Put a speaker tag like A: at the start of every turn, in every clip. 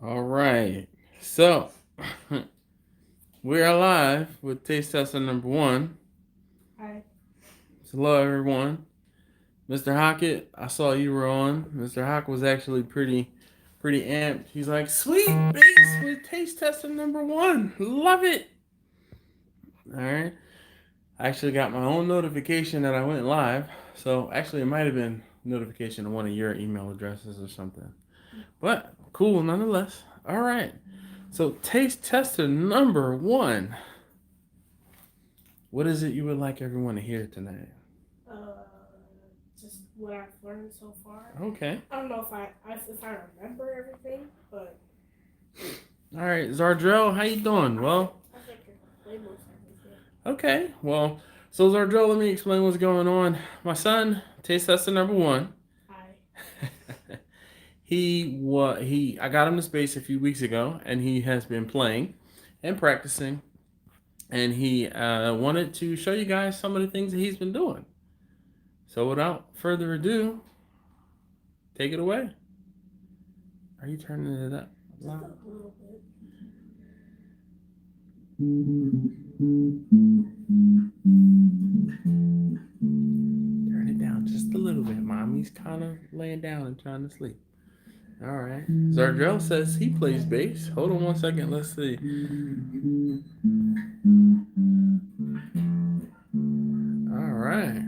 A: All right. So, we're live with taste tester number one.
B: Hi.
A: Hello, everyone. Mr. Hockett, I saw you were on. Mr. Hock was actually pretty amped. He's like, sweet base with taste tester number one. Love it. All right. I actually got my own notification that I went live. So, actually, it might have been notification of one of your email addresses or something. But cool nonetheless. All right. So, taste tester number one. What is it you would like everyone to hear tonight?
B: Uh, just what I've learned so far.
A: Okay.
B: I don't know if I remember everything, but
A: All right, Zardrell, how you doing? Well,
B: I think I can play most everything.
A: okay. Well, so Zardrell, let me explain what's going on. My son, taste tester number one.
B: Hi.
A: I got him to space a few weeks ago, and he has been playing and practicing, and he wanted to show you guys some of the things that he's been doing. So without further ado, take it away. Are you turning it up?
B: Just a little bit.
A: Turn it down just a little bit. Mommy's kind of laying down and trying to sleep. All right. Zardrell says he plays bass. Hold on one second. Let's see. All right.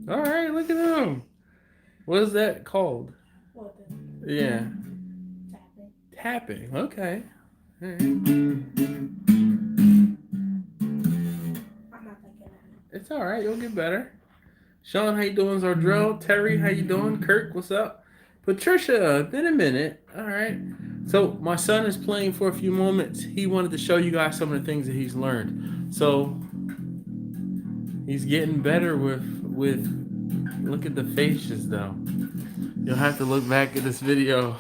A: All right, look at him. What is that called?
B: What
A: Yeah.
B: tapping?
A: Tapping. Okay. All right.
B: I'm not that good at it.
A: It's all right. You'll get better. Sean, how you doing? Zardrell. Terry, how you doing? Kirk, what's up? Patricia, been a minute. All right. So my son is playing for a few moments. He wanted to show you guys some of the things that he's learned. So he's getting better with. Look at the faces though. You'll have to look back at this video.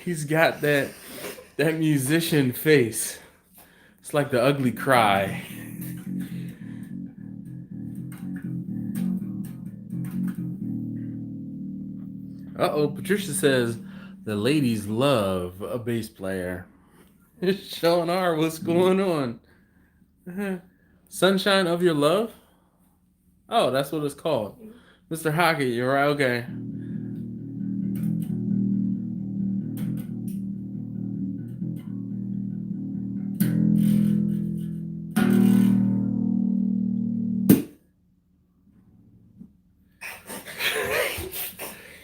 A: He's got that musician face. It's like the ugly cry. Uh-oh, Patricia says the ladies love a bass player. Sean R, what's going on? Sunshine of Your Love? Oh, that's what it's called. Mr. Hockey, you're right, okay.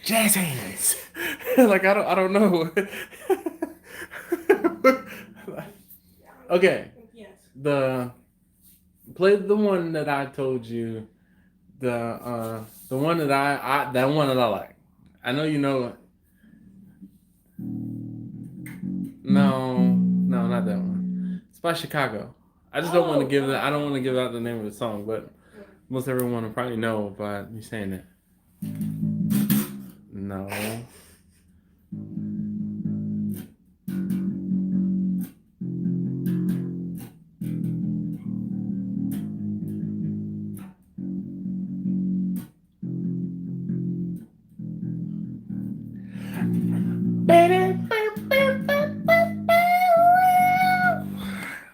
A: Jazz hands. Like I don't know. Okay.
B: Yes.
A: Play the one that I told you. The one that that one that I like. I know you know it. No, not that one. It's by Chicago. I just don't want to give that. I don't want to give out the name of the song, but most everyone will probably know by me saying it. No.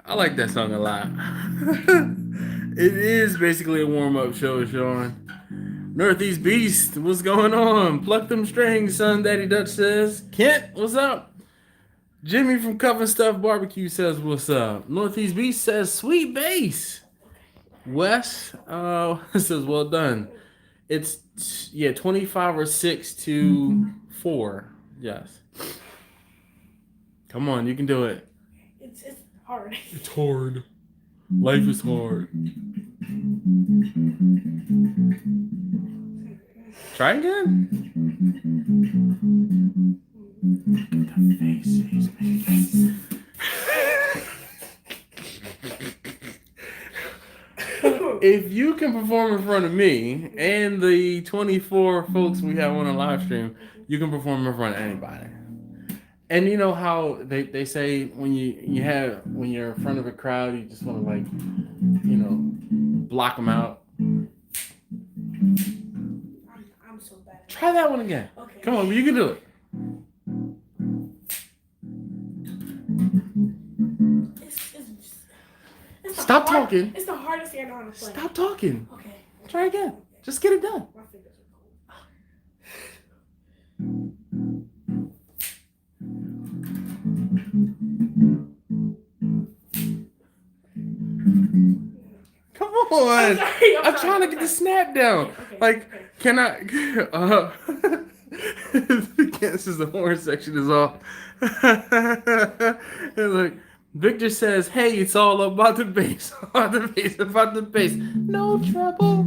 A: I like that song a lot. It is basically a warm-up show, Sean. Northeast Beast, what's going on? Pluck them strings, son, Daddy Dutch says. Kent, what's up? Jimmy from Cuff and Stuff Barbecue says, what's up? Northeast Beast says, sweet bass. Wes says, well done. It's, 25 or 6 to 4. Yes. Come on, you can do it.
B: It's hard.
A: It's hard. Life is hard. Try again. Look at the face he's making. If you can perform in front of me and the 24 folks we have on a live stream, you can perform in front of anybody. And you know how they say when when you're in front of a crowd, you just want to like, block them out.
B: I'm so bad.
A: Try that one again.
B: Okay.
A: Come on, you can do it. Stop talking.
B: It's the hardest thing I know how to play.
A: Stop talking.
B: Okay.
A: Try again. Just get it done.
B: My fingers are cold.
A: Come on. I'm trying to get the snap down.
B: Okay,
A: Like, can I? This is the horn section is off. Look, Victor says, "Hey, it's all about the bass, about the bass, about the bass. No trouble."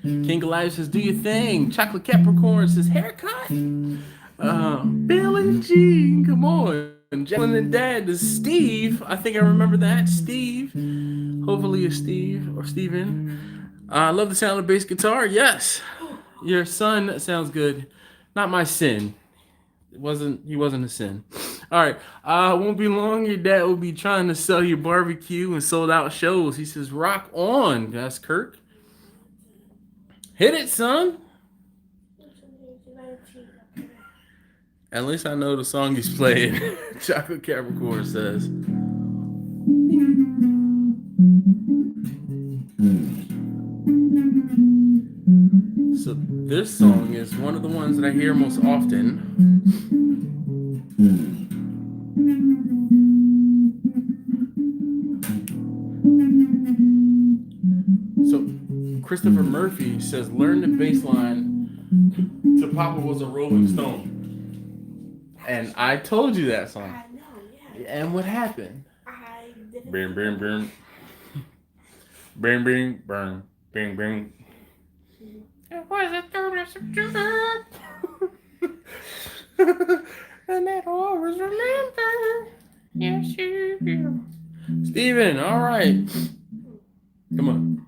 A: King Goliath says, "Do your thing." Chocolate Capricorn says, "Haircut." Bill and Jean, come on. Jalen and Dad is Steve. I think I remember that. Steve. Hopefully it's Steve or Steven. I love the sound of bass guitar. Yes. Your son sounds good. Not my sin. He wasn't a sin. All right. Won't be long. Your dad will be trying to sell your barbecue and sold out shows. He says, "Rock on." That's Kirk. Hit it, son. At least I know the song he's playing. Chocolate Capricorn says. So this song is one of the ones that I hear most often. So Christopher Murphy says, "Learn the bass line to Papa Was a Rolling Stone." And I told you that song.
B: I know, yeah.
A: And what happened?
B: I didn't.
A: Bing, bing, bing. Bing, bing, bing, bing, bing. It was a thought of some sugar. And that always remember. Yes, you do. Steven, all right. Come on.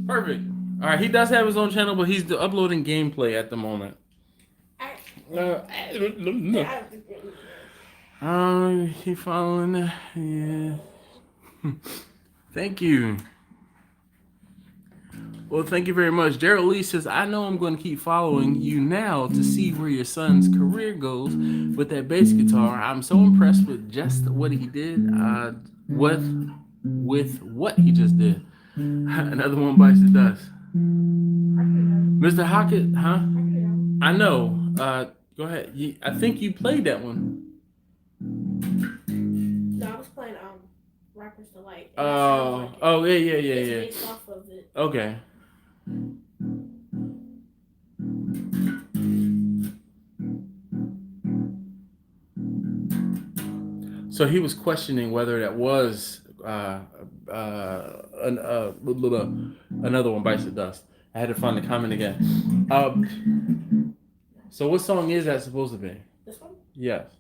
A: Perfect. All right, he does have his own channel, but he's uploading gameplay at the moment. He following that. Yeah. Thank you. Well, thank you very much. Gerald Lee says, "I know I'm going to keep following you now to see where your son's career goes with that bass guitar. I'm so impressed with just what he did, with what he just did." Another one bites the dust. Mr. Hockett, huh? I know. Go ahead. I think you played that one.
B: No, I was playing Rapper's Delight.
A: Yeah.
B: It's based off of it.
A: Okay. So he was questioning whether that was another one bites the dust. I had to find the comment again. So what song is that supposed to be?
B: This one?
A: Yes.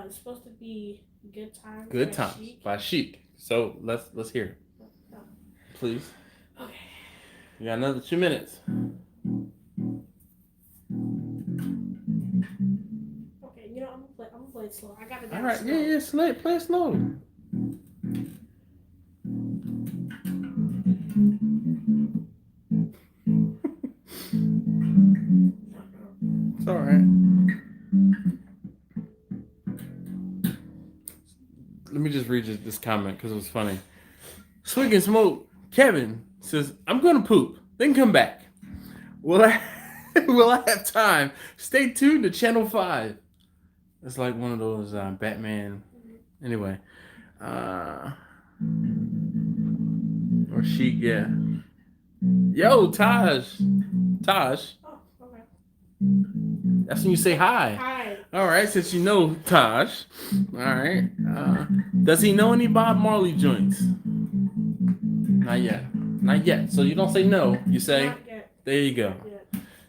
B: It's supposed to be Good Times.
A: Good Times by Chic. So let's hear it. Please.
B: Okay.
A: You got another 2 minutes.
B: Okay, you know I'm gonna play it slow. I got it.
A: All right, yeah, play it slow. It's all right. Let me just read this comment because it was funny. Swig and Smoke Kevin says, "I'm gonna poop, then come back. Will I have time? Stay tuned to Channel 5." It's like one of those Batman. Anyway, or Chic, yeah. Yo, Taj.
B: Oh, okay.
A: That's when you say hi.
B: Hi.
A: All right, since you know Taj. All right. Does he know any Bob Marley joints? Not yet. So you don't say no. You say,
B: Not yet.
A: there you go.
B: Not yet.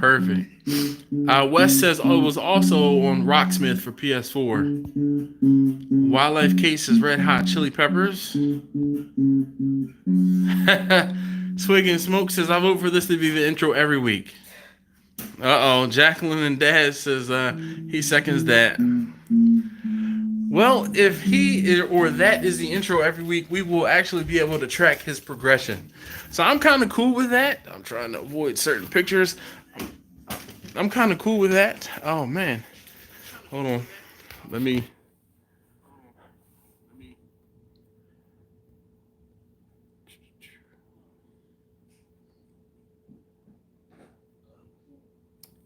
A: Perfect. Wes says, oh, it was also on Rocksmith for PS4. Wildlife Cases Red Hot Chili Peppers. Swig and Smoke says, I vote for this to be the intro every week. Uh-oh. Jacqueline and Dad says he seconds that. Well, if he or that is the intro every week, we will actually be able to track his progression. So I'm kind of cool with that. I'm trying to avoid certain pictures. I'm kind of cool with that. Oh, man. Hold on. Let me...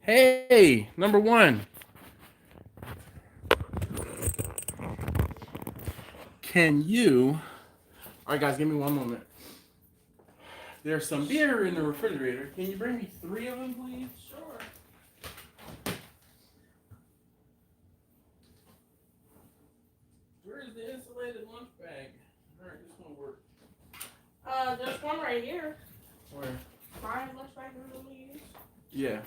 A: Hey, number one. Can you... All right, guys, give me one moment. There's some beer in the refrigerator. Can you bring me 3 of them, please? Sure. Where's the insulated lunch bag? All right, this one work.
B: There's one right here.
A: Where?
B: My lunch bag we normally use.
A: Yeah.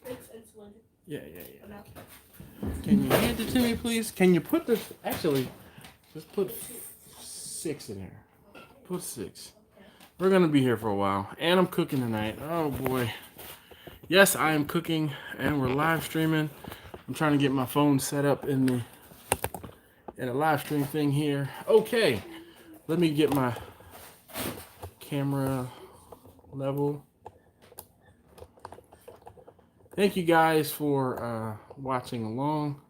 B: It's insulated.
A: Yeah. Can you hand it to me, please? Can you put this... Actually, just put 6 in there. Put 6. We're going to be here for a while. And I'm cooking tonight. Oh, boy. Yes, I am cooking. And we're live streaming. I'm trying to get my phone set up in a live stream thing here. Okay. Let me get my camera level. Thank you guys for watching along.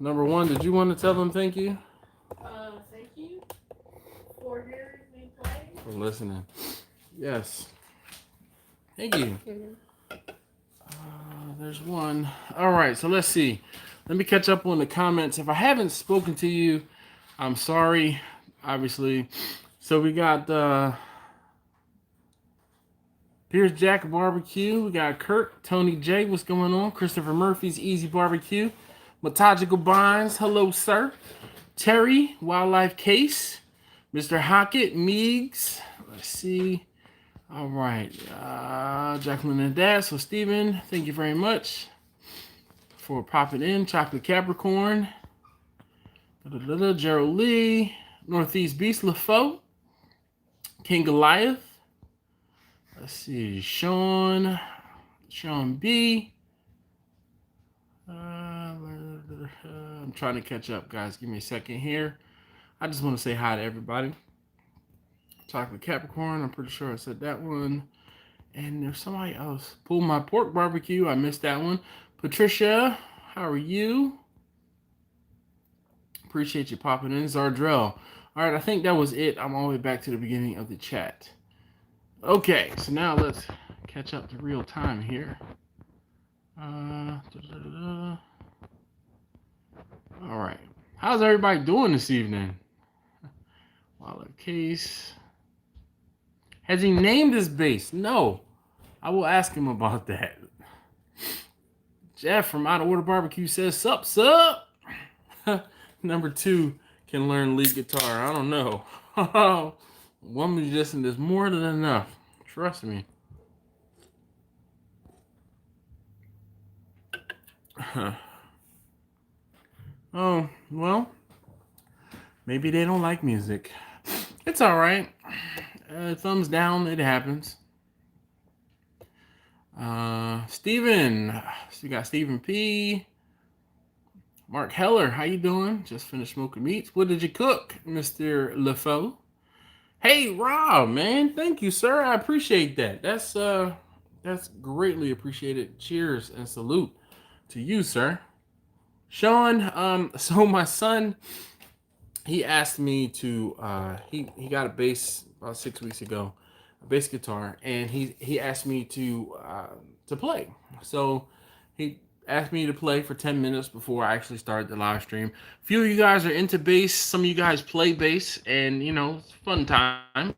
A: Number one, did you want to tell them thank you?
B: Thank you for hearing me play.
A: For listening. Yes. Thank you. There's one. All right, so let's see. Let me catch up on the comments. If I haven't spoken to you, I'm sorry, obviously. So we got Here's Jack Barbecue. We got Kurt, Tony J. What's going on? Christopher Murphy's Easy Barbecue. Matagical Binds. Hello, sir. Terry, Wildlife Case. Mr. Hockett, Meegs. Let's see. All right. Jacqueline and Dad. So, Steven, thank you very much for popping in. Chocolate Capricorn. Gerald Lee. Northeast Beast LaFoe. King Goliath. Let's see, Sean B. I'm trying to catch up, guys. Give me a second here. I just want to say hi to everybody. Chocolate Capricorn, I'm pretty sure I said that one. And there's somebody else. Pull My Pork Barbecue, I missed that one. Patricia, how are you? Appreciate you popping in. Zardrell. All right, I think that was it. I'm all the way back to the beginning of the chat. Okay, so now let's catch up to real time here. All right. How's everybody doing this evening? Wildlife Case. Has he named his base? No. I will ask him about that. Jeff from Out of Order Barbecue says, sup. Number 2 can learn lead guitar. I don't know. One musician is more than enough. Trust me. Oh, well. Maybe they don't like music. It's all right. Thumbs down. It happens. Steven. So we got Steven P. Mark Heller. How you doing? Just finished smoking meats. What did you cook, Mr. LaFoe? Hey, Rob, man. Thank you, sir. I appreciate that. That's greatly appreciated. Cheers and salute to you, sir. Sean, so my son, he asked me to, he got a bass about 6 weeks ago, a bass guitar, and he asked me to play. So he asked me to play for 10 minutes before I actually started the live stream. A few of you guys are into bass. Some of you guys play bass, and it's a fun time.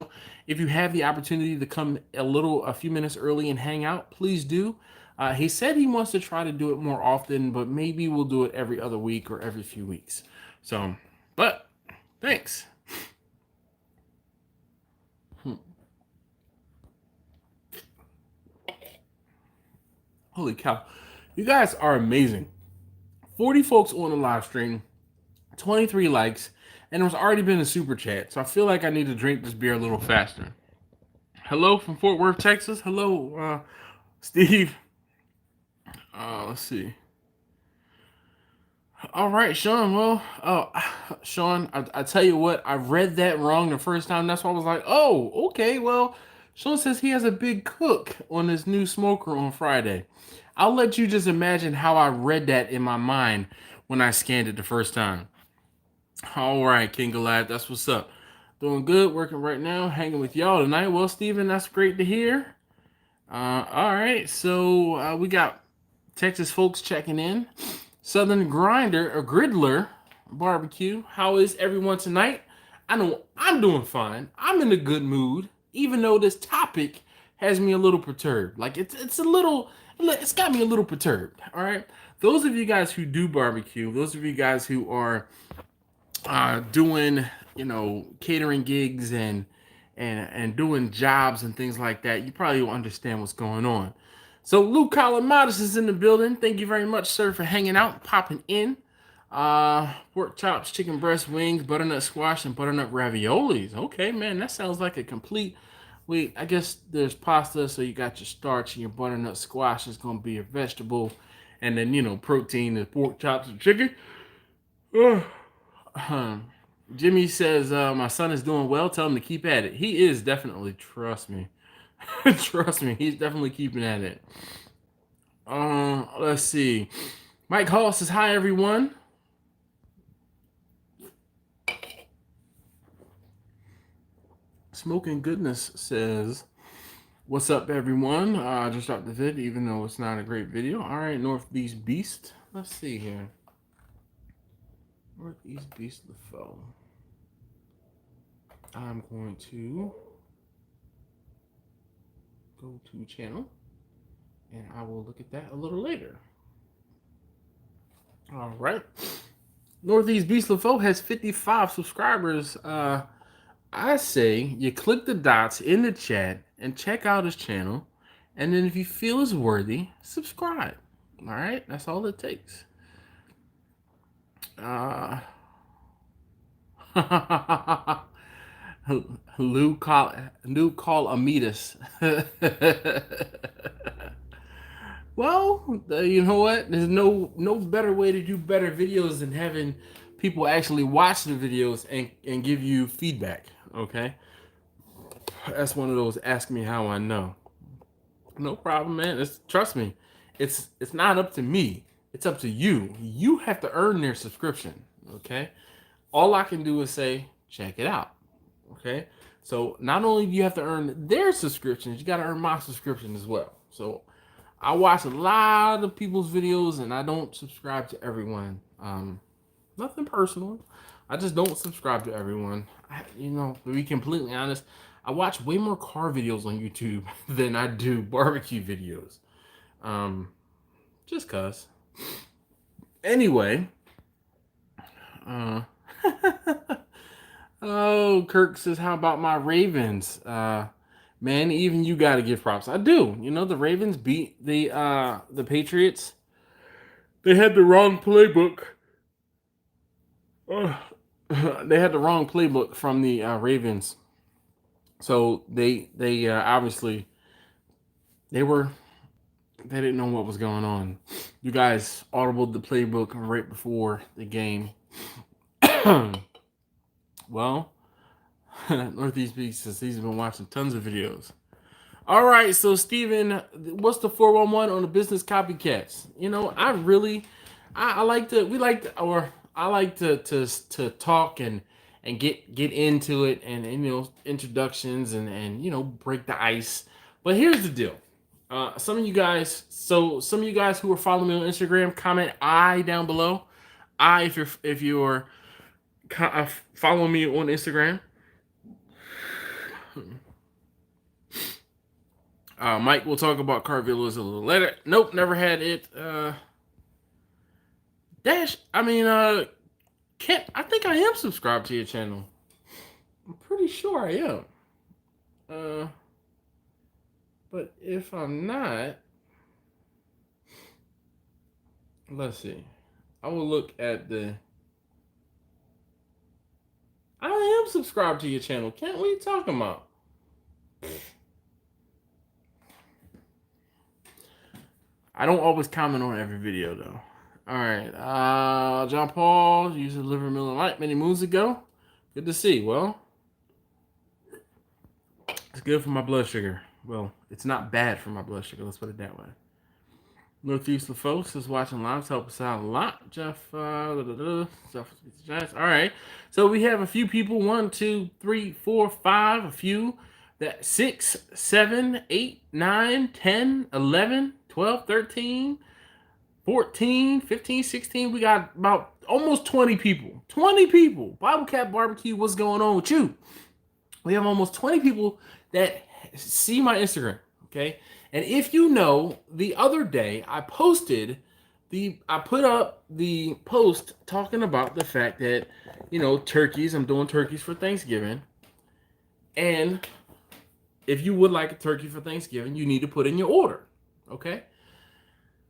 A: If you have the opportunity to come a few minutes early and hang out, please do. He said he wants to try to do it more often, but maybe we'll do it every other week or every few weeks. So, but thanks. Holy cow. You guys are amazing. 40 folks on the live stream, 23 likes, and there's already been a super chat. So I feel like I need to drink this beer a little faster. Hello from Fort Worth, Texas. Hello, Steve. Let's see. All right, Sean. Well, Sean, I tell you what, I read that wrong the first time. That's why I was like, oh, okay. Well, Sean says he has a big cook on his new smoker on Friday. I'll let you just imagine how I read that in my mind when I scanned it the first time. All right, King Galad, that's what's up. Doing good, working right now, hanging with y'all tonight. Well, Steven, that's great to hear. All right, so we got Texas folks checking in. Southern Grinder, or Gridler Barbecue. How is everyone tonight? I know I'm doing fine. I'm in a good mood, even though this topic has me a little perturbed. Like it's got me a little perturbed. All right, those of you guys who do barbecue, those of you guys who are doing catering gigs and doing jobs and things like that, you probably will understand what's going on. So Luke Colamatis is in the building. Thank you very much, sir, for hanging out, popping in. Pork chops, chicken breast wings, butternut squash, and butternut raviolis. Okay, man, that sounds like a complete. Wait, I guess there's pasta, so you got your starch, and your butternut squash is gonna be your vegetable, and then protein is pork chops and chicken. Jimmy says my son is doing well. Tell him to keep at it. He is definitely. Trust me. Trust me. He's definitely keeping at it. Let's see. Mike Hall says hi everyone. Smoking Goodness says, what's up everyone? I just dropped the vid even though it's not a great video. All right, Northeast Beast. Let's see here. Northeast Beast LaFoe. I'm going to go to channel and I will look at that a little later. All right. Northeast Beast LaFoe has 55 subscribers. I say you click the dots in the chat and check out his channel. And then if you feel it's worthy, subscribe. All right. That's all it takes. Lou call Amidas. Well, you know what? There's no better way to do better videos than having people actually watch the videos and give you feedback. Okay, that's one of those ask me how I know. No problem, man. Trust me, it's not up to me. It's up to you. You have to earn their subscription. Okay, all I can do is say check it out. Okay, so not only do you have to earn their subscriptions, you got to earn my subscription as well. So I watch a lot of people's videos and I don't subscribe to everyone. Nothing personal. I just don't subscribe to everyone. To be completely honest, I watch way more car videos on YouTube than I do barbecue videos. Just cause. Anyway. Oh, Kirk says, how about my Ravens? Man, even you got to give props. I do. The Ravens beat the Patriots. They had the wrong playbook. They had the wrong playbook from the Ravens. So they obviously they didn't know what was going on. You guys audibled the playbook right before the game. Well, Northeast Beast says he's been watching tons of videos. All right, so Steven, what's the 411 on the business copycats? I like to talk and get into it and introductions and break the ice. But here's the deal. Some of you guys who are following me on Instagram, comment I down below. If you're following me on Instagram. Mike will talk about car villas a little later. Nope, never had it. Kent, I think I am subscribed to your channel. I'm pretty sure I am. But if I'm not, let's see. I will look at the. I am subscribed to your channel. Kent, what are you talking about? I don't always comment on every video though. All right, John Paul used a liver Miller Lite many moons ago. Good to see. Well, it's good for my blood sugar. Well, it's not bad for my blood sugar. Let's put it that way. Northeast folks is watching live. Help us out a lot, Jeff. All right. So we have a few people. 1, 2, 3, 4, 5. A few. That 6, 7, 8, 9, 10, 11, 12, 13, 14, 15, 16. We got about almost 20 people. 20 people. Bible Cat Barbecue, what's going on with you? We have almost 20 people that see my Instagram, okay? And if you know, the other day I put up the post talking about the fact that, turkeys, I'm doing turkeys for Thanksgiving. And if you would like a turkey for Thanksgiving, you need to put in your order, okay?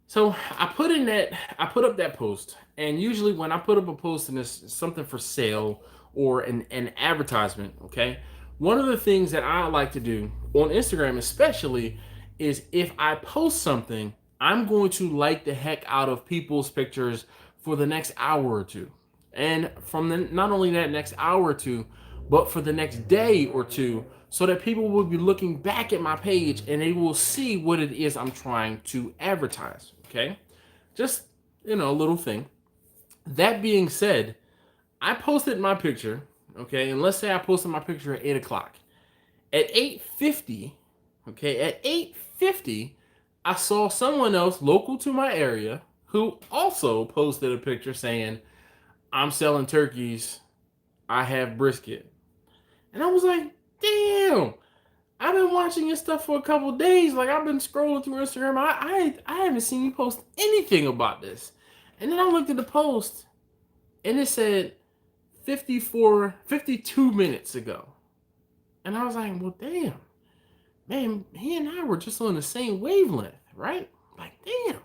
A: So I put up that post, and usually when I put up a post and it's something for sale or an advertisement, okay, one of the things that I like to do on Instagram especially is if I post something, I'm going to like the heck out of people's pictures for the next hour or two. And not only that next hour or two, but for the next day or two, so that people will be looking back at my page and they will see what it is I'm trying to advertise. Okay? Just, a little thing. That being said, I posted my picture, okay, and let's say I posted my picture at 8 o'clock. At 8:50, okay, at 8:50, I saw someone else local to my area who also posted a picture saying, I'm selling turkeys, I have brisket. And I was like, damn, I've been watching your stuff for a couple days. Like, I've been scrolling through Instagram. I haven't seen you post anything about this. And then I looked at the post, and it said 52 minutes ago. And I was like, well, damn. Man, he and I were just on the same wavelength, right? Like, damn.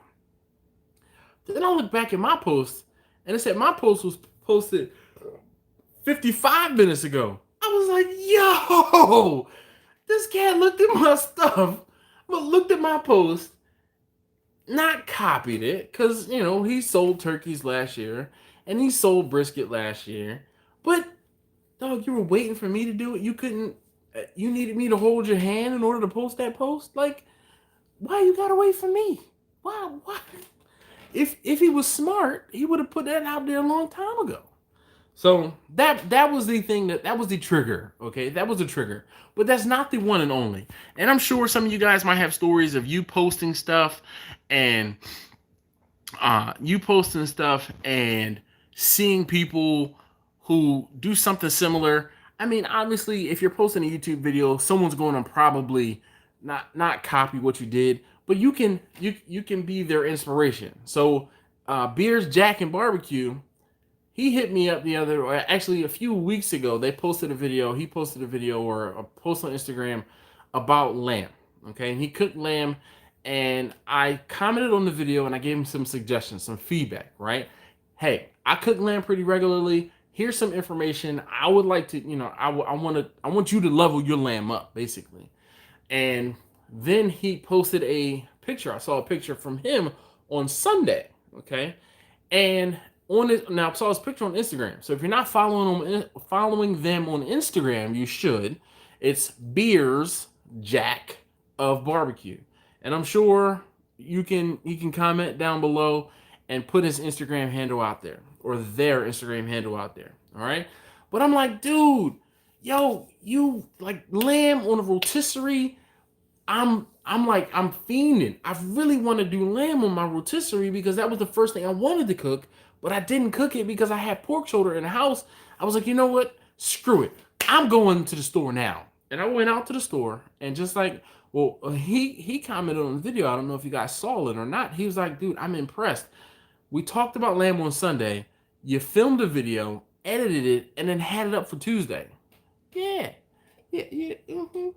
A: Then I looked back at my post, and it said my post was posted 55 minutes ago. I was like, yo, this cat looked at my stuff, but looked at my post, not copied it, because, he sold turkeys last year, and he sold brisket last year. But, dog, you were waiting for me to do it? You couldn't, you needed me to hold your hand in order to post that post? Like, why you gotta wait for me? Why? If he was smart, he would have put that out there a long time ago. So that was the thing that was the trigger, okay? That was the trigger. But that's not the one and only. And I'm sure some of you guys might have stories of you posting stuff and seeing people who do something similar. I mean, obviously, if you're posting a YouTube video, someone's going to probably not copy what you did, but you can be their inspiration. So, Beers, Jack, and Barbecue, he hit me up actually a few weeks ago. He posted a video or a post on Instagram about lamb. Okay, and he cooked lamb, and I commented on the video and I gave him some suggestions, some feedback. Right? Hey, I cook lamb pretty regularly. Here's some information. I would like to, I want you to level your lamb up, basically. And then he posted a picture. I saw a picture from him on Sunday. Okay, and now I saw his picture on Instagram. So if you're not following them on Instagram, you should. It's Beers Jack of Barbecue, and I'm sure you can comment down below and put his Instagram handle out there or their Instagram handle out there. All right, but I'm like, dude, yo, you like lamb on a rotisserie? I'm fiending. I really want to do lamb on my rotisserie because that was the first thing I wanted to cook, but I didn't cook it because I had pork shoulder in the house. I was like, you know what? Screw it. I'm going to the store now. And I went out to the store and just like, well, he commented on the video. I don't know if you guys saw it or not. He was like, dude, I'm impressed. We talked about lamb on Sunday. You filmed a video, edited it, and then had it up for Tuesday. Yeah. Mm-hmm.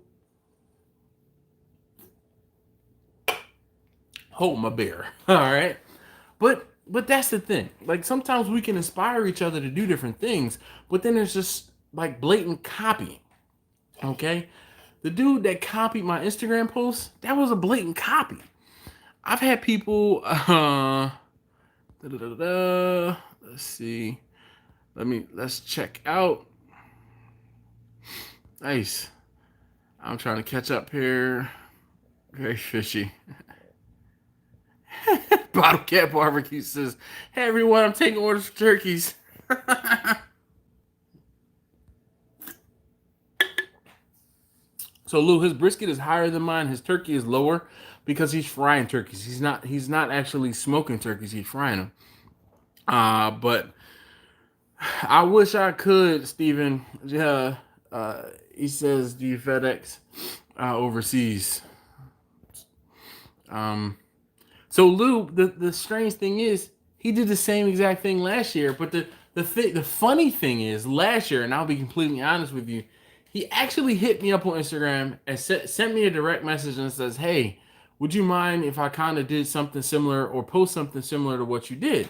A: Hold my beer. All right. But but that's the thing. Like sometimes we can inspire each other to do different things, but then there's just like blatant copying. Okay, the dude that copied my Instagram post, that was a blatant copy. I've had people. Let's see. Let's check out. Nice. I'm trying to catch up here. Very fishy. Bottle Cat Barbecue says, "Hey everyone, I'm taking orders for turkeys." So Lou, his brisket is higher than mine. His turkey is lower because he's frying turkeys. He's not actually smoking turkeys. He's frying them. But I wish I could, Steven. Yeah. He says, "Do you FedEx overseas?" So Lou, the strange thing is, he did the same exact thing last year. But the funny thing is, last year, and I'll be completely honest with you, he actually hit me up on Instagram and sent me a direct message and says, "Hey, would you mind if I kind of did something similar or post something similar to what you did?"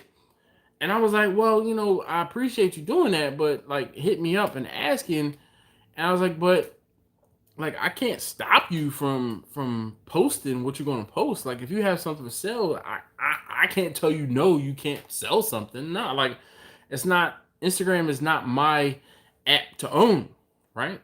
A: And I was like, "Well, I appreciate you doing that, but like, hit me up and asking." And I was like, "But like, I can't stop you from posting what you're going to post. Like, if you have something to sell, I can't tell you no, you can't sell something. No, like, it's not Instagram is not my app to own, right?"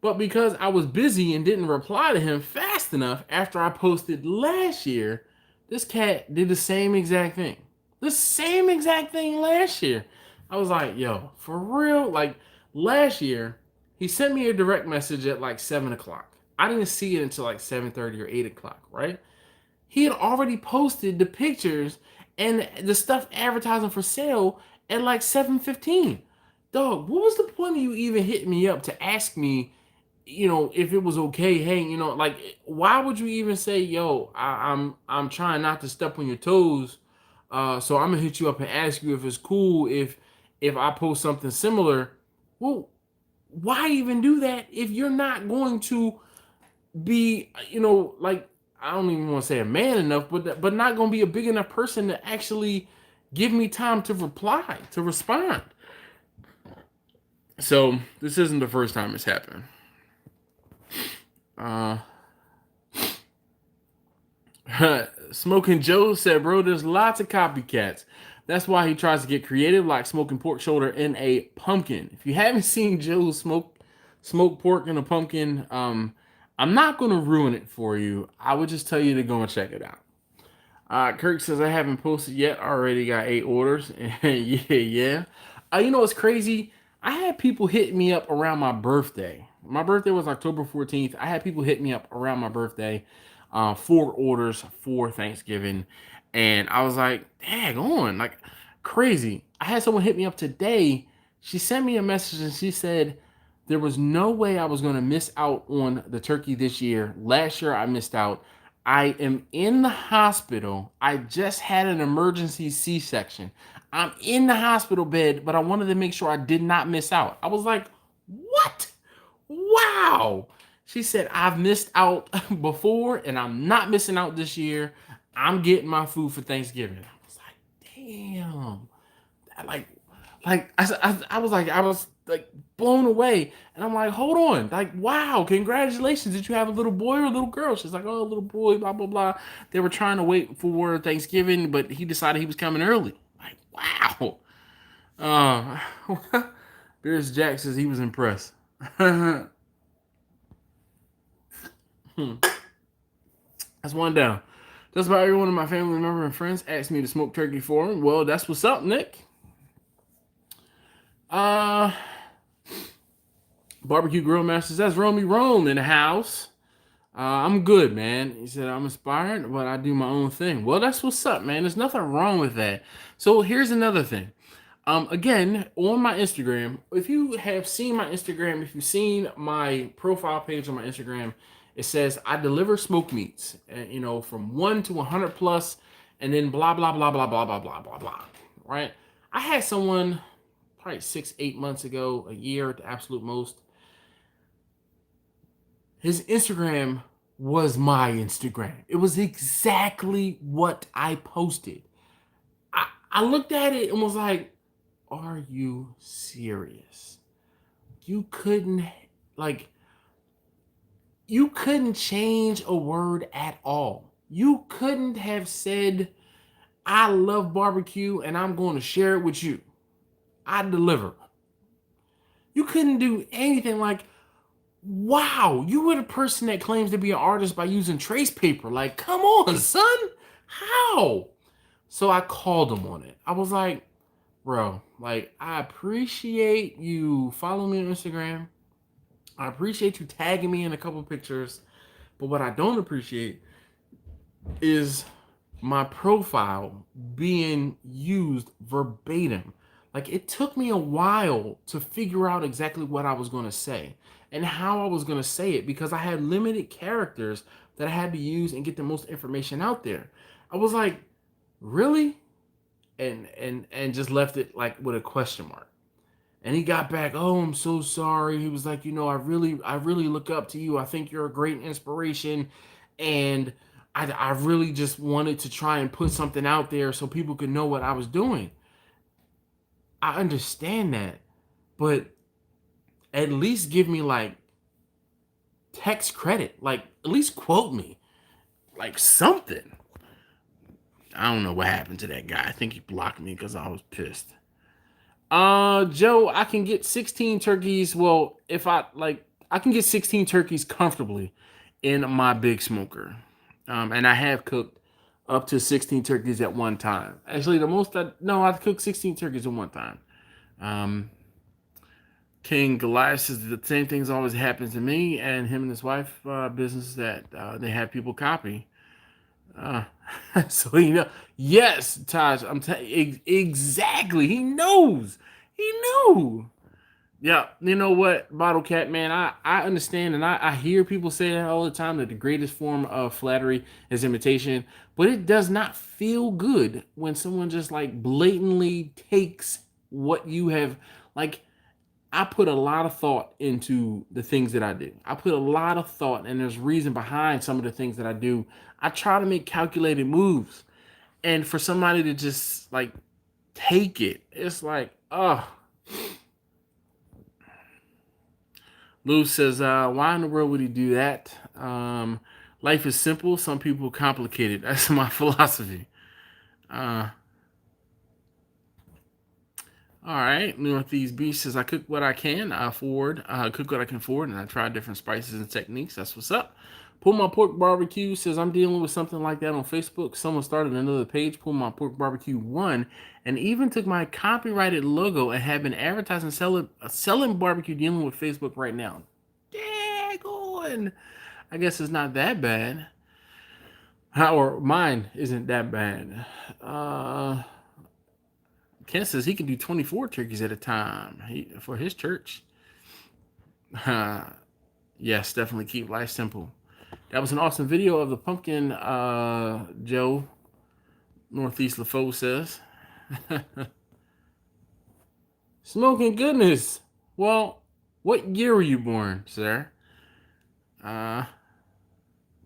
A: But because I was busy and didn't reply to him fast enough after I posted last year, this cat did the same exact thing. The same exact thing last year. I was like, "Yo, for real?" Like, last year, he sent me a direct message at like 7 o'clock. I didn't see it until like 7:30 or 8 o'clock, right? He had already posted the pictures and the stuff advertising for sale at like 7:15. Dog, what was the point of you even hitting me up to ask me, if it was okay? Hey, like, why would you even say, "Yo, I'm trying not to step on your toes, so I'm gonna hit you up and ask you if it's cool if I post something similar." Well, why even do that if you're not going to be, like, I don't even want to say a man enough, but not going to be a big enough person to actually give me time to reply, to respond. So this isn't the first time it's happened. Smoking Joe said, "Bro, there's lots of copycats. That's why he tries to get creative, like smoking pork shoulder in a pumpkin." If you haven't seen Joe smoke pork in a pumpkin, I'm not gonna ruin it for you. I would just tell you to go and check it out. Kirk says, "I haven't posted yet. Already got 8 orders." Yeah. You know what's crazy? I had people hit me up around my birthday. My birthday was October 14th. I had people hit me up around my birthday, 4 orders for Thanksgiving, and I was like, "Dang on, like crazy." I had someone hit me up today. She sent me a message and she said there was no way I was going to miss out on the turkey this year. Last year I missed out. I am in the hospital. I just had an emergency C-section. I'm in the hospital bed, but I wanted to make sure I did not miss out. I was like, "What? Wow." She said, "I've missed out before and I'm not missing out this year. I'm getting my food for Thanksgiving." I was like, "Damn." Like, I was like blown away, and I'm like, "Hold on, like, wow, congratulations! Did you have a little boy or a little girl?" She's like, "Oh, a little boy, blah blah blah." They were trying to wait for Thanksgiving, but he decided he was coming early. Like, wow. Beers Jack says he was impressed. That's one down. Just about every one of my family members and friends asked me to smoke turkey for them. Well, that's what's up, Nick. Barbecue Grill Masters, that's Romy Rome in the house. I'm good, man. He said, "I'm inspired, but I do my own thing." Well, that's what's up, man. There's nothing wrong with that. So here's another thing. Again, on my Instagram, if you have seen my Instagram, if you've seen my profile page on my Instagram, it says I deliver smoked meats, from 1 to 100 plus, and then blah, blah, blah, blah, blah, blah, blah, blah, blah, right? I had someone probably 6, 8 months ago, a year at the absolute most. His Instagram was my Instagram. It was exactly what I posted. I looked at it and was like, are you serious? You couldn't, like, you couldn't change a word at all. You couldn't have said, I love barbecue and I'm going to share it with you. I deliver. You couldn't do anything. Like, wow, you were the person that claims to be an artist by using trace paper. Like, come on, son. How? So I called him on it. I was like, bro, like, I appreciate you following me on Instagram. I appreciate you tagging me in a couple pictures. But what I don't appreciate is my profile being used verbatim. Like, it took me a while to figure out exactly what I was going to say and how I was going to say it because I had limited characters that I had to use and get the most information out there. I was like, really? And just left it like with a question mark. And he got back, oh, I'm so sorry. He was like, I really look up to you. I think you're a great inspiration. And I really just wanted to try and put something out there so people could know what I was doing. I understand that. But at least give me like text credit. Like, at least quote me. Like something. I don't know what happened to that guy. I think he blocked me because I was pissed. Joe, I can get 16 turkeys. Well, if I can get 16 turkeys comfortably in my big smoker. And I have cooked up to 16 turkeys at one time. Actually, I've cooked 16 turkeys at one time. King Goliath says the same things always happens to me and him and his wife business that they have people copy. Uh, so yes, Taj, exactly. He knows. He knew. Yeah, you know what, Bottle Cat, man, I understand and I hear people say that all the time that the greatest form of flattery is imitation, but it does not feel good when someone just like blatantly takes what you have. Like, I put a lot of thought into the things that I do. I put a lot of thought, and there's reason behind some of the things that I do. I try to make calculated moves, and for somebody to just like take it, it's like, oh. Lou says, why in the world would he do that? Life is simple. Some people complicate it. That's my philosophy. All right, Northeast Beach says, I cook what I can afford. Cook what I can afford, and I try different spices and techniques. That's what's up. Pull My Pork Barbecue says, I'm dealing with something like that on Facebook. Someone started another page, Pull My Pork Barbecue 1, and even took my copyrighted logo and have been advertising selling barbecue dealing with Facebook right now. Daggone. I guess it's not that bad. Or mine isn't that bad. Ken says he can do 24 turkeys at a time for his church. Yes, definitely keep life simple. That was an awesome video of the pumpkin, Joe. Northeast LaFoe says. Smoking goodness. Well, what year were you born, sir?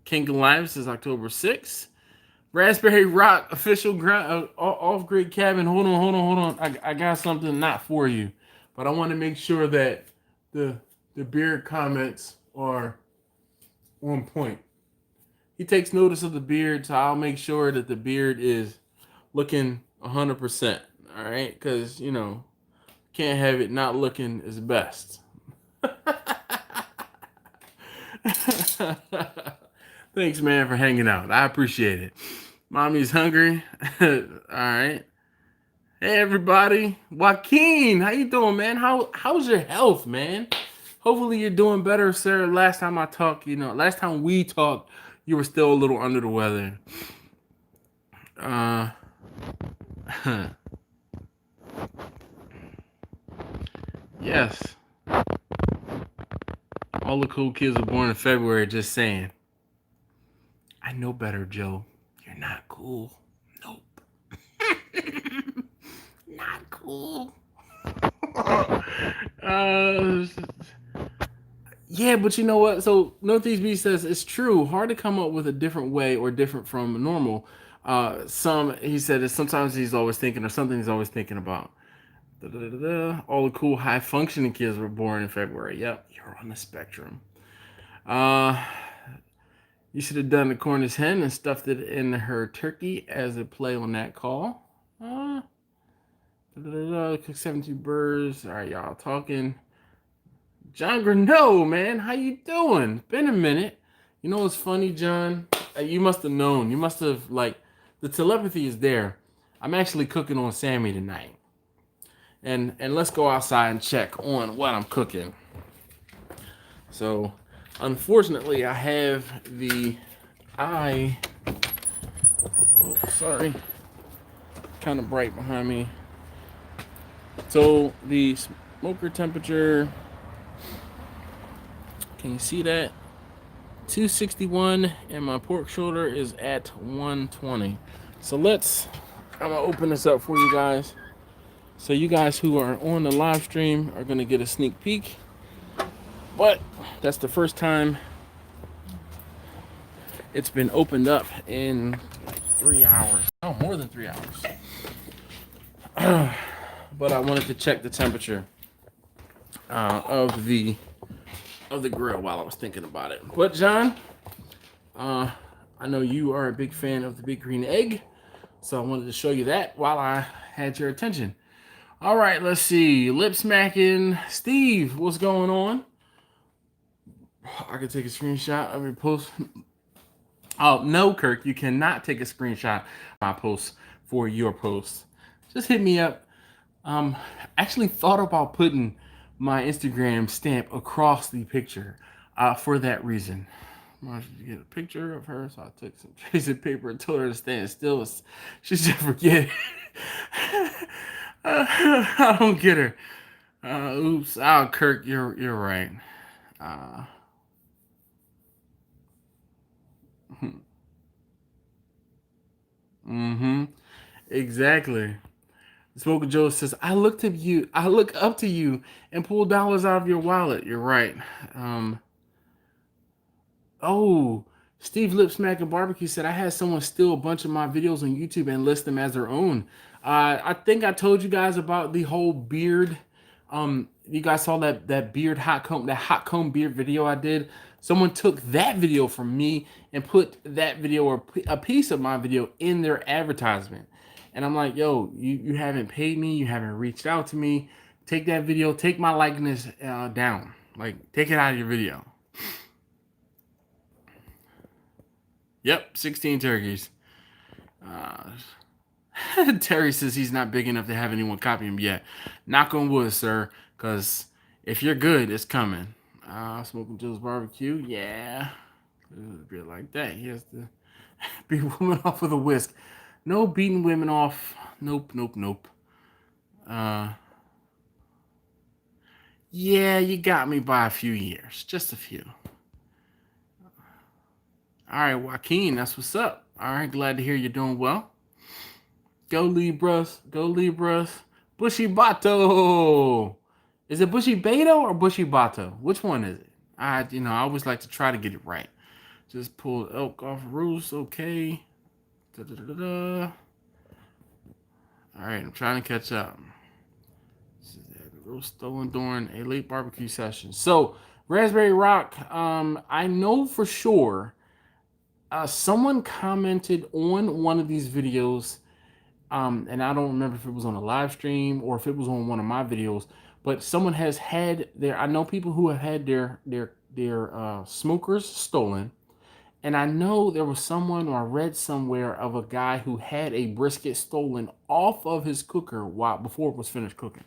A: King Goliath says October 6th. Raspberry Rock official off-grid cabin. Hold on. I got something not for you, but I want to make sure that the beard comments are on point. He takes notice of the beard, so I'll make sure that the beard is looking 100%. All right, because can't have it not looking as best. Thanks, man, for hanging out. I appreciate it. Mommy's hungry. All right. Hey, everybody. Joaquin, how you doing, man? How's your health, man? Hopefully you're doing better, sir. Last time we talked, you were still a little under the weather. Yes. All the cool kids were born in February, just saying. I know better, Joe. You're not cool. Nope. Not cool. Yeah, but you know what? So Northeast B says it's true. Hard to come up with a different way or different from normal. He said that sometimes he's always thinking, or something he's always thinking about. All the cool high functioning kids were born in February. Yep, you're on the spectrum. You should have done the Cornish hen and stuffed it in her turkey as a play on that call. Cook 72 birds. All right, y'all talking. John Greneau, man, how you doing? Been a minute. You know what's funny, John? You must have known. You must have, like, the telepathy is there. I'm actually cooking on Sammy tonight. And let's go outside and check on what I'm cooking. So, unfortunately, I have the eye. Oh, sorry. Kind of bright behind me. So, the smoker temperature. Can you see that? 261, and my pork shoulder is at 120. So I'm gonna open this up for you guys. So you guys who are on the live stream are gonna get a sneak peek. But that's the first time it's been opened up in like 3 hours. Oh, more than 3 hours. But I wanted to check the temperature of the grill while I was thinking about it. But John, I know you are a big fan of the big green egg, so I wanted to show you that while I had your attention. All right, let's see. Lip smacking Steve, what's going on? I can take a screenshot of your post. Oh, no, Kirk, you cannot take a screenshot of my post for your post. Just hit me up. Actually thought about putting my Instagram stamp across the picture for that reason. I wanted to get a picture of her, so I took some tracing paper and told her to stand still. She should forget. I don't get her. Oops. Oh, Kirk, you're right. Mm-hmm. Exactly. Smoker Joe says, I look up to you and pull dollars out of your wallet. You're right. Um, oh, Steve Lipsmack and Barbecue said, I had someone steal a bunch of my videos on YouTube and list them as their own. I think I told you guys about the whole beard. You guys saw that beard hot comb beard video I did. Someone took that video from me and put that video or a piece of my video in their advertisement. And I'm like, yo, you haven't paid me. You haven't reached out to me. Take that video. Take my likeness down. Like, take it out of your video. Yep, 16 turkeys. Terry says he's not big enough to have anyone copy him yet. Knock on wood, sir, because if you're good, it's coming. Smoking Joe's barbecue, yeah. A bit like that. He has to beat women off with a whisk. No beating women off. Nope, nope, nope. Yeah, you got me by a few years. Just a few. All right, Joaquin, that's what's up. All right, glad to hear you're doing well. Go Libras. Go Libras. Bushy Bato. Is it Bushy Beto or Bushy Bato? Which one is it? I always like to try to get it right. Just pull elk off roost. Okay. Da-da-da-da. All right, I'm trying to catch up. Roast stolen during a late barbecue session. So, Raspberry Rock, I know for sure someone commented on one of these videos, and I don't remember if it was on a live stream or if it was on one of my videos, but someone has had I know people who have had their smokers stolen, and I know there was someone, or I read somewhere of a guy who had a brisket stolen off of his cooker before it was finished cooking.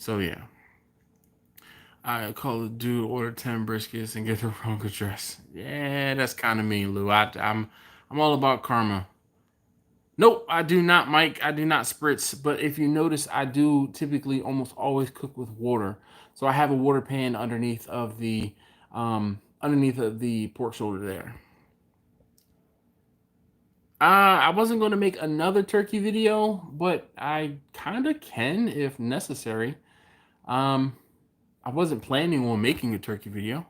A: So yeah, I call a dude, order 10 briskets and get the wrong address. Yeah, that's kind of mean, Lou. I'm all about karma. Nope, I do not, Mike. I do not spritz. But if you notice, I do typically almost always cook with water. So I have a water pan underneath of the pork shoulder there. I wasn't going to make another turkey video, but I kind of can if necessary. I wasn't planning on making a turkey video.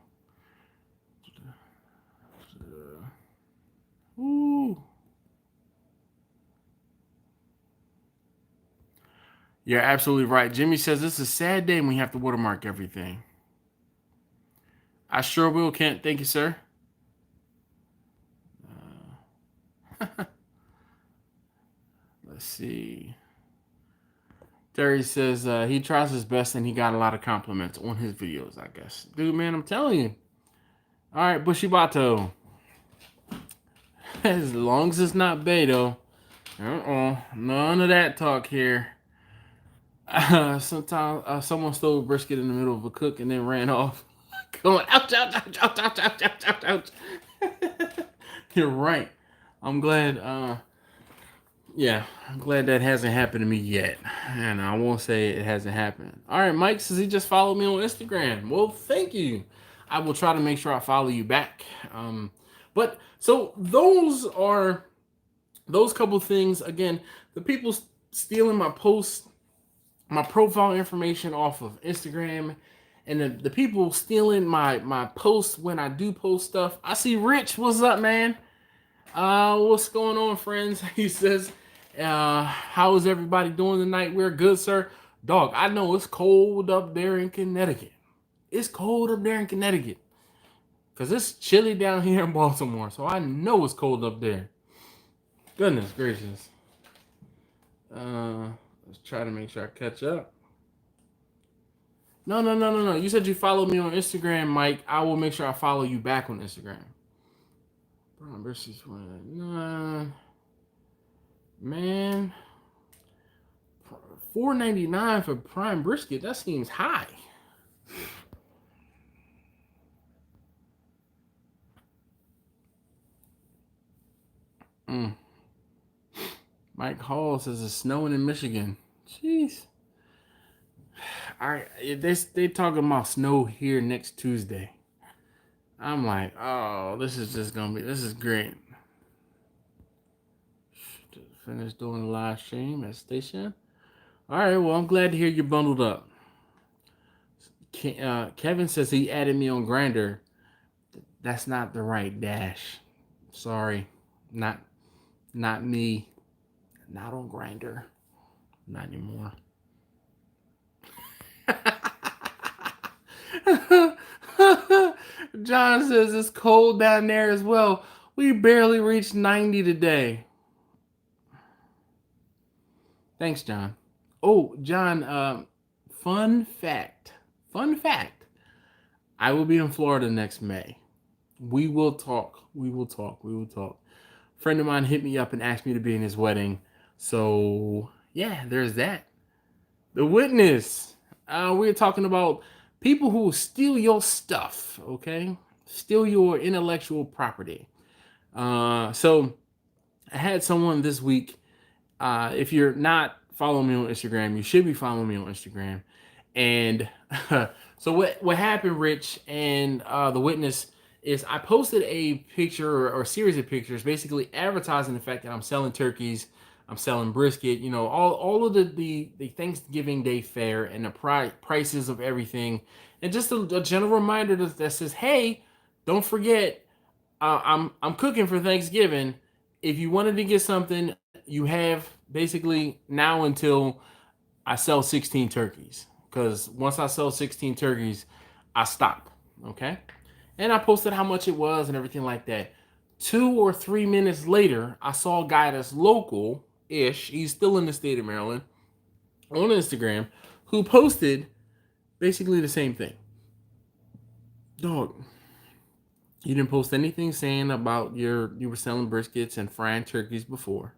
A: Ooh. You're absolutely right. Jimmy says this is a sad day when we have to watermark everything. I sure will, Kent. Thank you, sir. Let's see. Terry says he tries his best and he got a lot of compliments on his videos, I guess. Dude, man, I'm telling you. All right, Bushibato. As long as it's not Beto. None of that talk here. Sometimes someone stole a brisket in the middle of a cook and then ran off. Going, ouch, ouch, ouch, ouch, ouch, ouch, ouch, ouch, ouch. You're right. I'm glad, yeah, I'm glad that hasn't happened to me yet. And I won't say it hasn't happened. All right, Mike says he just followed me on Instagram. Well, thank you. I will try to make sure I follow you back. But so those couple things. Again, the people stealing my posts, my profile information off of Instagram, and the people stealing my posts when I do post stuff. I see Rich. What's up, man? What's going on, friends? He says, how is everybody doing tonight? We're good, sir. Dog, I know it's cold up there in Connecticut. It's cold up there in Connecticut. Because it's chilly down here in Baltimore. So I know it's cold up there. Goodness gracious. Let's try to make sure I catch up. No. You said you followed me on Instagram, Mike. I will make sure I follow you back on Instagram. Man, $4.99 for prime brisket. That seems high. Mike Hall says it's snowing in Michigan. Jeez. All right, they talking about snow here next Tuesday. I'm like, oh, this is great. Finish doing the live stream at station. All right, well, I'm glad to hear you bundled up. Kevin says he added me on Grindr. That's not the right dash. Sorry, not me. Not on Grindr. Not anymore. John says it's cold down there as well. We barely reached 90 today. Thanks, John. Oh, John, fun fact. I will be in Florida next May. We will talk. Friend of mine hit me up and asked me to be in his wedding. So, yeah, there's that. The witness. We're talking about people who steal your stuff, okay? Steal your intellectual property. So I had someone this week. If you're not following me on Instagram, you should be following me on Instagram. And so what happened, Rich, and the witness, is I posted a picture or a series of pictures basically advertising the fact that I'm selling turkeys, I'm selling brisket, all of the Thanksgiving Day fare and the prices of everything. And just a general reminder that says, hey, don't forget, I'm cooking for Thanksgiving. If you wanted to get something, you have basically now until I sell 16 turkeys. Because once I sell 16 turkeys, I stop. Okay? And I posted how much it was and everything like that. 2 or 3 minutes later, I saw a guy that's local-ish, he's still in the state of Maryland, on Instagram, who posted basically the same thing. Dog, you didn't post anything saying about you were selling briskets and frying turkeys before.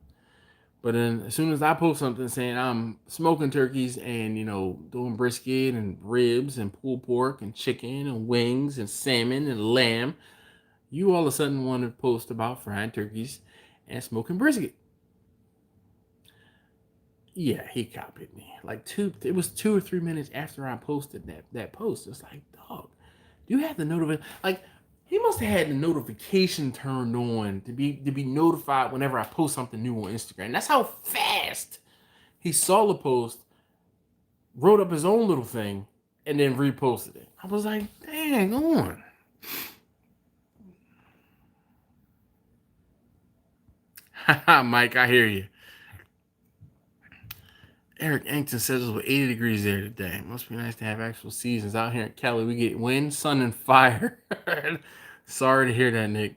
A: But then as soon as I post something saying I'm smoking turkeys and, doing brisket and ribs and pulled pork and chicken and wings and salmon and lamb, you all of a sudden want to post about frying turkeys and smoking brisket. Yeah, he copied me. It was 2 or 3 minutes after I posted that post. It's like, dog, do you have the notification? He must have had the notification turned on to be notified whenever I post something new on Instagram. That's how fast he saw the post, wrote up his own little thing, and then reposted it. I was like, dang on. Haha, Mike, I hear you. Eric Angton says it was 80 degrees there today. Must be nice to have actual seasons. Out here in Cali, we get wind, sun, and fire. Sorry to hear that, Nick.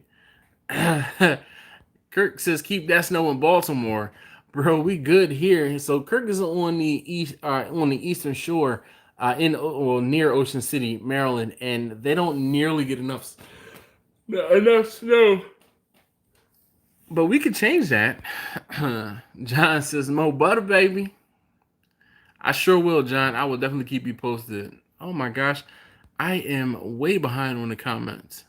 A: Kirk says, keep that snow in Baltimore. Bro, we good here. So Kirk is on the eastern shore, near Ocean City, Maryland, and they don't nearly get enough snow. But we could change that. John says, Mo butter, baby. I sure will, John. I will definitely keep you posted. Oh my gosh. I am way behind on the comments.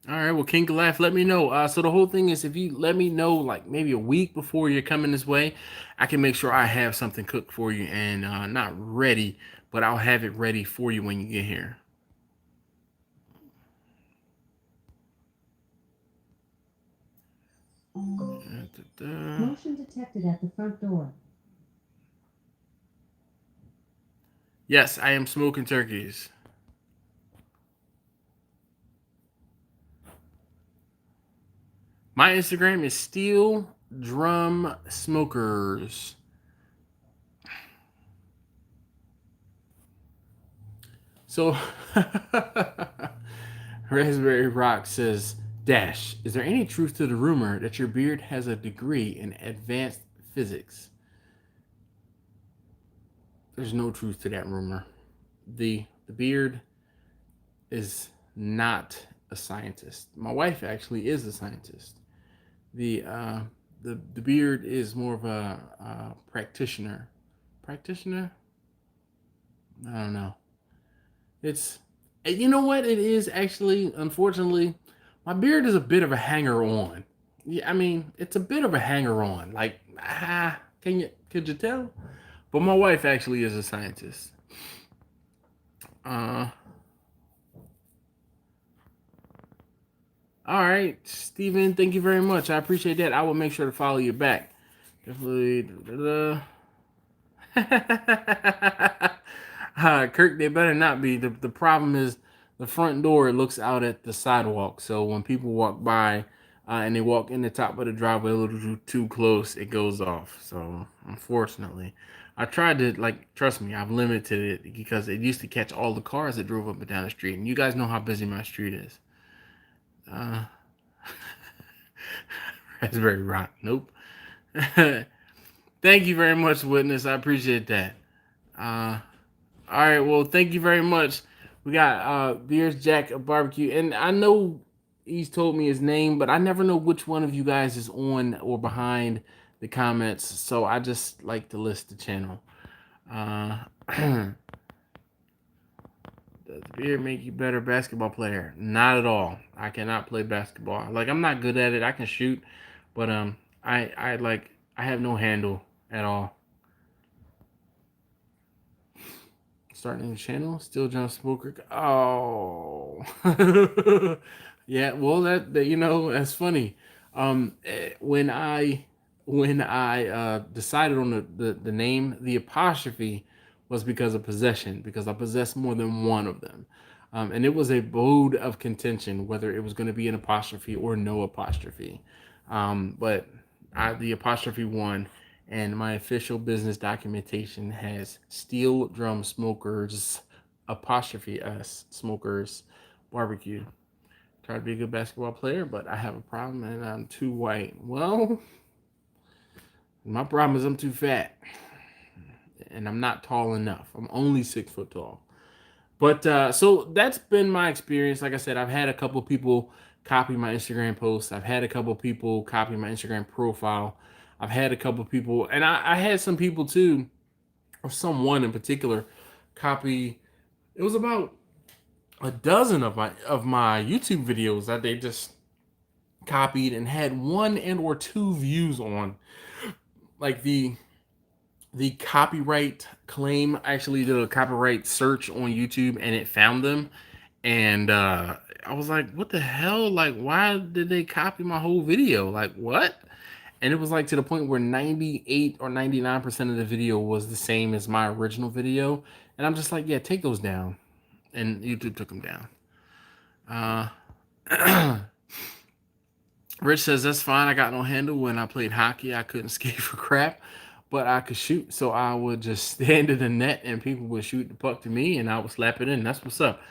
A: All right, well, King Laugh, let me know. So the whole thing is, if you let me know, like maybe a week before you're coming this way, I can make sure I have something cooked for you, and not ready, but I'll have it ready for you when you get here.
C: Motion detected at the front door.
A: Yes, I am smoking turkeys. My Instagram is Steel Drum Smokers. So, Raspberry Rock says, Dash, is there any truth to the rumor that your beard has a degree in advanced physics? There's no truth to that rumor. The beard is not a scientist. My wife actually is a scientist. The beard is more of a practitioner. Practitioner? I don't know. It's, you know what it is actually. Unfortunately, my beard is a bit of a hanger on. Yeah, I mean, it's a bit of a hanger on. Like, could you tell? But my wife actually is a scientist. All right, Steven, thank you very much. I appreciate that. I will make sure to follow you back. Definitely. Kirk, they better not be. The problem is the front door looks out at the sidewalk. So when people walk by and they walk in the top of the driveway a little too close, it goes off. So unfortunately, I tried to, like, trust me, I've limited it because it used to catch all the cars that drove up and down the street. And you guys know how busy my street is. Raspberry Rock. Nope. Thank you very much, Witness. I appreciate that. All right. Well, thank you very much. We got Beers Jack of Barbecue, and I know he's told me his name, but I never know which one of you guys is on or behind the comments. So I just like to list the channel. Does beer make you a better basketball player? Not at all. I cannot play basketball. Like, I'm not good at it. I can shoot, but I have no handle at all. Starting a channel, Still John Smoker. Oh, yeah. Well, that that's funny. When I decided on the name, the apostrophe was because of possession, because I possessed more than one of them. And it was a bode of contention whether it was going to be an apostrophe or no apostrophe. But the apostrophe won, and my official business documentation has Steel Drum Smokers apostrophe S Smokers Barbecue. Try to be a good basketball player, but I have a problem and I'm too white. Well, my problem is I'm too fat and I'm not tall enough. I'm only 6 foot tall. But so that's been my experience. Like I said, I've had a couple people copy my Instagram posts. I've had a couple people copy my Instagram profile. I've had a couple people, and I had some people too, or someone in particular, copy. It was about a dozen of my YouTube videos that they just copied and had 1 and or 2 views on. Like the copyright claim actually did a copyright search on YouTube and it found them. And I was like, what the hell? Like, why did they copy my whole video? Like, what? And it was like to the point where 98 or 99% of the video was the same as my original video. And I'm just like, yeah, take those down. And YouTube took them down. Rich says, that's fine. I got no handle. When I played hockey, I couldn't skate for crap, but I could shoot. So I would just stand in the net and people would shoot the puck to me and I would slap it in. That's what's up.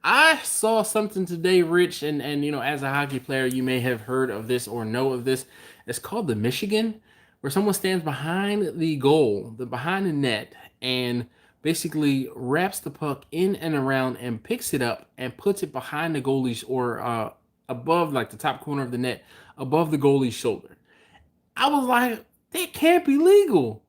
A: I saw something today, Rich, and you know, as a hockey player, you may have heard of this or know of this. It's called the Michigan, where someone stands behind the goal, behind the net, and basically wraps the puck in and around and picks it up and puts it behind the goalie's or above, like the top corner of the net, above the goalie's shoulder. I was like, that can't be legal.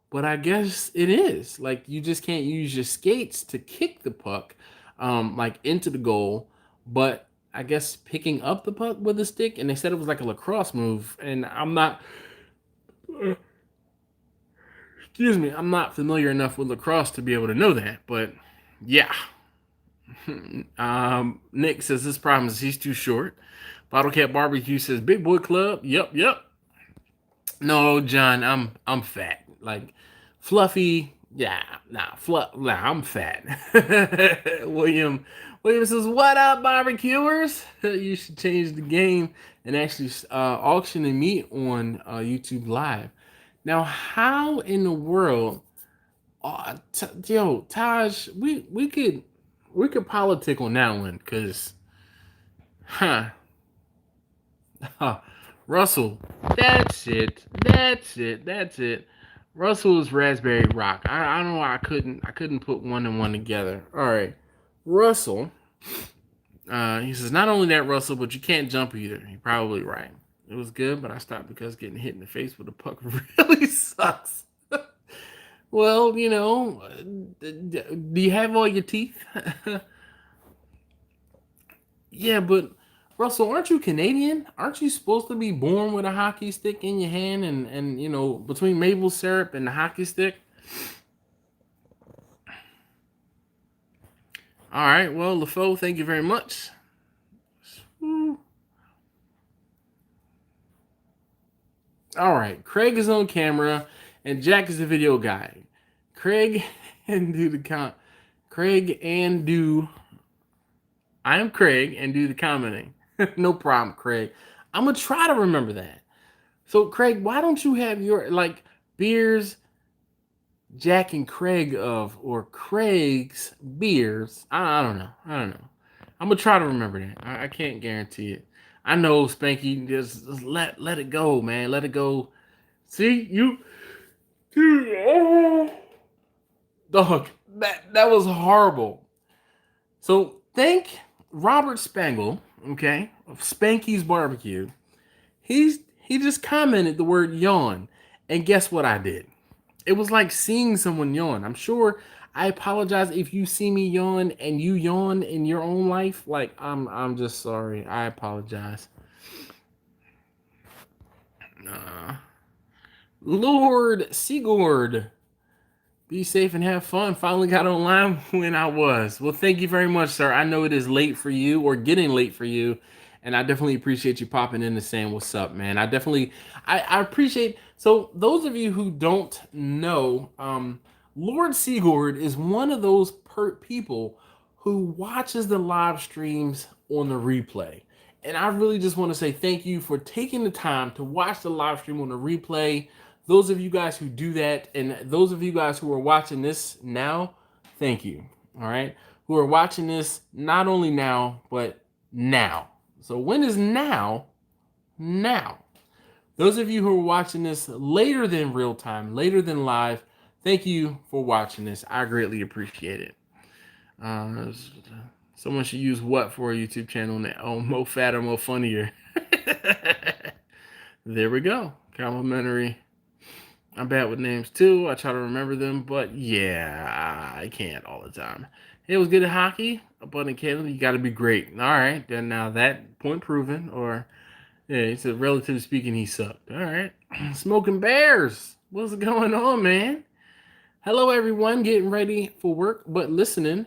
A: But I guess it is. Like, you just can't use your skates to kick the puck, like into the goal. But I guess picking up the puck with a stick, and they said it was like a lacrosse move. And I'm not, excuse me, I'm not familiar enough with lacrosse to be able to know that. But yeah. Nick says this problem is he's too short. Bottle Cap Barbecue says Big Boy Club. Yep. No, John, I'm fat. Like fluffy, yeah, I'm fat. William says, what up, barbecuers? You should change the game and actually auction the meat on YouTube Live. Now, how in the world, Taj, we could politic on that one, cause, Russell, that's it. Russell's Raspberry Rock. I don't know why I couldn't put one and one together. All right, Russell. He says not only that, Russell, but you can't jump either. You're probably right. It was good, but I stopped because getting hit in the face with a puck really sucks. Well, you know, do you have all your teeth? Yeah, but Russell, aren't you Canadian? Aren't you supposed to be born with a hockey stick in your hand and you know, between maple syrup and the hockey stick? All right, well, LaFoe, thank you very much. All right, Craig is on camera and Jack is the video guy. Craig and do the Craig and do I am Craig and do the commenting. No problem, Craig. I'm gonna try to remember that. So, Craig, why don't you have your like beers Jack and Craig of or Craig's beers? I don't know. I'm gonna try to remember that. I can't guarantee it. I know, Spanky, just let it go, man. Let it go. See, dog, that was horrible. So thank Robert Spangle, okay, of Spanky's Barbecue. He just commented the word yawn, and guess what I did? It was like seeing someone yawn. I'm sure I apologize if you see me yawn and you yawn in your own life. Like I'm just sorry. I apologize. Lord Sigurd, be safe and have fun. Finally got online when I was. Well, thank you very much, sir. I know it is late for you or getting late for you. And I definitely appreciate you popping in and saying what's up, man. I appreciate. So those of you who don't know, Lord Sigurd is one of those people who watches the live streams on the replay. And I really just want to say thank you for taking the time to watch the live stream on the replay. Those of you guys who do that, and those of you guys who are watching this now, thank you. All right, who are watching this not only now but now. So when is now? Now. Those of you who are watching this later than real time, later than live, thank you for watching this. I greatly appreciate it. Someone should use what for a YouTube channel now? Oh, Mo Fatter, Mo Funnier. There we go. Complimentary. I'm bad with names too. I try to remember them, but yeah, I can't all the time. Hey, it was good at hockey. Abundant Caleb, you got to be great. All right, then now that point proven. Or yeah, he said relatively speaking, he sucked. All right, Smoking Bears. What's going on, man? Hello, everyone. Getting ready for work, but listening.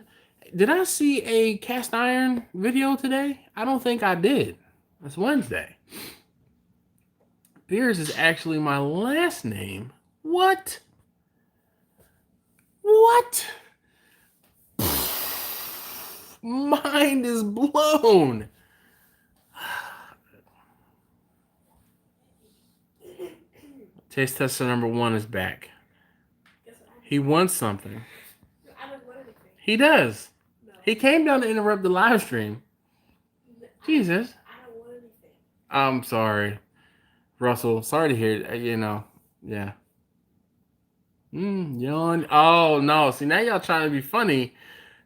A: Did I see a cast iron video today? I don't think I did. It's Wednesday. Beers is actually my last name. What? Mind is blown. Taste tester number 1 is back.
B: Guess what happened?
A: He wants something.
B: I don't want anything.
A: He does.
B: No.
A: He came down to interrupt the live stream. Jesus.
B: I don't want anything.
A: I'm sorry, Russell. Sorry to hear it. You know, yeah. Yawn. Oh no! See, now y'all trying to be funny.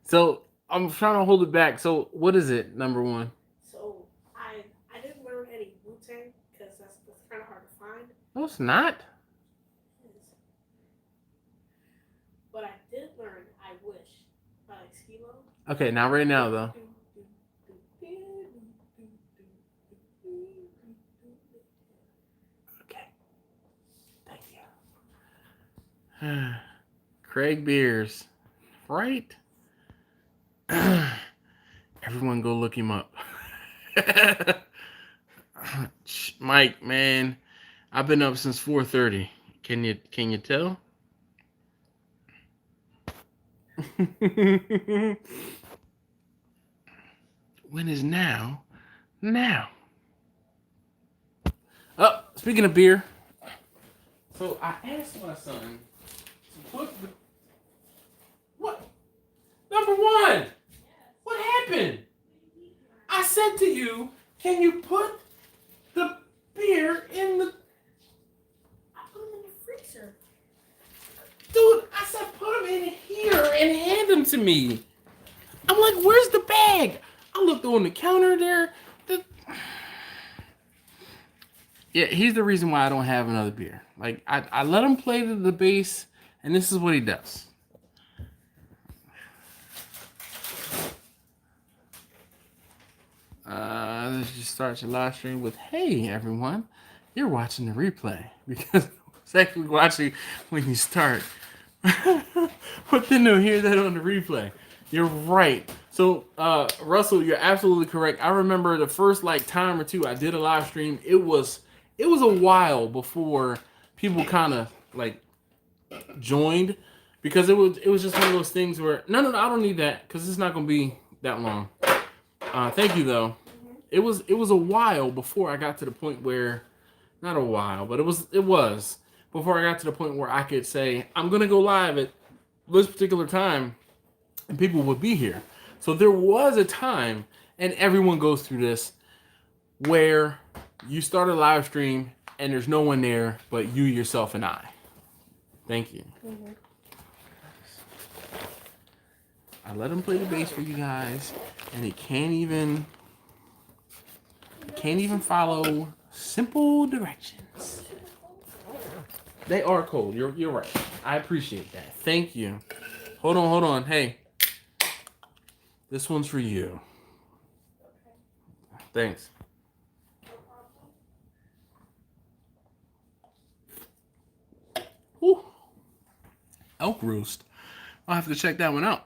A: So I'm trying to hold it back. So what is it? Number 1.
B: So I didn't learn any Wu-Tang because that's kind of hard to find.
A: No, it's not.
B: But I did learn I Wish by like Skilo.
A: Okay, not right now though. Okay. Thank you. Craig Beers. Right? Everyone go look him up. Mike, man, I've been up since 4:30. Can you tell? When is now? Now. Oh, speaking of beer. So I asked my son to put the... What? Number 1! What happened? I said to you, can you put the beer in the...
B: I put them in the freezer.
A: Dude, I said put them in here and hand them to me. I'm like, where's the bag? I looked on the counter there. Yeah, he's the reason why I don't have another beer. Like, I let him play the bass, and this is what he does. Let's just start your live stream with, hey, everyone, you're watching the replay. Because it's actually watching when you start. But then they'll hear that on the replay. You're right. So, Russell, you're absolutely correct. I remember the first, time or two I did a live stream, it was a while before people kind of, joined. Because it was just one of those things where, no, I don't need that. Because it's not going to be that long. Thank you, though. It was a while before I got to the point where, not a while, but it was before I got to the point where I could say, I'm going to go live at this particular time, and people would be here. So there was a time, and everyone goes through this, where you start a live stream, and there's no one there but you, yourself, and I. Thank you.
B: Mm-hmm.
A: I let him play the bass for you guys, and he can't even follow simple directions. They are cold. You're right. I appreciate that. Thank you. Hold on. Hey, this one's for you. Thanks. Whew. Elk roast. I'll have to check that one out.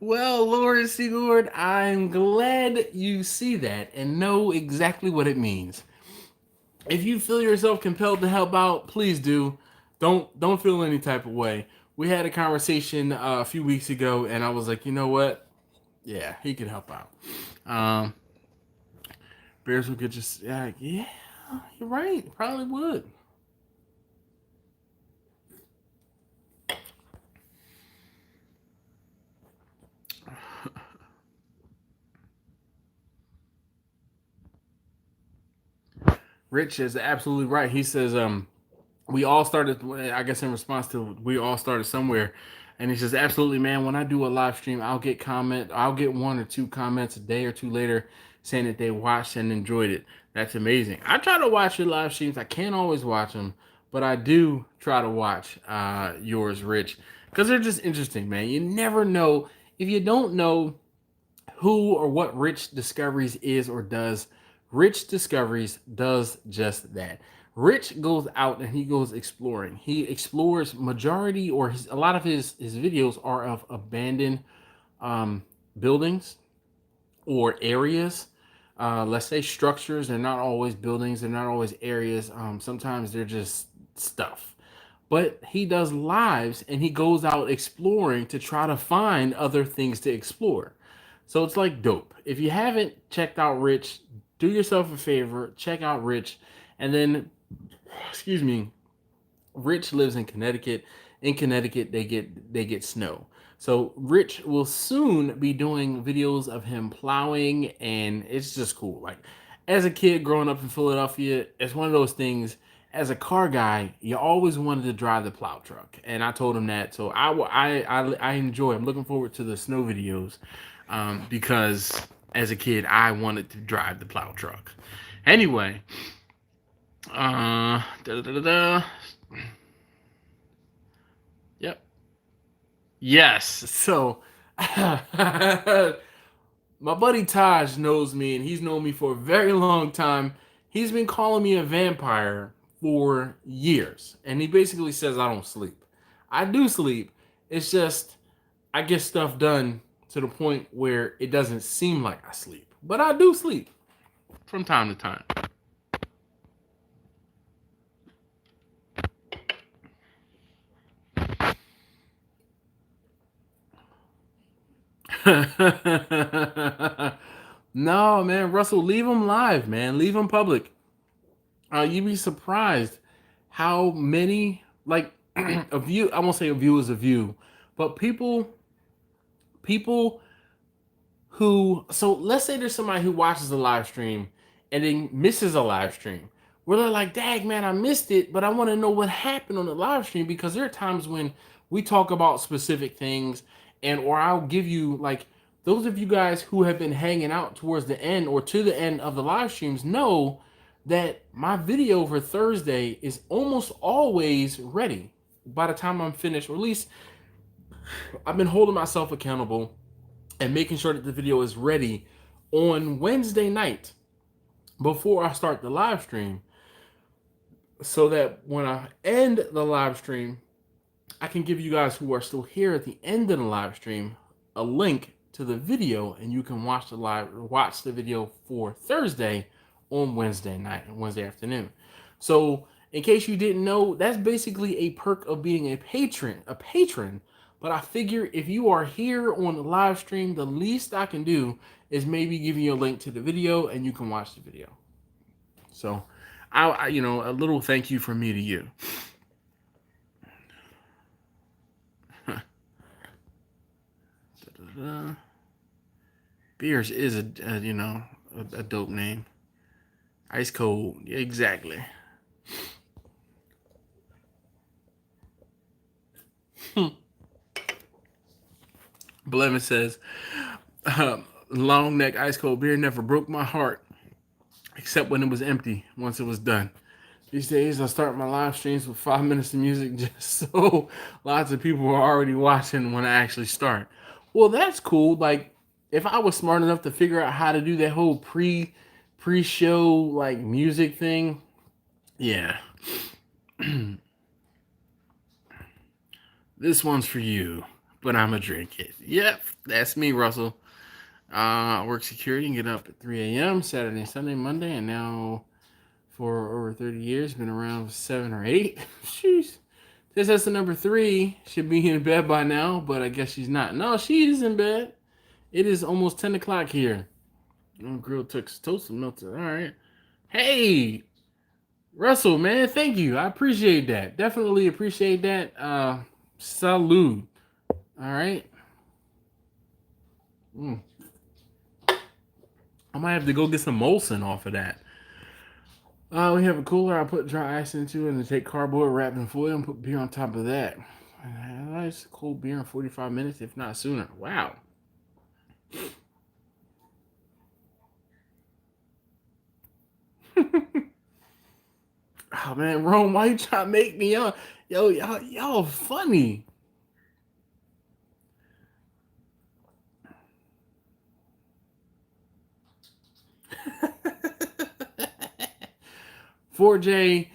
A: Well, Lord Seagord, I'm glad you see that and know exactly what it means. If you feel yourself compelled to help out, please do. Don't feel any type of way. We had a conversation a few weeks ago, and I was like, you know what? Yeah, he could help out. Bears could just, yeah, you're right. Probably would. Rich is absolutely right. He says, we all started, I guess in response to, we all started somewhere. And he says, absolutely, man, when I do a live stream, I'll get 1 or 2 comments a day or two later saying that they watched and enjoyed it. That's amazing. I try to watch your live streams. I can't always watch them, but I do try to watch yours, Rich, because they're just interesting, man. You never know. If you don't know who or what Rich Discoveries is or does, Rich Discoveries does just that. Rich goes out and he goes exploring. He explores majority or a lot of his videos are of abandoned buildings or areas. Let's say structures. They're not always buildings. They're not always areas. Sometimes they're just stuff. but he does lives and he goes out exploring to try to find other things to explore. So it's like dope. If you haven't checked out Rich, do yourself a favor, check out Rich. And then, excuse me, Rich lives in Connecticut. In Connecticut, they get snow. So Rich will soon be doing videos of him plowing, and it's just cool. Like, as a kid growing up in Philadelphia, it's one of those things. As a car guy, you always wanted to drive the plow truck, and I told him that. So I enjoy. I'm looking forward to the snow videos, because as a kid I wanted to drive the plow truck. Anyway, da, da, da, da. Yep. Yes. So my buddy Taj knows me, and he's known me for a very long time. He's been calling me a vampire for years, and he basically says I don't sleep. I do sleep. It's just I get stuff done to the point where it doesn't seem like I sleep, but I do sleep from time to time. No, man, Russell, leave them live, man. Leave them public. You'd be surprised how many, like, a view. I won't say a view is a view, but people who. So let's say there's somebody who watches a live stream and then misses a live stream. Where they're like, "Dag, man, I missed it, but I want to know what happened on the live stream," because there are times when we talk about specific things, and or I'll give you, like, those of you guys who have been hanging out towards the end or to the end of the live streams know that my video for Thursday is almost always ready by the time I'm finished. Or at least I've been holding myself accountable and making sure that the video is ready on Wednesday night before I start the live stream, so that when I end the live stream, I can give you guys who are still here at the end of the live stream a link to the video, and you can watch the video for Thursday on Wednesday night and Wednesday afternoon. So, in case you didn't know, that's basically a perk of being a patron. But I figure if you are here on the live stream, the least I can do is maybe give you a link to the video and you can watch the video. So, a little thank you from me to you. Beers is a dope name. Ice cold, yeah, exactly. Blevin says, long neck ice cold beer never broke my heart, except when it was empty. Once it was done. These days, I start my live streams with 5 minutes of music just so lots of people are already watching when I actually start. Well, that's cool. Like, if I was smart enough to figure out how to do that whole pre-show like music thing, yeah. This one's for you, but I'ma drink it. Yep, that's me, Russell. I work security and get up at 3 a.m. Saturday, Sunday, Monday, and now for over 30 years, been around 7 or 8. Sheesh. This is the number 3. Should be in bed by now, but I guess she's not. No, she is in bed. It is almost 10 o'clock here. Grilled toast and melted. All right. Hey, Russell, man, thank you. I appreciate that. Definitely appreciate that. Salud. All right. I might have to go get some Molson off of that. We have a cooler. I put dry ice into it and take cardboard wrapped in foil and put beer on top of that. Nice cold beer in 45 minutes, if not sooner. Wow. Oh man, Rome, why you trying to make me up? Yo, y'all funny. Four J's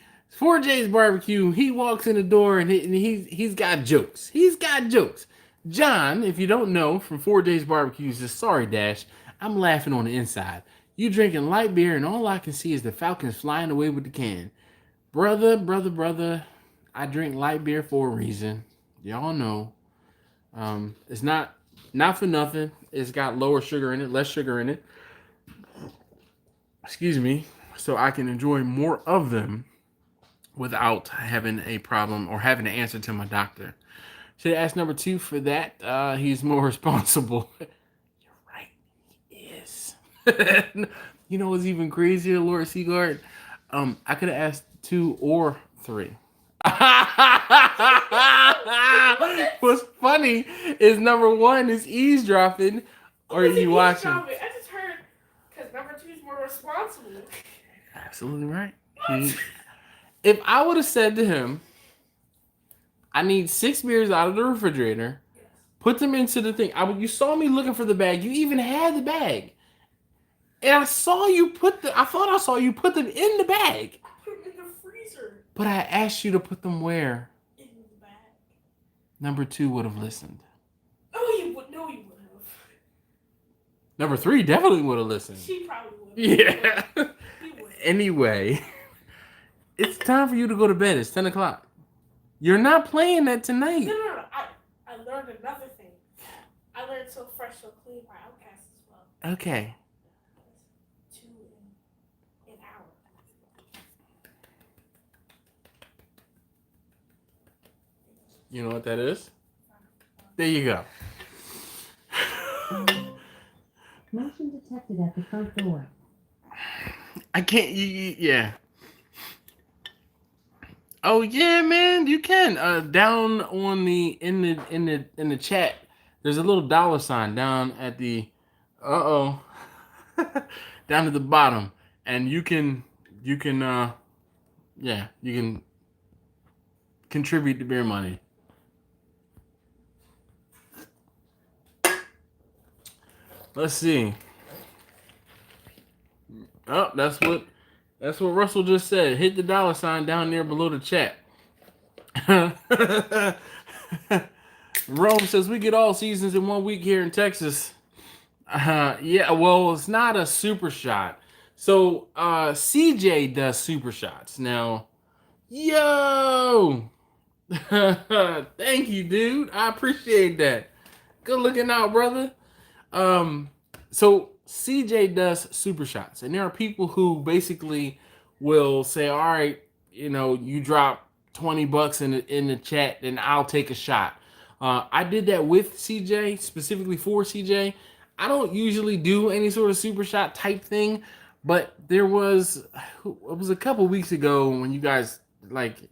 A: barbecue. He walks in the door and he's got jokes. He's got jokes. John, if you don't know, from 4J's barbecue, says, "Sorry, Dash, I'm laughing on the inside. You drinking light beer and all I can see is the Falcons flying away with the can. Brother, I drink light beer for a reason. Y'all know. It's not for nothing. It's got lower sugar in it, less sugar in it. Excuse me. So I can enjoy more of them without having a problem or having to answer to my doctor. Should I ask number 2 for that? He's more responsible. You're right. He is. You know what's even crazier, Lord Seagard? I could have asked 2 or 3. What's funny is number 1 is eavesdropping, or are you watching?
B: I just heard because number 2 is more responsible.
A: Absolutely right. If I would have said to him, I need 6 beers out of the refrigerator, put them into the thing. You saw me looking for the bag. You even had the bag. And I saw you I thought I saw you put them in the bag.
B: Put them in the freezer.
A: But I asked you to put them where?
B: In the bag.
A: Number 2 would have listened.
B: Oh, you would. No, you wouldn't have.
A: Number 3 definitely would have listened.
B: She probably would.
A: Yeah. Anyway, it's time for you to go to bed. It's 10 o'clock. You're not playing that tonight.
B: No. I learned another thing. I learned So Fresh, So Clean by Outkast as well.
A: Okay.
B: 2 in an hour.
A: You know what that is? There you go.
C: Motion detected at the front door.
A: I can't. Yeah. Oh yeah, man, you can. Down on in the chat, there's a little $sign down at the down at the bottom, and you can contribute to beer money. Let's see. Oh, that's what Russell just said. Hit the $sign down there below the chat. Rome says we get all seasons in 1 week here in Texas. Yeah, well, it's not a super shot. So CJ does super shots. Now, yo! Thank you, dude. I appreciate that. Good looking out, brother. So CJ does super shots, and there are people who basically will say, all right, you drop $20 in the chat, and I'll take a shot. I did that with CJ, specifically for CJ. I don't usually do any sort of super shot type thing, but it was a couple weeks ago when you guys,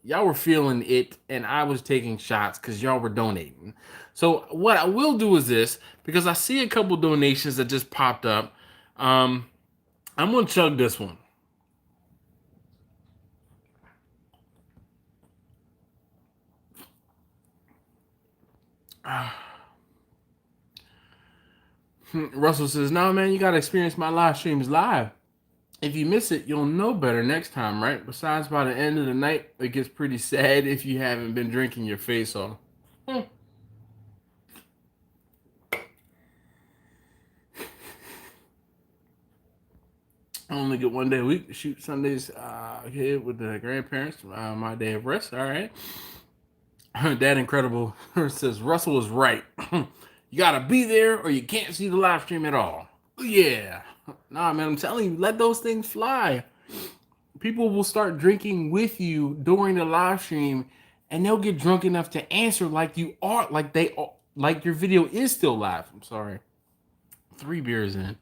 A: y'all were feeling it, and I was taking shots because y'all were donating. So what I will do is this, because I see a couple donations that just popped up. I'm going to chug this one. Russell says, no, man, you got to experience my live streams live. If you miss it, you'll know better next time, right? Besides, by the end of the night, it gets pretty sad if you haven't been drinking your face off. I only get 1 day a week to shoot Sundays here with the grandparents. My day of rest. All right. Dad Incredible says Russell is right. You gotta be there or you can't see the live stream at all. Yeah. Nah, man, I'm telling you, let those things fly. People will start drinking with you during the live stream, and they'll get drunk enough to answer like you are, like your video is still live. I'm sorry. 3 beers in.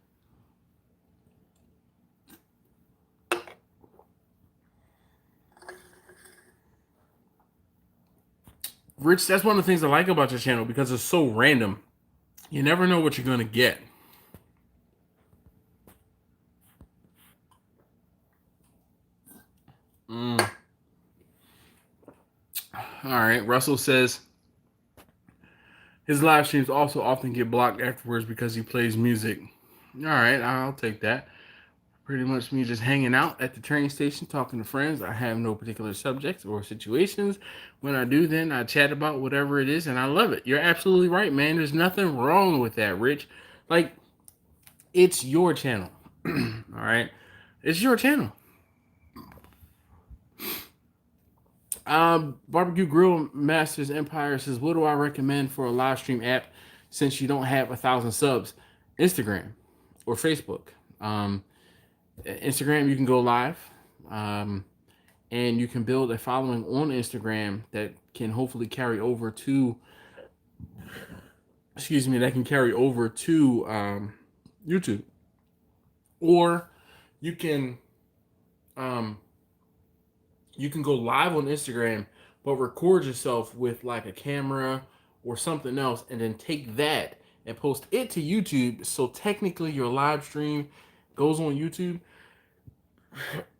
A: Rich, that's one of the things I like about your channel because it's so random. You never know what you're going to get. All right. Russell says his live streams also often get blocked afterwards because he plays music. All right. I'll take that. Pretty much me just hanging out at the train station, talking to friends. I have no particular subjects or situations. When I do, then I chat about whatever it is, and I love it. You're absolutely right, man. There's nothing wrong with that, Rich. It's your channel. All right? It's your channel. Barbecue Grill Masters Empire says, what do I recommend for a live stream app since you don't have 1,000 subs? Instagram or Facebook. Instagram, you can go live. And you can build a following on Instagram that can hopefully carry over to, YouTube. Or you can go live on Instagram, but record yourself with like a camera or something else, and then take that and post it to YouTube. So technically your live stream goes on YouTube.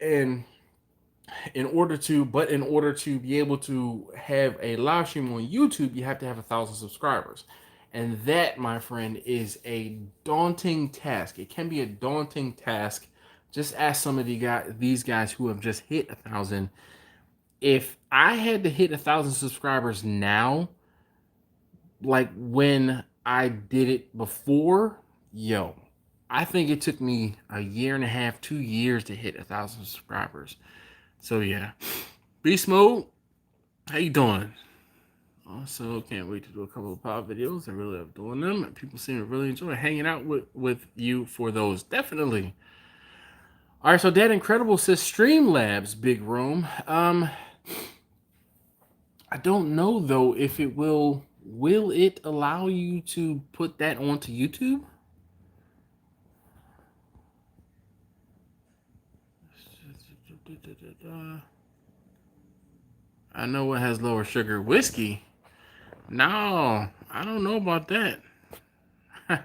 A: And in order to be able to have a live stream on YouTube, you have to have 1,000 subscribers. And that, my friend, is a daunting task. It can be a daunting task. Just ask some of these guys who have just hit 1,000. If I had to hit 1,000 subscribers now, like when I did it before, I think it took me a year and a half, 2 years to hit 1,000 subscribers. So yeah, Beast Mode, how you doing? Also, can't wait to do a couple of pop videos. I really love doing them, and people seem to really enjoy hanging out with you for those. Definitely. All right, so Dad Incredible says Streamlabs Big Room. I don't know though if it will. Will it allow you to put that onto YouTube? I know what has lower sugar. Whiskey? No, I don't know about that. I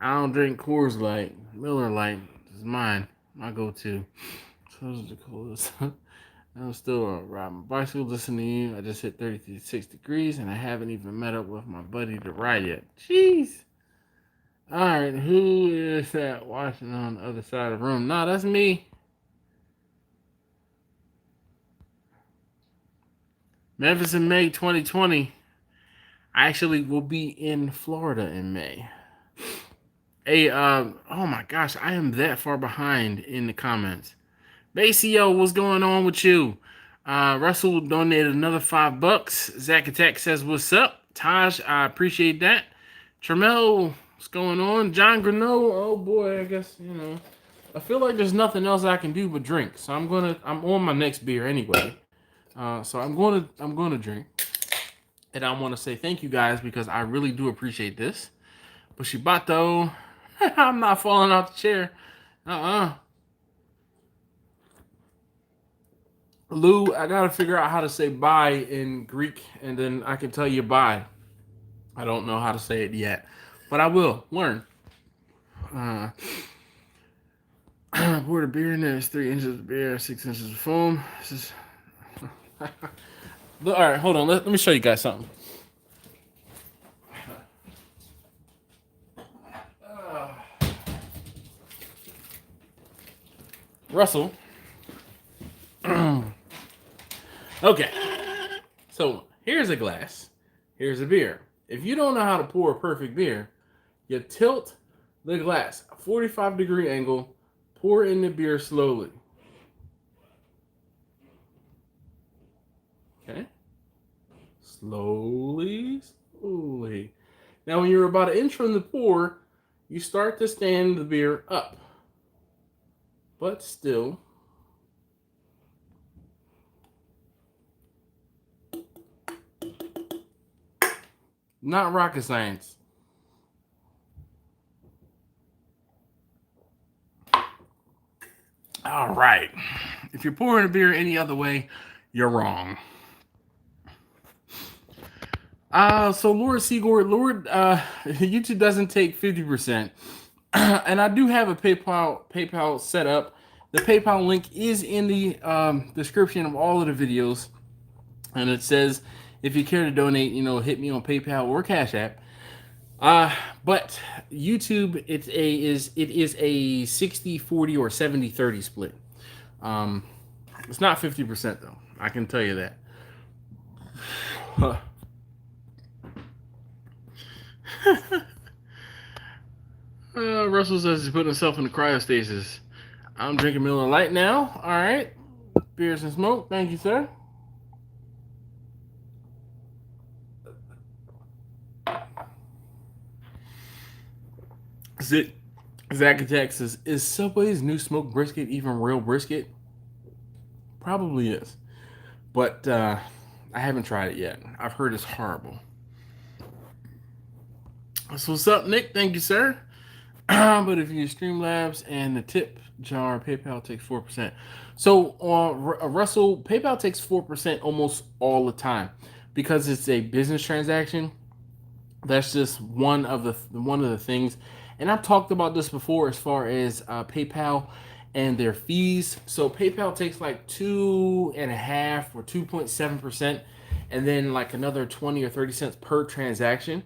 A: don't drink Coors Light. Miller Light is mine. My go-to. So those are the coolest. I'm still riding my bicycle listening to you. I just hit 36 degrees and I haven't even met up with my buddy to ride yet. Jeez. All right, who is that watching on the other side of the room? No, that's me. Memphis in May 2020. I actually will be in Florida in May. Hey, oh my gosh, I am that far behind in the comments. Basio, what's going on with you? Russell donated another $5. Zach Attack says, what's up? Taj, I appreciate that. Tremel, what's going on? John Grano, oh boy, I guess, I feel like there's nothing else I can do but drink. So I'm on my next beer anyway. So I'm going to drink. And I want to say thank you guys because I really do appreciate this. Bushibato, I'm not falling out the chair. Lou, I gotta figure out how to say bye in Greek, and then I can tell you bye. I don't know how to say it yet, but I will learn. Pour the beer in there. It's 3 inches of beer, 6 inches of foam. This is... All right, hold on. Let me show you guys something. Russell. Okay. So here's a glass. Here's a beer. If you don't know how to pour a perfect beer, you tilt the glass, a 45-degree angle, pour in the beer slowly. Okay. Slowly. Now, when you're about an inch from the pour, you start to stand the beer up. But still. Not rocket science. All right. If you're pouring a beer any other way, you're wrong. So Lord Seagord, YouTube doesn't take 50%. And I do have a PayPal set up. The PayPal link is in the description of all of the videos. And it says, if you care to donate, hit me on PayPal or CashApp. But YouTube, it is a 60-40 or 70-30 split. It's not 50% though. I can tell you that. Russell says he's putting himself in the cryostasis. I'm drinking Miller Lite now. All right. Beers and smoke. Thank you, sir. Zach Attack says, is Subway's new smoked brisket even real brisket? Probably is. But I haven't tried it yet. I've heard it's horrible. So what's up, Nick? Thank you, sir. But if you use Streamlabs and the tip jar, PayPal takes 4%. So, Russell, PayPal takes 4% almost all the time because it's a business transaction. That's just one of the things. And I've talked about this before as far as PayPal and their fees. So PayPal takes like 2.5 or 2.7%, and then like another 20 or 30 cents per transaction.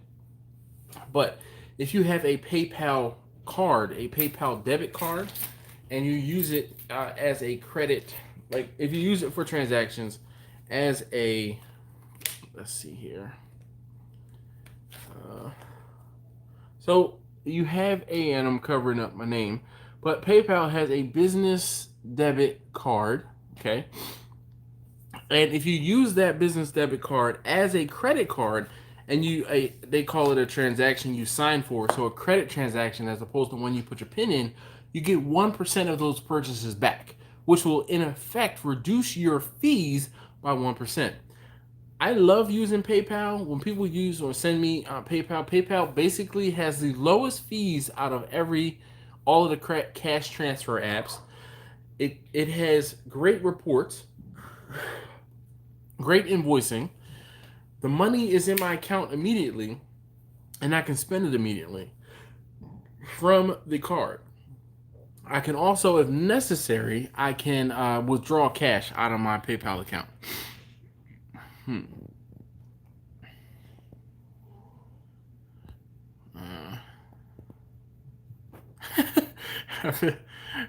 A: But if you have a PayPal card, a PayPal debit card, and you use it as a credit, like if you use it for transactions as a, let's see here. So you have and I'm covering up my name, but PayPal has a business debit card, okay? And if you use that business debit card as a credit card, and they call it a transaction you sign for, so a credit transaction as opposed to when you put your PIN in, you get 1% of those purchases back, which will in effect reduce your fees by 1%. I love using PayPal. When people use or send me PayPal, PayPal basically has the lowest fees out of all of the cash transfer apps. It has great reports, great invoicing. The money is in my account immediately, and I can spend it immediately from the card. I can also, if necessary, I can withdraw cash out of my PayPal account.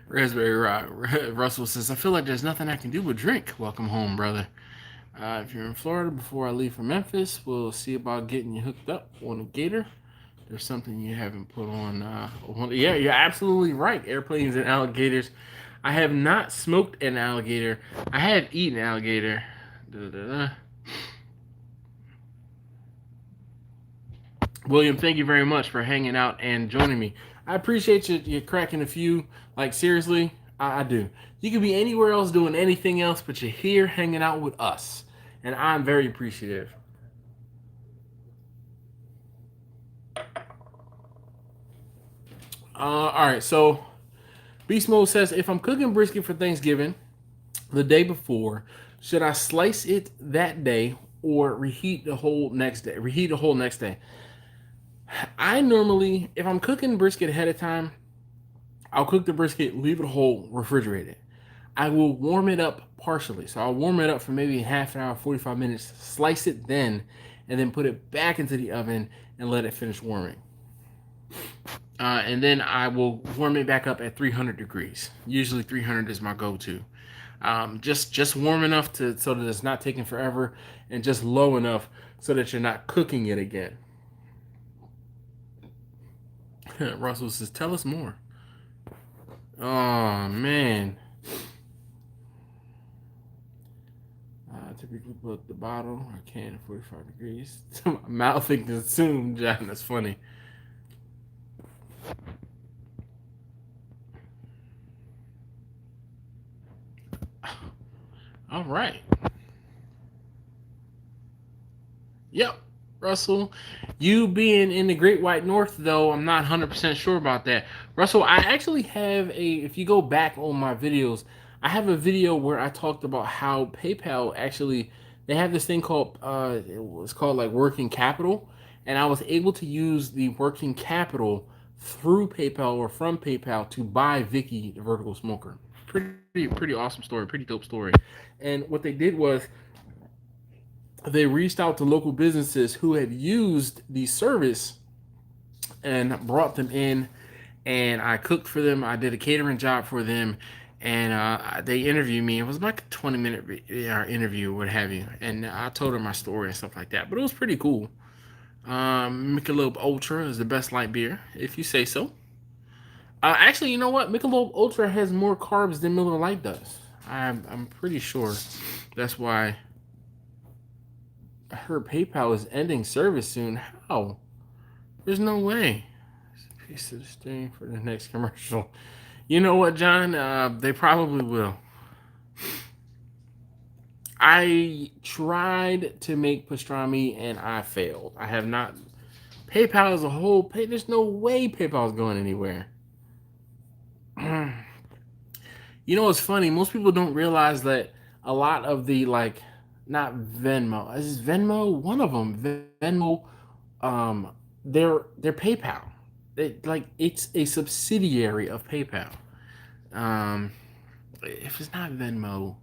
A: Raspberry Rock. Russell says, I feel like there's nothing I can do but drink. Welcome home, brother. If you're in Florida before I leave for Memphis, we'll see about getting you hooked up on a gator. There's something you haven't put on. Yeah, you're absolutely right. Airplanes and alligators. I have not smoked an alligator. I have eaten alligator. William, thank you very much for hanging out and joining me. I appreciate you cracking a few. Like, seriously, I do. You could be anywhere else doing anything else, but you're here hanging out with us. And I'm very appreciative. All right, so Beast Mode says, if I'm cooking brisket for Thanksgiving the day before, should I slice it that day or reheat the whole next day? I normally, if I'm cooking brisket ahead of time, I'll cook the brisket, leave it whole, refrigerate it. I will warm it up partially. So I'll warm it up for maybe half an hour, 45 minutes, slice it then, and then put it back into the oven and let it finish warming. And then I will warm it back up at 300 degrees. Usually 300 is my go-to. Just warm enough so that it's not taking forever, and just low enough so that you're not cooking it again. Russell says, tell us more. Oh, man. Typically put the bottle or can at 45 degrees. My mouth can consume, John. That's funny. All right. Yep, Russell. You being in the Great White North, though, I'm not 100% sure about that. Russell, I actually have if you go back on my videos, I have a video where I talked about how PayPal actually, they have this thing called, it's called like working capital. And I was able to use the working capital through PayPal or from PayPal to buy Vicky, the vertical smoker. Pretty awesome story, pretty dope story. And what they did was, they reached out to local businesses who had used the service and brought them in, and I cooked for them. I did a catering job for them, and they interviewed me. It was like a 20-minute interview, what have you, and I told them my story and stuff like that, but it was pretty cool. Michelob Ultra is the best light beer, if you say so. Actually, you know what? Michelob Ultra has more carbs than Miller Lite does. I'm pretty sure that's why heard PayPal is ending service soon. How? There's no way. Piece of the stream for the next commercial. You know what, John? They probably will. I tried to make pastrami and I failed. I have not. PayPal as a whole, there's no way PayPal is going anywhere. You know what's funny? Most people don't realize that a lot of the not Venmo. Is Venmo one of them? Venmo, they're PayPal. It's a subsidiary of PayPal. If it's not Venmo,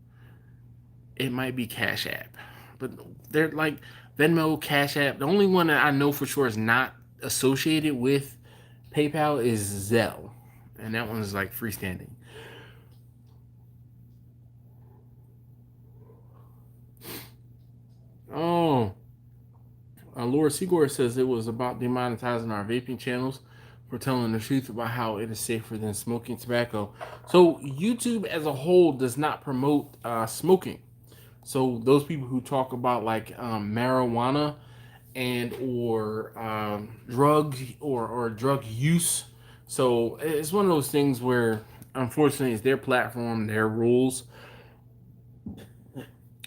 A: it might be CashApp, but they're like Venmo, CashApp. The only one that I know for sure is not associated with PayPal is Zelle, and that one's like freestanding. Oh, Laura Siegor says it was about demonetizing our vaping channels for telling the truth about how it is safer than smoking tobacco. So YouTube as a whole does not promote smoking. So those people who talk about marijuana and or drug or drug use, so it's one of those things where unfortunately it's their platform, their rules.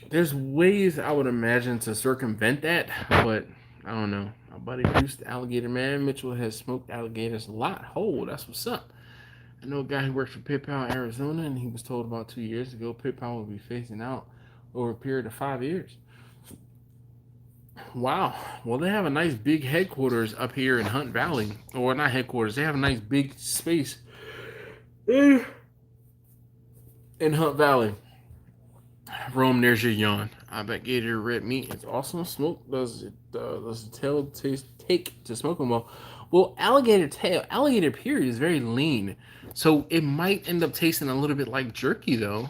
A: There's ways I would imagine to circumvent that, but I don't know. My buddy Bruce, the alligator man, Mitchell has smoked alligators a lot. Oh, that's what's up. I know a guy who works for PayPal in Arizona, and he was told about 2 years ago PayPal will be phasing out over a period of 5 years. Wow. Well, they have a nice big headquarters up here in Hunt Valley. Or not headquarters. They have a nice big space in Hunt Valley. Rome, there's your yawn. I bet Gator red meat is awesome. Smoke does the tail take to smoking well? Well, alligator period is very lean, so it might end up tasting a little bit like jerky though.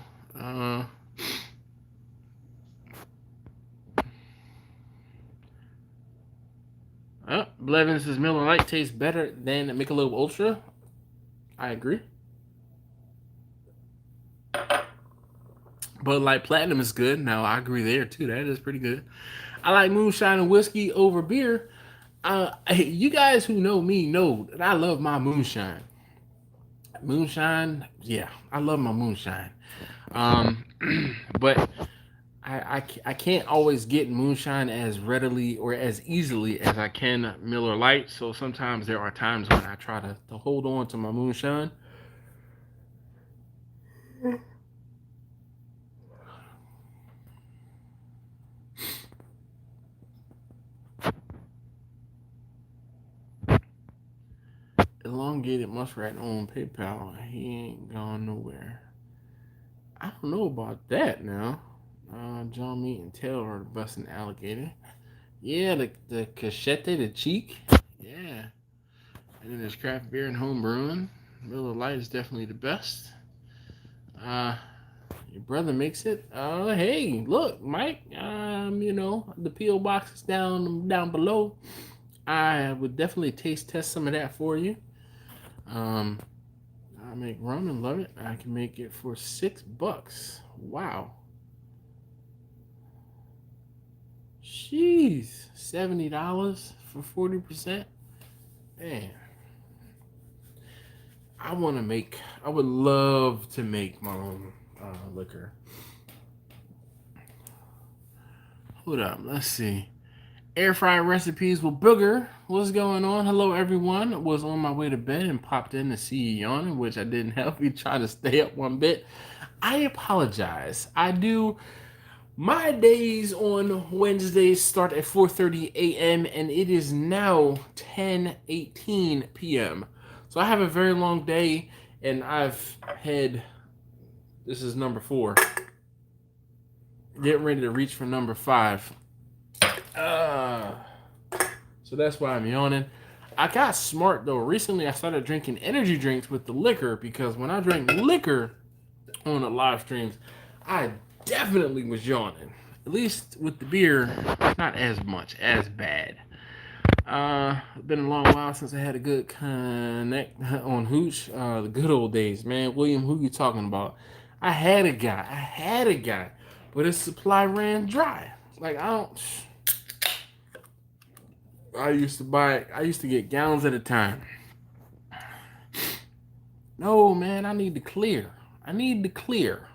A: Blevin says Miller Lite tastes better than Michelob Ultra. I agree. But like Platinum is good. Now I agree there too. That is pretty good. I like moonshine and whiskey over beer. You guys who know me know that I love my moonshine. Moonshine, yeah, I love my moonshine. But I can't always get moonshine as readily or as easily as I can Miller Lite. So sometimes there are times when I try to hold on to my moonshine. Elongated muskrat on PayPal. He ain't gone nowhere. I don't know about that now. John Meat and Taylor are the busting alligator. Yeah, the cachete, the cheek. Yeah. And then there's craft beer and home brewing. Miller Lite is definitely the best. Your brother makes it. Hey, look, Mike. The P.O. box is down below. I would definitely taste test some of that for you. I make rum and love it. I can make it for $6. Wow. Jeez, $70 for 40%. Man, I would love to make my own liquor. Hold up, let's see. Air fry recipes with Booger. What's going on? Hello, everyone. Was on my way to bed and popped in to see you yawning, which I didn't help you try to stay up one bit. I apologize. I do. My days on Wednesdays start at 4:30 a.m. and it is now 10:18 p.m. So I have a very long day, and I've had. This is number 4. Getting ready to reach for number 5. So that's why I'm yawning. I got smart though. Recently I started drinking energy drinks with the liquor, because when I drank liquor on the live streams, I definitely was yawning. At least with the beer, not as much, as bad. It's been a long while since I had a good connect on Hooch. The good old days, man. William, who you talking about? I had a guy, but his supply ran dry. Like, I used to get gallons at a time. No, man, I need to clear. I need clear.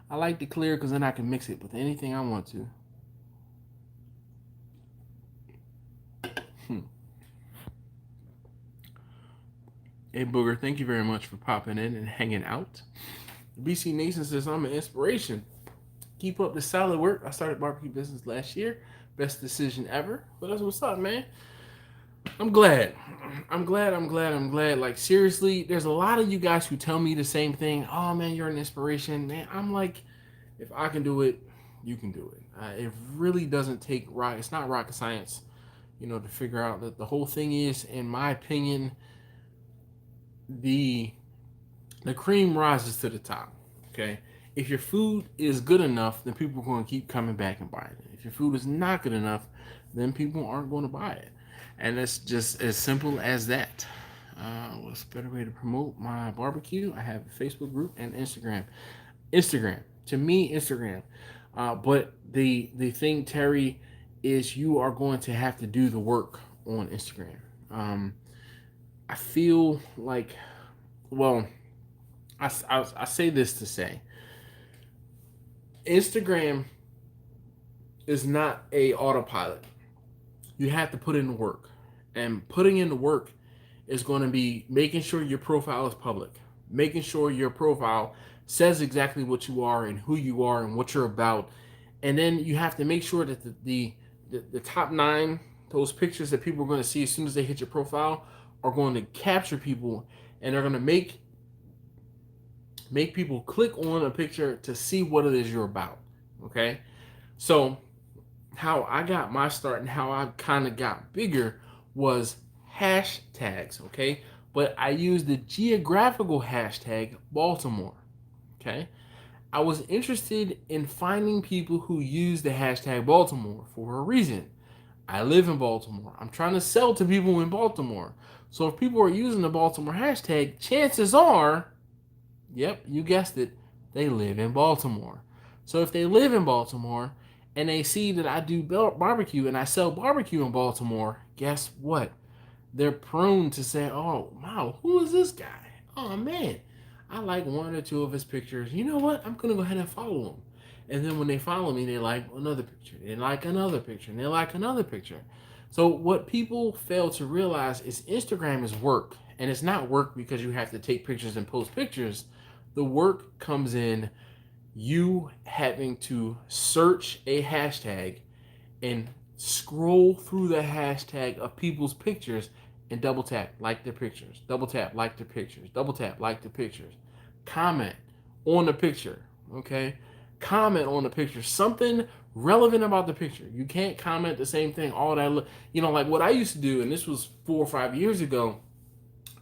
A: I like to clear because then I can mix it with anything I want to. Hey, Booger, thank you very much for popping in and hanging out. BC Nation says, I'm an inspiration. Keep up the solid work. I started barbecue business last year. Best decision ever. But that's what's up, man. I'm glad. Like, seriously, there's a lot of you guys who tell me the same thing. Oh, man, you're an inspiration. Man, I'm like, if I can do it, you can do it. It really doesn't take it's not rocket science, to figure out that the whole thing is, in my opinion, the cream rises to the top. Okay? If your food is good enough, then people are going to keep coming back and buying it. If your food is not good enough, then people aren't going to buy it. And it's just as simple as that. What's a better way to promote my barbecue? I have a Facebook group and Instagram. To me, Instagram. But the thing, Terry, is you are going to have to do the work on Instagram. I feel like, well, I say this to say, Instagram is not a autopilot. You have to put in the work. And putting in the work is going to be making sure your profile is public, making sure your profile says exactly what you are and who you are and what you're about. And then you have to make sure that the top 9, those pictures that people are going to see as soon as they hit your profile, are going to capture people, and they're going to make people click on a picture to see what it is you're about. Okay? So how I got my start and how I kind of got bigger was hashtags, okay? But I used the geographical hashtag Baltimore, okay? I was interested in finding people who use the hashtag Baltimore for a reason. I live in Baltimore. I'm trying to sell to people in Baltimore. So if people are using the Baltimore hashtag, chances are, yep, you guessed it, they live in Baltimore. So if they live in Baltimore and they see that I do barbecue and I sell barbecue in Baltimore, guess what? They're prone to say, oh, wow, who is this guy? Oh, man, I like 1 or 2 of his pictures. You know what? I'm going to go ahead and follow him. And then when they follow me, they like another picture. They like another picture. And they like another picture. So what people fail to realize is Instagram is work. And it's not work because you have to take pictures and post pictures. The work comes in you having to search a hashtag and scroll through the hashtag of people's pictures and double tap like their pictures, double tap like their pictures, double tap like the pictures, comment on the picture, okay? Comment on the picture, something relevant about the picture. You can't comment the same thing all that, like what I used to do, and this was 4 or 5 years ago.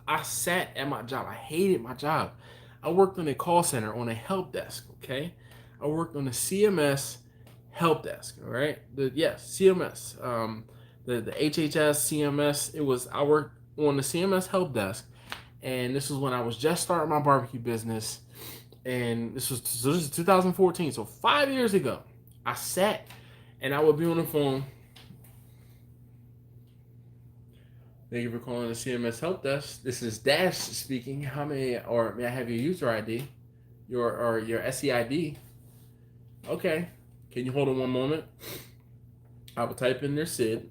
A: I sat at my job. I hated my job. I worked on a call center on a help desk, okay? I worked on the CMS help desk, all right? CMS. The HHS, CMS, I worked on the CMS help desk, and this was when I was just starting my barbecue business, and this was 2014, so 5 years ago. I sat, and I would be on the phone. Thank you for calling the CMS Help Desk. This is Dash speaking. May I have your user ID, your SEID? Okay. Can you hold on one moment? I will type in their SID,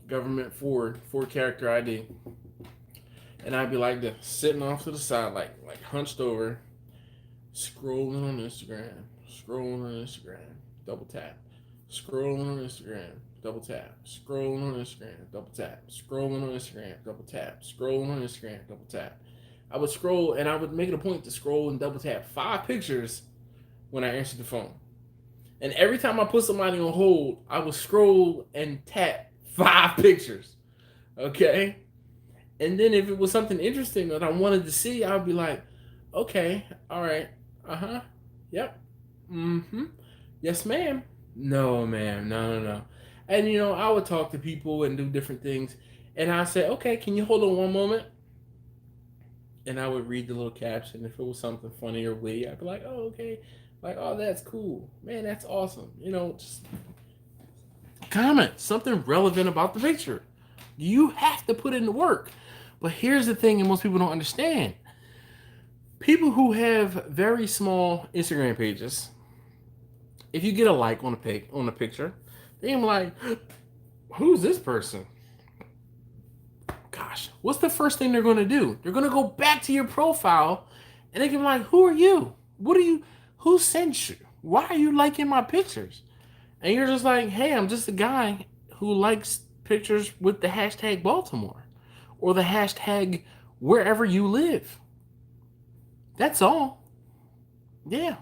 A: government 4-character ID, and I'd be like this, sitting off to the side, like hunched over, scrolling on Instagram, double tap, scrolling on Instagram, double tap, scrolling on Instagram, double tap, scrolling on Instagram, double tap, scrolling on Instagram, double tap. I would scroll, and I would make it a point to scroll and double tap 5 pictures when I answered the phone. And every time I put somebody on hold, I would scroll and tap 5 pictures. Okay? And then if it was something interesting that I wanted to see, I would be like, okay, all right, yep, yes, ma'am. No, ma'am, no. And, I would talk to people and do different things. And I'd say, okay, can you hold on one moment? And I would read the little caption. If it was something funny or witty, I'd be like, oh, okay. Like, oh, that's cool. Man, that's awesome. Just comment, something relevant about the picture. You have to put in the work. But here's the thing, and most people don't understand. People who have very small Instagram pages, if you get a like on a picture, they're like, who's this person? Gosh, what's the first thing they're going to do? They're going to go back to your profile, and they can be like, who are you? Who sent you? Why are you liking my pictures? And you're just like, hey, I'm just a guy who likes pictures with the hashtag Baltimore or the hashtag wherever you live. That's all. Yeah.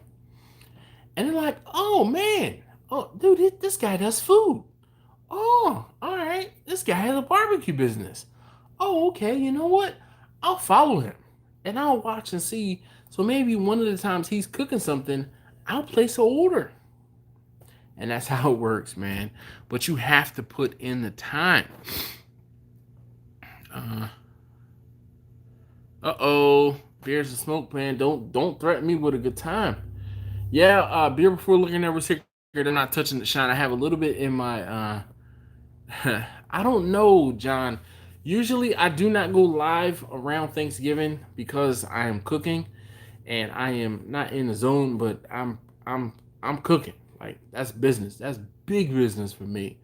A: And they're like, oh, man. Oh, dude, this guy does food. Oh, all right. This guy has a barbecue business. Oh, okay. You know what? I'll follow him and I'll watch and see. So maybe one of the times he's cooking something, I'll place an order. And that's how it works, man. But you have to put in the time. Uh-oh. Beer's a smoke pan. Don't threaten me with a good time. Yeah, beer before looking at receipt. They're not touching the shine. I have a little bit in my I don't know, John. Usually I do not go live around Thanksgiving because I am cooking and I am not in the zone, but I'm cooking. Like, that's business. That's big business for me.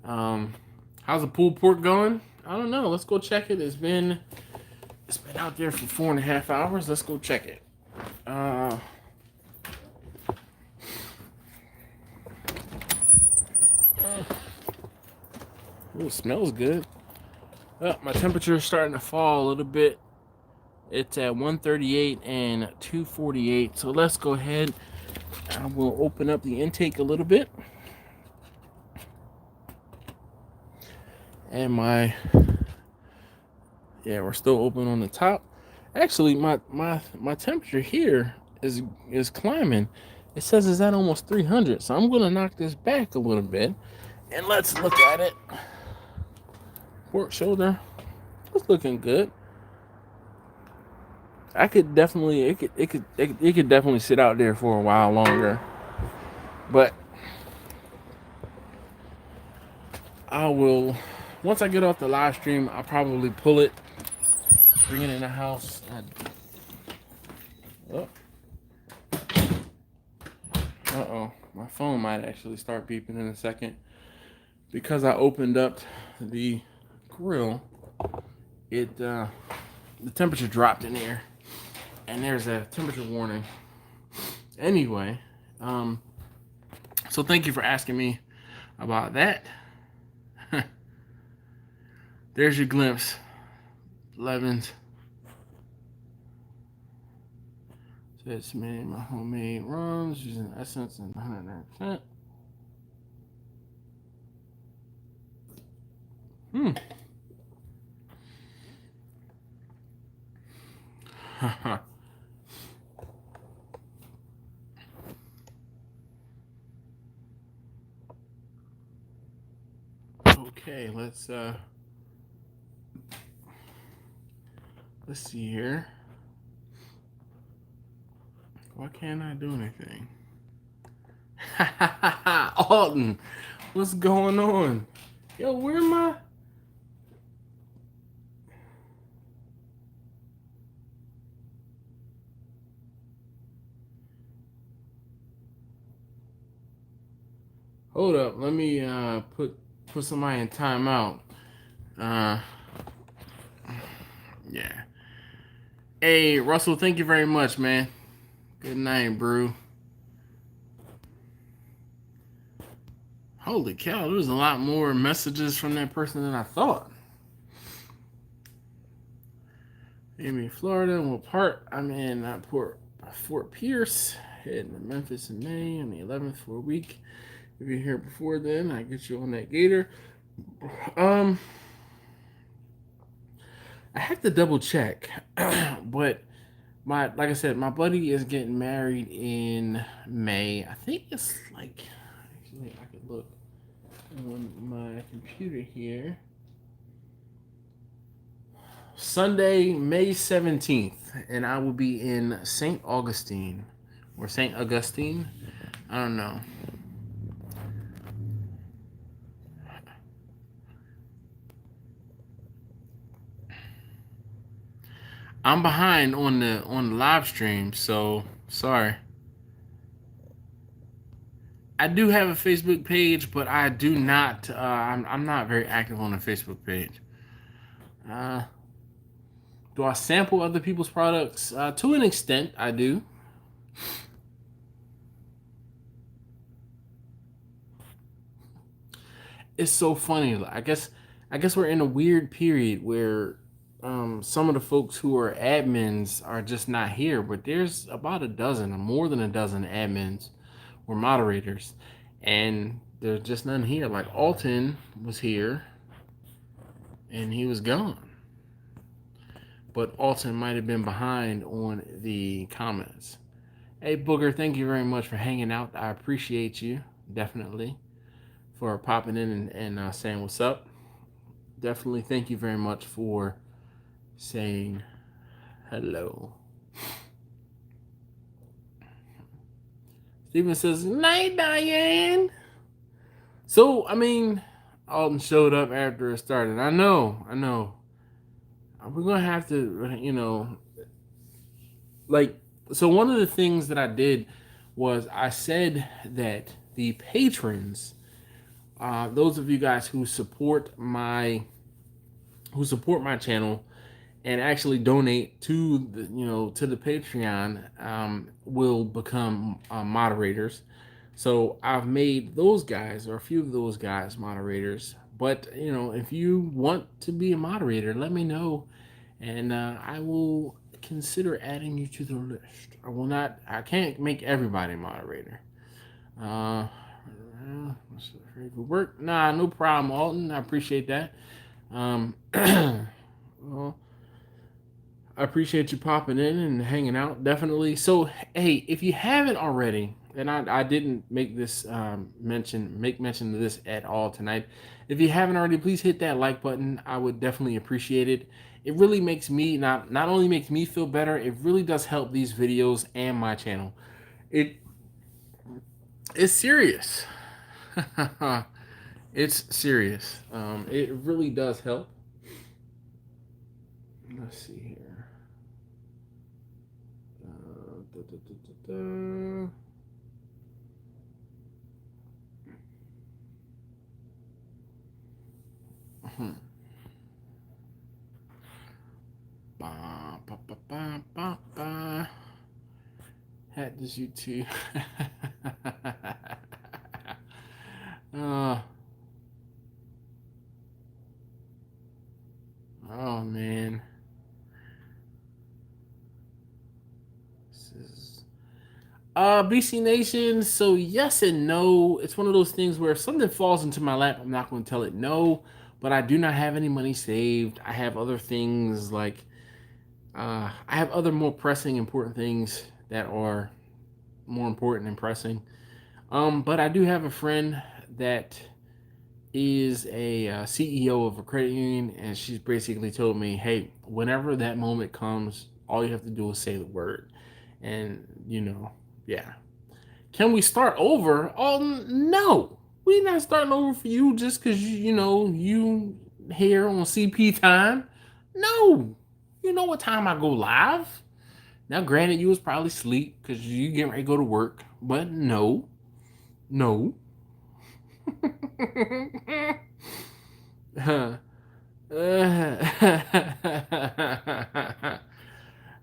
A: How's the pulled pork going? I don't know. Let's go check it. It's been out there for 4.5 hours. Let's go check it. It smells good. My temperature is starting to fall a little bit. It's at 138 and 248. So let's go ahead. I will open up the intake a little bit. And we're still open on the top. Actually, my temperature here is climbing. It says it's at almost 300. So I'm gonna knock this back a little bit. And let's look at it. Pork shoulder. It's looking good. It could definitely sit out there for a while longer. But I will, once I get off the live stream, I'll probably pull it, bring it in the house. Uh-oh, my phone might actually start beeping in a second. Because I opened up the grill, the temperature dropped in here. And there's a temperature warning. Anyway, so thank you for asking me about that. There's your glimpse. Levins. So it's made my homemade rums using essence and 109%. Okay, let's see here. Why can't I do anything? Alton, what's going on? Yo, where am I? Hold up, let me put somebody in timeout. Yeah. Hey, Russell, thank you very much, man. Good night, bro. Holy cow, there was a lot more messages from that person than I thought. Amy, Florida, and what part? I'm in Fort Pierce, heading to Memphis in May on the 11th for a week. If you're here before then, I get you on that gator. I have to double check, but like I said, my buddy is getting married in May. I think it's like, actually, I could look on my computer here. Sunday, May 17th, and I will be in St. Augustine or St. Augustine. I don't know. I'm behind on the live stream, so sorry. I do have a Facebook page, but I do not. I'm not very active on the Facebook page. Do I sample other people's products? To an extent, I do. It's so funny. I guess we're in a weird period where some of the folks who are admins are just not here. But there's about a dozen, or more than a dozen admins or moderators, and there's just none here. Like Alton was here, and he was gone. But Alton might have been behind on the comments. Hey Booger, thank you very much for hanging out. I appreciate you, definitely, for popping in and saying what's up. Definitely thank you very much for saying hello. Steven says, night, Diane. So, I mean, Alton showed up after it started. I know. We're going to have to, so one of the things that I did was I said that the patrons, those of you guys who support my channel and actually donate to the Patreon, will become moderators. So I've made those guys, or a few of those guys, moderators. But if you want to be a moderator, let me know, and I will consider adding you to the list. I can't make everybody a moderator. Work? Nah, no problem, Alton. I appreciate that. Well, I appreciate you popping in and hanging out, definitely. So, hey, if you haven't already, and I didn't make this mention of this at all tonight. If you haven't already, please hit that like button. I would definitely appreciate it. It really makes me not only makes me feel better, it really does help these videos and my channel. It's serious. It's serious. It really does help. Let's see here. Hat does you too. Oh man. BC Nation, so yes and no. It's one of those things where if something falls into my lap, I'm not going to tell it no, but I do not have any money saved. I have other things like, I have other more pressing, important things that are more important and pressing. But I do have a friend that is a CEO of a credit union, and she's basically told me, hey, whenever that moment comes, all you have to do is say the word. And, yeah. Can we start over? Oh, no. We're not starting over for you just because, you here on CP time. No. You know what time I go live. Now, granted, you was probably asleep because you getting ready to go to work. But no.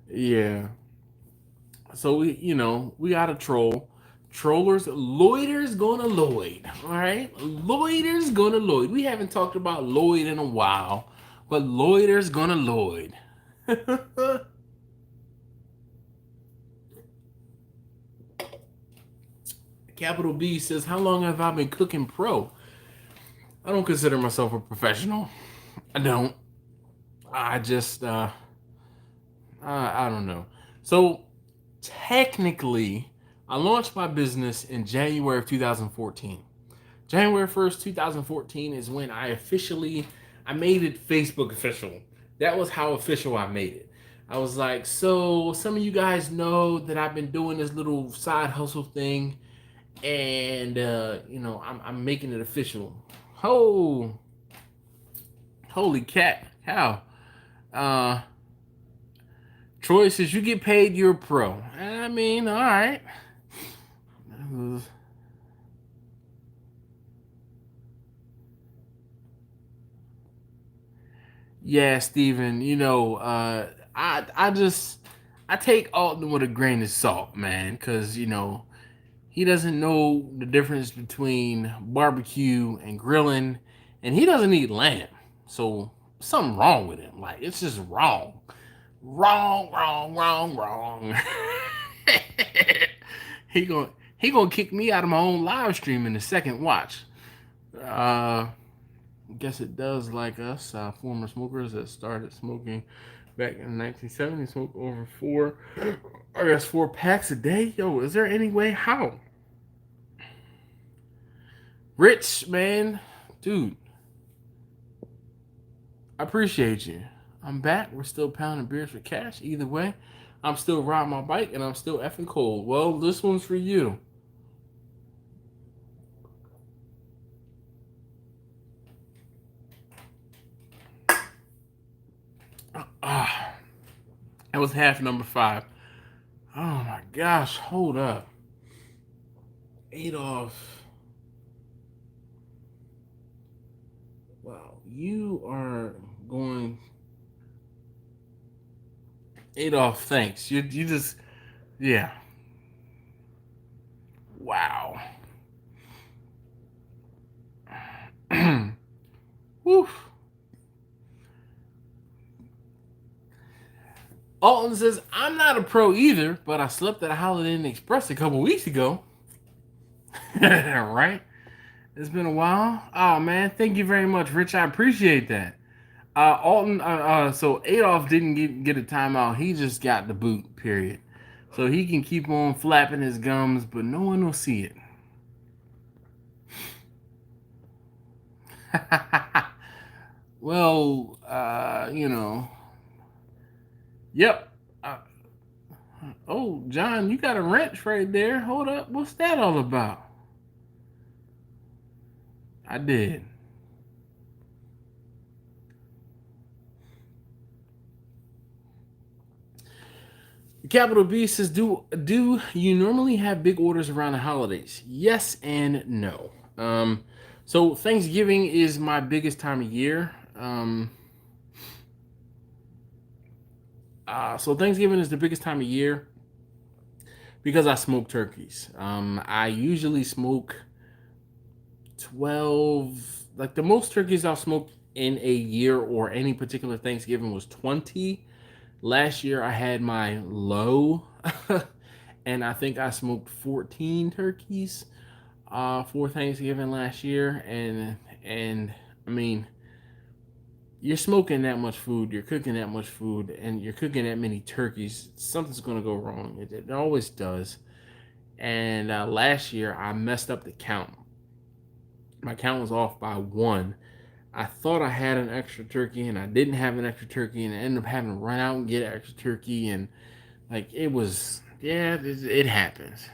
A: Yeah. So we got a troll. Trollers, Lloyders gonna Lloyd. All right, Lloyders gonna Lloyd. We haven't talked about Lloyd in a while, but Lloyders gonna Lloyd. Capital B says, "How long have I been cooking pro?" I don't consider myself a professional. I don't. I just I don't know. So technically, I launched my business in January of 2014. January 1st, 2014 is when I made it Facebook official. That was how official I made it. I was like, so some of you guys know that I've been doing this little side hustle thing, and I'm making it official. Holy cat, cow. Troy says, you get paid, you're a pro. I mean, all right. Yeah, Steven, you know, I take Alton with a grain of salt, man, because, you know, he doesn't know the difference between barbecue and grilling, and he doesn't eat lamb. So something wrong with him. Like, it's just wrong. Wrong. he gonna he gonna kick me out of my own live stream in the second watch. Guess it does like us, former smokers that started smoking back in the 1970s, smoked over four packs a day. Yo, is there any way? How? Rich, man, dude, I appreciate you. I'm back. We're still pounding beers for cash. Either way, I'm still riding my bike and I'm still effing cold. Well, this one's for you. That was half number 5. Oh my gosh, hold up. Adolf. Wow, you are going. Adolf, thanks. You just, yeah. Wow. Woof. Alton says, I'm not a pro either, but I slept at a Holiday Inn Express a couple weeks ago. Right? It's been a while. Oh, man. Thank you very much, Rich. I appreciate that. Alton, so Adolf didn't get a timeout. He just got the boot, period. So he can keep on flapping his gums, but no one will see it. Well, you know. Yep. Oh, John, you got a wrench right there. Hold up. What's that all about? I did. Capital B says, do you normally have big orders around the holidays? Yes and no. So Thanksgiving is my biggest time of year. So Thanksgiving is the biggest time of year because I smoke turkeys. I usually smoke 12, like the most turkeys I'll smoke in a year or any particular Thanksgiving was 20. Last year I had my low and I think I smoked 14 turkeys for Thanksgiving last year. And I mean, you're smoking that much food, you're cooking that much food, and you're cooking that many turkeys, something's going to go wrong. It always does. And last year, I messed up the count. My count was off by 1. I thought I had an extra turkey, and I didn't have an extra turkey, and I ended up having to run out and get an extra turkey, and like it was, yeah, it happens.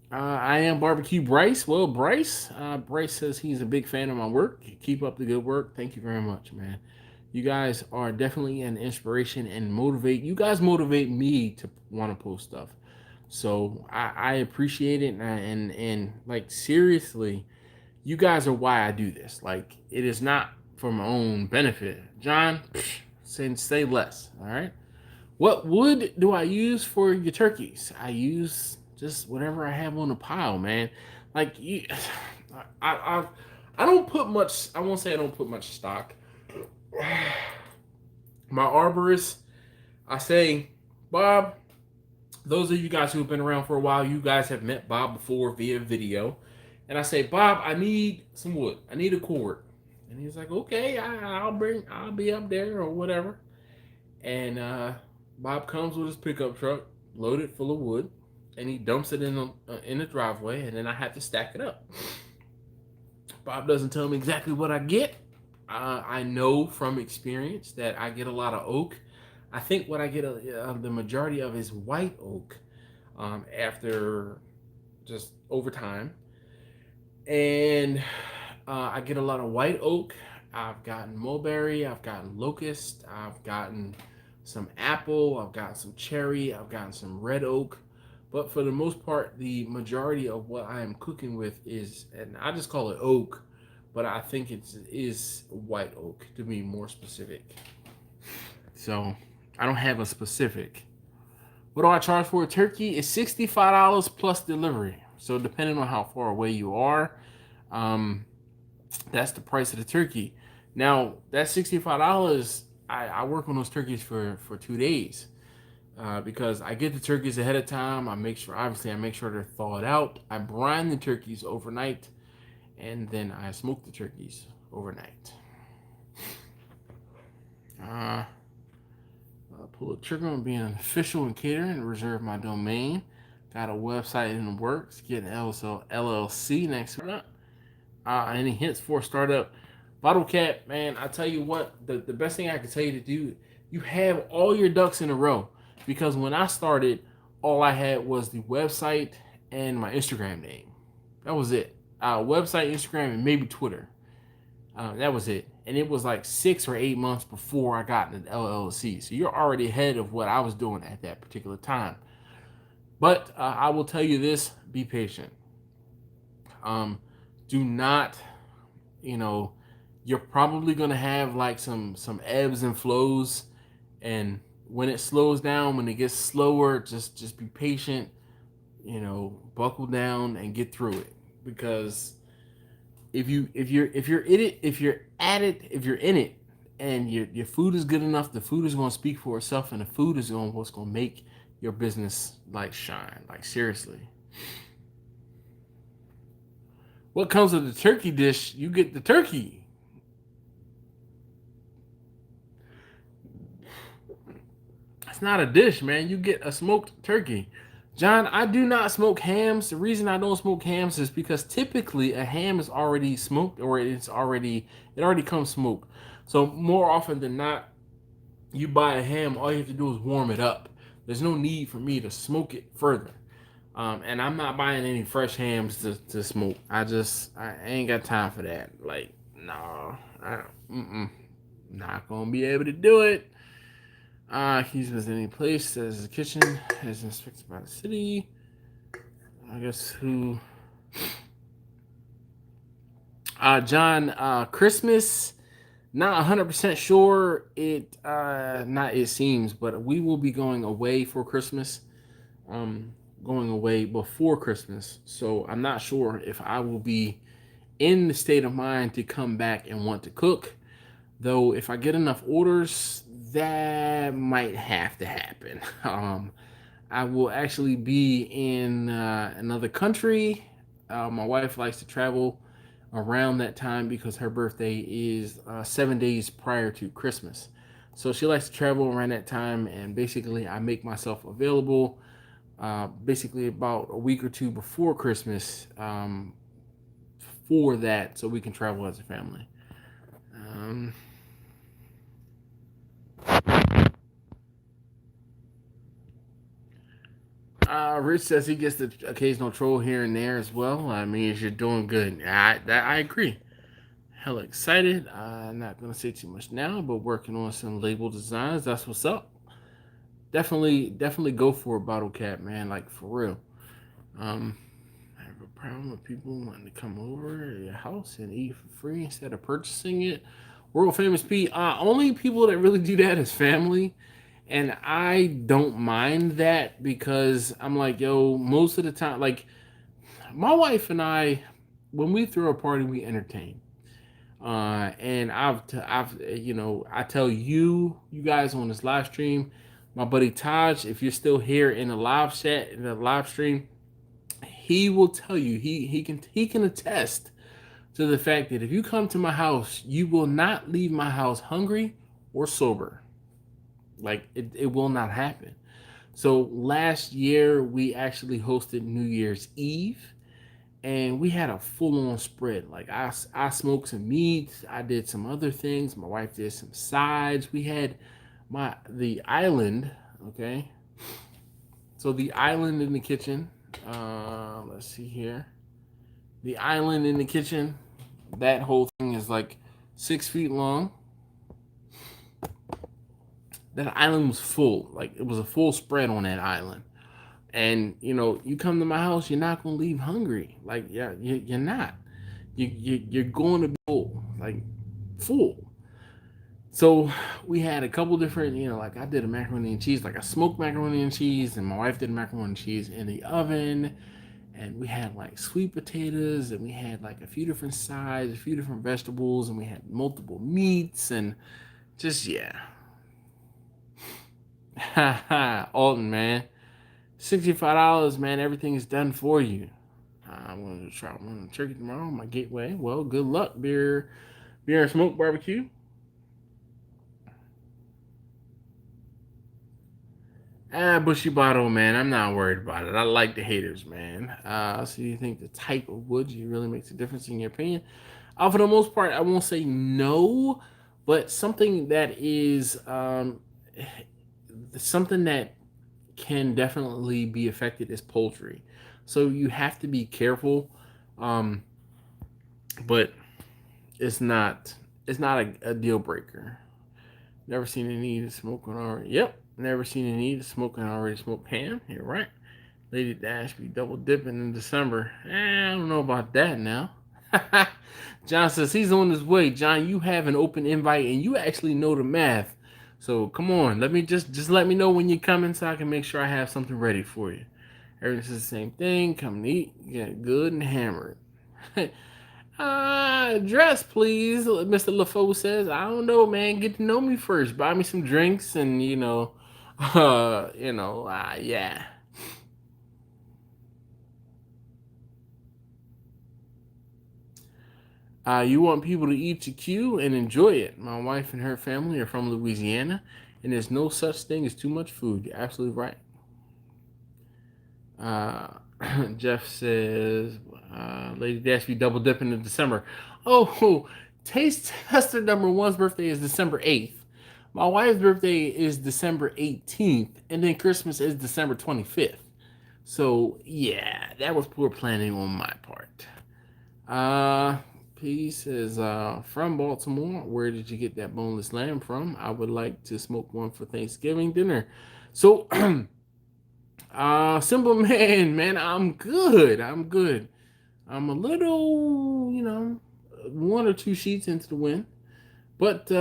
A: I am Barbecue Bryce. Well, Bryce says he's a big fan of my work. Keep up the good work. Thank you very much, man. You guys are definitely an inspiration and motivate. You guys motivate me to want to post stuff. So I appreciate it, and like seriously, you guys are why I do this. Like it is not for my own benefit. John, say less. All right. What wood do I use for your turkeys? I use just whatever I have on the pile, man. Like I don't put much. I won't say I don't put much stock. My arborist, I say, Bob. Those of you guys who have been around for a while, you guys have met Bob before via video, and I say, Bob, I need some wood. I need a cord, and he's like, okay, I'll be up there or whatever, and Bob comes with his pickup truck loaded full of wood, and he dumps it in the driveway, and then I have to stack it up. Bob doesn't tell me exactly what I get. I know from experience that I get a lot of oak. I think what I get the majority of is white oak after just over time. And I get a lot of white oak. I've gotten mulberry. I've gotten locust. I've gotten some apple, I've got some cherry, I've gotten some red oak. But for the most part, the majority of what I am cooking with is, and I just call it oak, but I think it is white oak to be more specific. So I don't have a specific. What do I charge for a turkey? It's $65 plus delivery. So depending on how far away you are, that's the price of the turkey. Now that $65, I work on those turkeys for 2 days. Because I get the turkeys ahead of time. I make sure they're thawed out. I brine the turkeys overnight, and then I smoke the turkeys overnight. Pull the trigger on being an official in catering and reserve my domain. Got a website in the works. Getting LLC next month. Any hints for startup? Bottle cap, man. I tell you what, the best thing I can tell you to do, you have all your ducks in a row. Because when I started, all I had was the website and my Instagram name. That was it. Website, Instagram, and maybe Twitter. That was it. And it was like 6 or 8 months before I got an LLC. So you're already ahead of what I was doing at that particular time. But I will tell you this, be patient. Do not, you're probably going to have like some ebbs and flows. And when it slows down, when it gets slower, just be patient, buckle down and get through it. Because if you're in it and your food is good enough, the food is going to speak for itself, and the food is what's going to make your business like shine. Like seriously. What comes with the turkey dish? You get the turkey. It's not a dish, man. You get a smoked turkey. John, I do not smoke hams. The reason I don't smoke hams is because typically a ham is already smoked, or it already comes smoked. So more often than not, you buy a ham, all you have to do is warm it up. There's no need for me to smoke it further. And I'm not buying any fresh hams to smoke. I ain't got time for that. Like, no, not gonna be able to do it. He's visiting any place as a kitchen is inspected by the city. I guess who? John, Christmas. Not 100% sure. It seems, but we will be going away for Christmas. Going away before Christmas, so I'm not sure if I will be in the state of mind to come back and want to cook. Though if I get enough orders, that might have to happen. I will actually be in another country. My wife likes to travel around that time because her birthday is 7 days prior to Christmas. So she likes to travel around that time, and basically I make myself available basically about a week or two before Christmas for that, so we can travel as a family. Rich says he gets the occasional troll here and there as well. I mean, you're doing good. I agree. Hella excited. I'm not gonna say too much now, but working on some label designs. That's what's up. Definitely go for a bottle cap, man. Like for real. I have a problem with people wanting to come over to your house and eat for free instead of purchasing it. World famous P. Only people that really do that is family. And I don't mind that because I'm like, yo, most of the time, like my wife and I, when we throw a party, we entertain. And I tell you guys on this live stream, my buddy Taj, if you're still here in the live chat, in the live stream, he will tell you, he can attest to the fact that if you come to my house, you will not leave my house hungry or sober. Like it will not happen. So last year we actually hosted New Year's Eve, and we had a full-on spread. Like I smoked some meats, I did some other things, my wife did some sides. We had the island, okay? So the island in the kitchen. Let's see here. The island in the kitchen, that whole thing is like 6 feet long. that island was full. Like it was a full spread on that island. And you come to my house, you're not gonna leave hungry. Like yeah, you're not. You're going to be full, like full. So we had a couple different, like I did a macaroni and cheese, like a smoked macaroni and cheese, and my wife did macaroni and cheese in the oven. And we had like sweet potatoes, and we had like a few different sides, a few different vegetables, and we had multiple meats, and just yeah. Ha ha, Alton, man. $65, man. Everything is done for you. I'm going to try one turkey tomorrow on my gateway. Well, good luck, beer and smoke barbecue. Bushy bottle, man. I'm not worried about it. I like the haters, man. So you think the type of wood really makes a difference in your opinion? For the most part, I won't say no, but something that is something that can definitely be affected is poultry. So you have to be careful, but it's not a deal breaker. Never seen any need to smoke on already. Yep, never seen any need to smoke on already smoked ham. You're right. Lady Dash be double dipping in December. I don't know about that now. John says he's on his way. John, you have an open invite and you actually know the math. So come on, let me just let me know when you're coming so I can make sure I have something ready for you. Everything says the same thing. Come to eat, get good and hammered. Dress, please. Mr. LaFoe says, I don't know, man. Get to know me first. Buy me some drinks and yeah. You want people to eat your Q and enjoy it. My wife and her family are from Louisiana, and there's no such thing as too much food. You're absolutely right. Jeff says, Lady Dash be double dipping in December. Oh, taste tester number one's birthday is December 8th. My wife's birthday is December 18th, and then Christmas is December 25th. So, yeah, that was poor planning on my part. P says, from Baltimore, where did you get that boneless lamb from? I would like to smoke one for Thanksgiving dinner. So, Simple man, I'm good. I'm a little, one or two sheets into the wind, but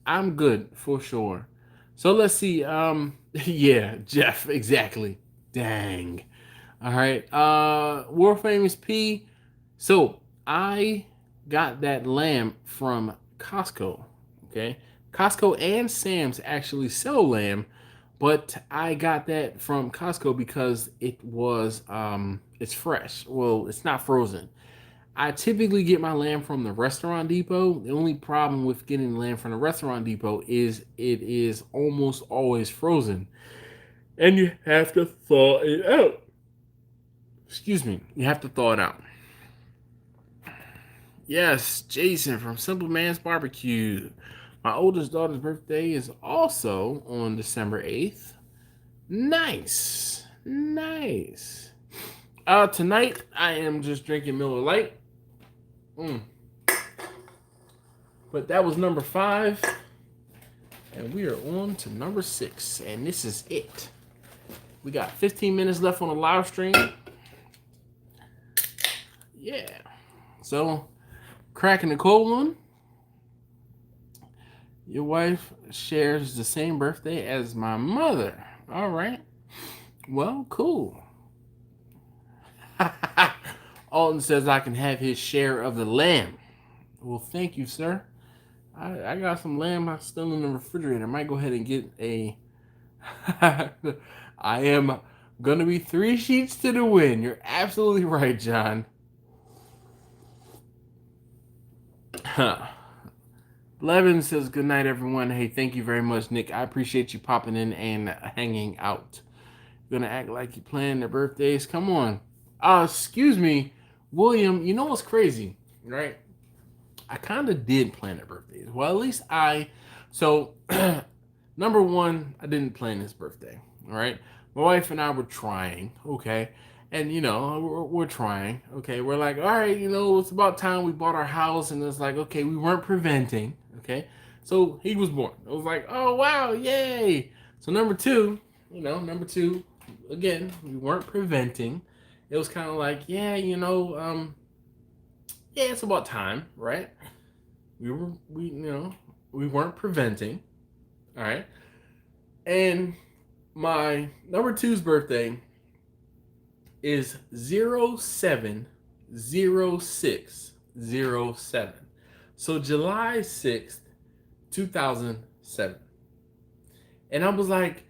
A: I'm good for sure. So let's see. Yeah, Jeff, exactly. Dang. All right. World famous P. So I got that lamb from Costco. Okay. Costco and Sam's actually sell lamb, but I got that from Costco because it was it's fresh. Well, it's not frozen. I typically get my lamb from the Restaurant Depot. The only problem with getting lamb from the Restaurant Depot is it is almost always frozen. And you have to thaw it out. Excuse me. You have to thaw it out. Yes, Jason from Simple Man's Barbecue. My oldest daughter's birthday is also on December 8th. Nice. Tonight I am just drinking Miller Lite. But that was number 5. And we are on to number 6. And this is it. We got 15 minutes left on the live stream. Yeah. So, cracking the cold one. Your wife shares the same birthday as my mother. All right. Well, cool. Alton says I can have his share of the lamb. Well, thank you, sir. I got some lamb still in the refrigerator. I might go ahead and get a... I am going to be 3 sheets to the wind. You're absolutely right, John. Levin says, good night, everyone. Hey, thank you very much, Nick. I appreciate you popping in and hanging out. You're going to act like you plan their birthdays? Come on. Excuse me, William. You know what's crazy, right? I kind of did plan their birthdays. Well, at least So, number one, I didn't plan his birthday, all right? My wife and I were trying, okay? And, we're trying, okay? We're like, all right, it's about time we bought our house. And it's like, okay, we weren't preventing, okay? So he was born. It was like, oh wow, yay. So number two, again, we weren't preventing. It was kind of like, yeah, yeah, it's about time, right? We weren't preventing. All right. And my number two's birthday is 07/06/07. So July 6th, 2007. And I was like,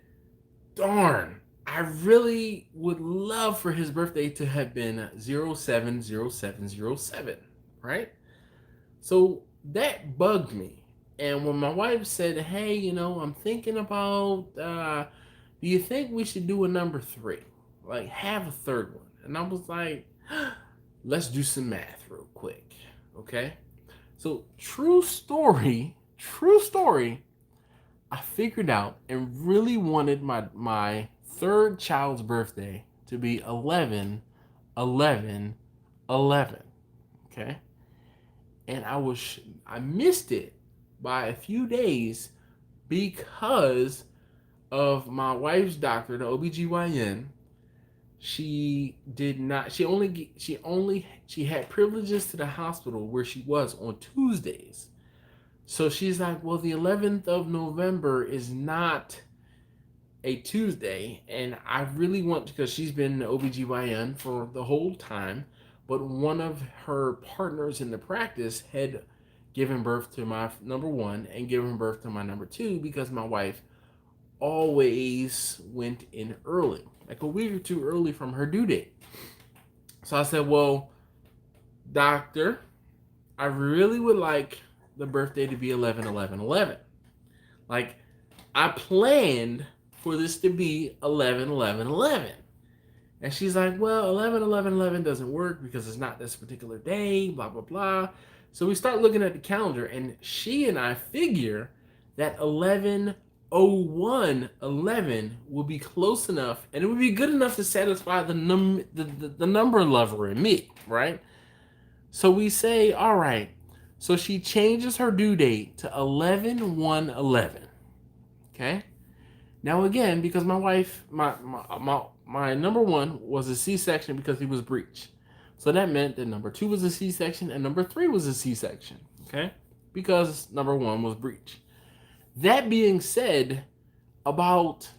A: darn, I really would love for his birthday to have been 07/07/07, right? So that bugged me. And when my wife said, hey, I'm thinking about, do you think we should do a number three? Like, have a third one. And I was like, let's do some math real quick. Okay? So, true story, I figured out and really wanted my third child's birthday to be 11/11/11. Okay? And I missed it by a few days because of my wife's doctor, the OBGYN. She had privileges to the hospital where she was on Tuesdays. So she's like, well, the 11th of November is not a Tuesday, and I really want, because she's been the OBGYN for the whole time, but one of her partners in the practice had given birth to my number one and given birth to my number two, because my wife always went in early, like a week or two early from her due date. So I said, well, doctor, I really would like the birthday to be 11/11/11. Like, I planned for this to be 11/11/11. And she's like, well, 11/11/11 doesn't work because it's not this particular day, blah, blah, blah. So we start looking at the calendar, and she and I figure that 11/01/11 will be close enough, and it would be good enough to satisfy the number lover in me, right? So we say, all right. So she changes her due date to 11/1/11. Okay? Now again, because my wife, my number one was a C-section because he was breech. So that meant that number two was a C-section and number three was a C-section. Okay? Because number one was breech. That being said, about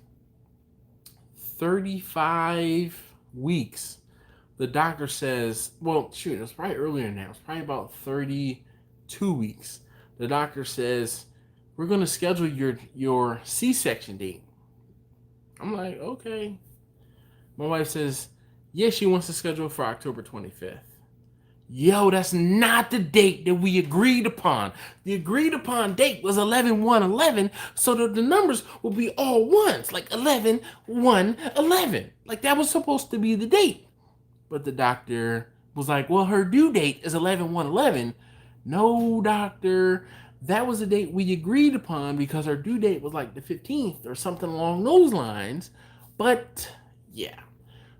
A: 35 weeks, the doctor says, well, shoot, it was probably earlier now. It was probably about 32 weeks. The doctor says, we're going to schedule your C-section date. I'm like, okay. My wife says, yeah, she wants to schedule for October 25th. Yo, that's not the date that we agreed upon. The agreed upon date was 11/1/11, so that the numbers will be all ones, like 11/1/11. Like, that was supposed to be the date. But the doctor was like, well, her due date is 11/1/11. No, doctor, that was the date we agreed upon because her due date was like the 15th or something along those lines. But yeah.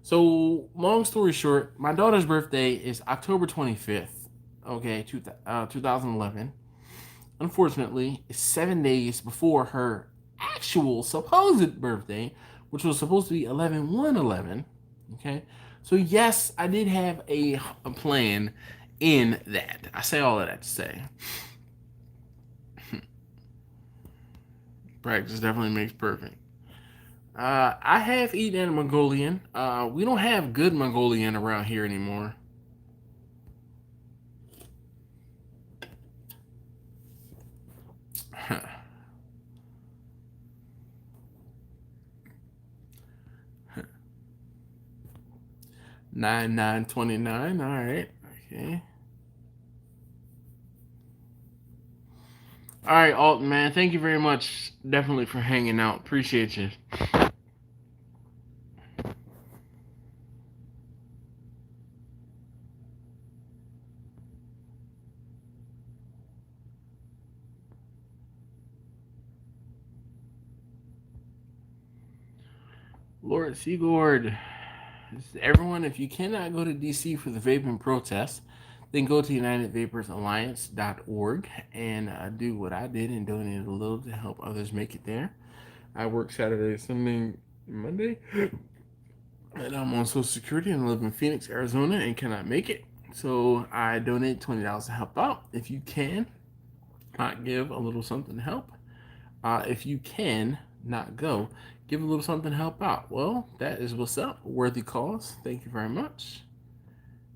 A: So long story short, my daughter's birthday is October 25th, okay, 2011. Unfortunately, it's 7 days before her actual supposed birthday, which was supposed to be 11/1/11, okay? So yes, I did have a plan in that. I say all of that to say, practice definitely makes perfect. I have eaten Mongolian. We don't have good Mongolian around here anymore. Huh. 9/9/29. All right. Okay. All right, Alton, man. Thank you very much. Definitely for hanging out. Appreciate you. Lord Seagord. Everyone, if you cannot go to DC for the vaping protest, then go to UnitedVaporsAlliance.org and do what I did and donate a little to help others make it there. I work Saturday, Sunday, Monday, and I'm on Social Security and live in Phoenix, Arizona, and cannot make it. So I donate $20 to help out. If you can, give a little something to help. If you can not go, give a little something to help out. Well, that is what's up. Worthy cause. Thank you very much.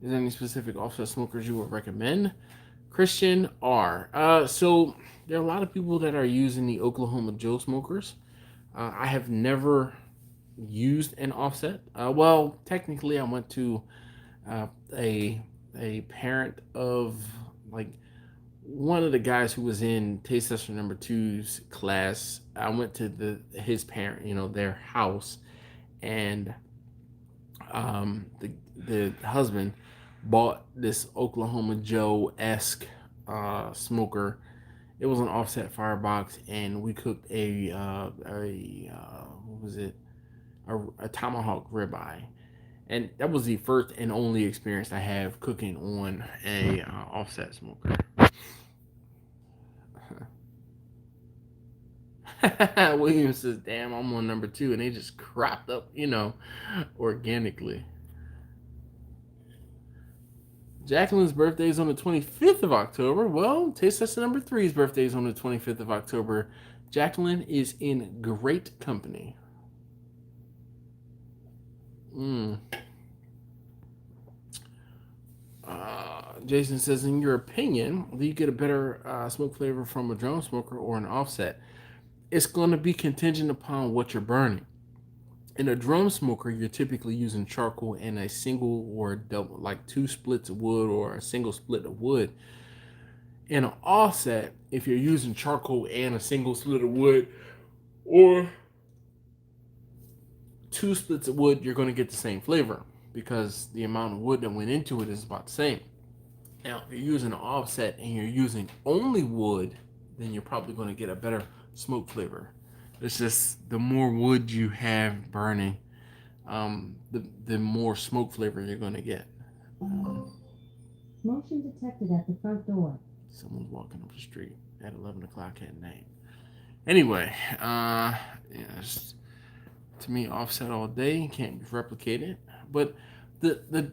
A: Is there any specific offset smokers you would recommend? Christian R. So there are a lot of people that are using the Oklahoma Joe smokers. I have never used an offset. Well, technically, I went to a parent of like one of the guys who was in Taste Tester number 2's class. I went to his parent, their house, and the husband bought this Oklahoma Joe-esque smoker. It was an offset firebox, and we cooked a tomahawk ribeye, and that was the first and only experience I have cooking on a offset smoker. William says, "Damn, I'm on number 2, and they just cropped up, organically." Jacqueline's birthday is on the 25th of October. Well, Taste Tester number 3's birthday is on the 25th of October. Jacqueline is in great company. Jason says, in your opinion, do you get a better smoke flavor from a drum smoker or an offset? It's going to be contingent upon what you're burning. In a drum smoker, you're typically using charcoal and a single or double, like 2 splits of wood or a single split of wood. In an offset, if you're using charcoal and a single split of wood or 2 splits of wood, you're going to get the same flavor because the amount of wood that went into it is about the same. Now, if you're using an offset and you're using only wood, then you're probably going to get a better smoke flavor. It's just the more wood you have burning, the more smoke flavor you're going to get.
C: Motion detected at the front door.
A: Someone's walking up the street at 11 o'clock at night. Anyway, to me, offset all day, can't be replicated. But the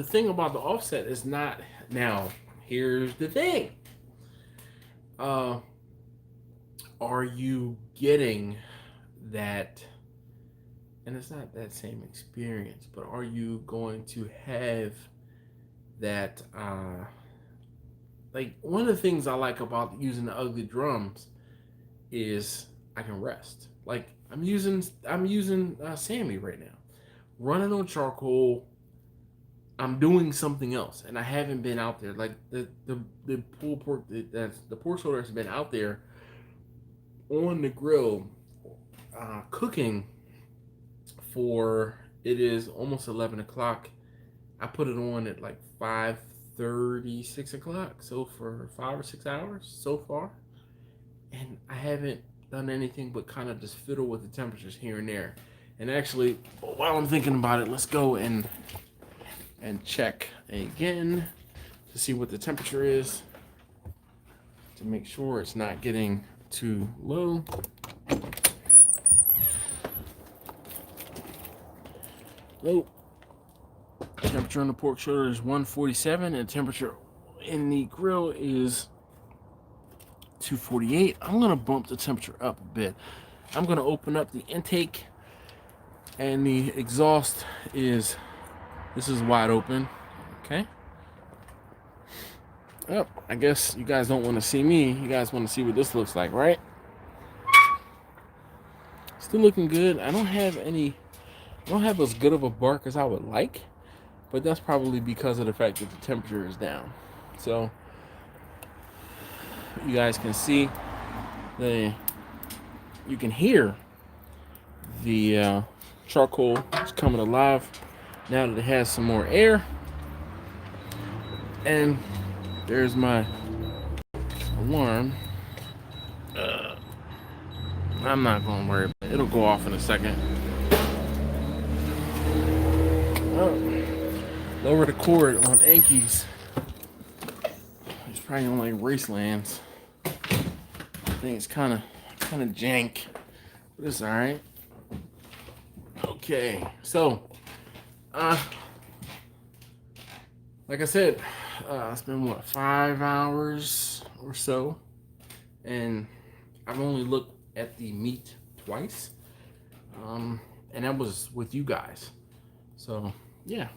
A: thing about the offset is not. Now, here's the thing. Are you getting that? And it's not that same experience, but are you going to have that? Like, one of the things I like about using the ugly drums is I can rest. Like, I'm using Sammy right now, running on charcoal. I'm doing something else, and I haven't been out there. Like the pulled pork, the pork shoulder has been out there on the grill, cooking for. It is almost 11 o'clock. I put it on at like 5:30, 6 o'clock. So for 5 or 6 hours so far, and I haven't done anything but kind of just fiddle with the temperatures here and there. And actually, while I'm thinking about it, let's go and check again to see what the temperature is to make sure it's not getting too low. Low. Temperature on the pork shoulder is 147, and temperature in the grill is 248. I'm gonna bump the temperature up a bit. I'm gonna open up the intake, and the exhaust is. This is wide open. Okay. Oh, I guess you guys don't want to see me. You guys want to see what this looks like, right? Still looking good. I don't have as good of a bark as I would like, but that's probably because of the fact that the temperature is down. So you guys can see you can hear the charcoal is coming alive now that it has some more air. And there's my alarm. I'm not going to worry about it. It'll go off in a second. Oh. Lower the cord on Anki's Probably on like Racelands. I think it's kind of jank, but it's all right. Okay, so like I said, it's been what, 5 hours or so, and I've only looked at the meat twice, and that was with you guys. So yeah.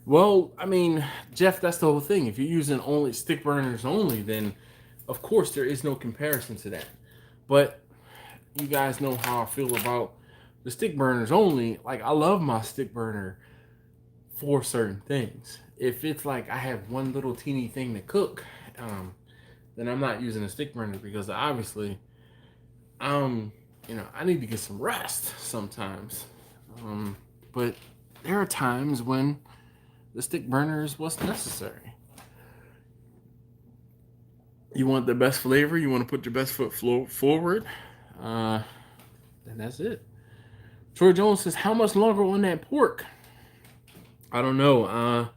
A: Well, I mean, Jeff, that's the whole thing. If you're using only stick burners only, then of course there is no comparison to that. But you guys know how I feel about the stick burners only. Like, I love my stick burner for certain things. If it's like I have one little teeny thing to cook, then I'm not using a stick burner, because obviously, you know, I need to get some rest sometimes. But there are times when the stick burner is what's necessary. You want the best flavor, you want to put your best foot forward, and that's it. Troy Jones says, how much longer on that pork? I don't know.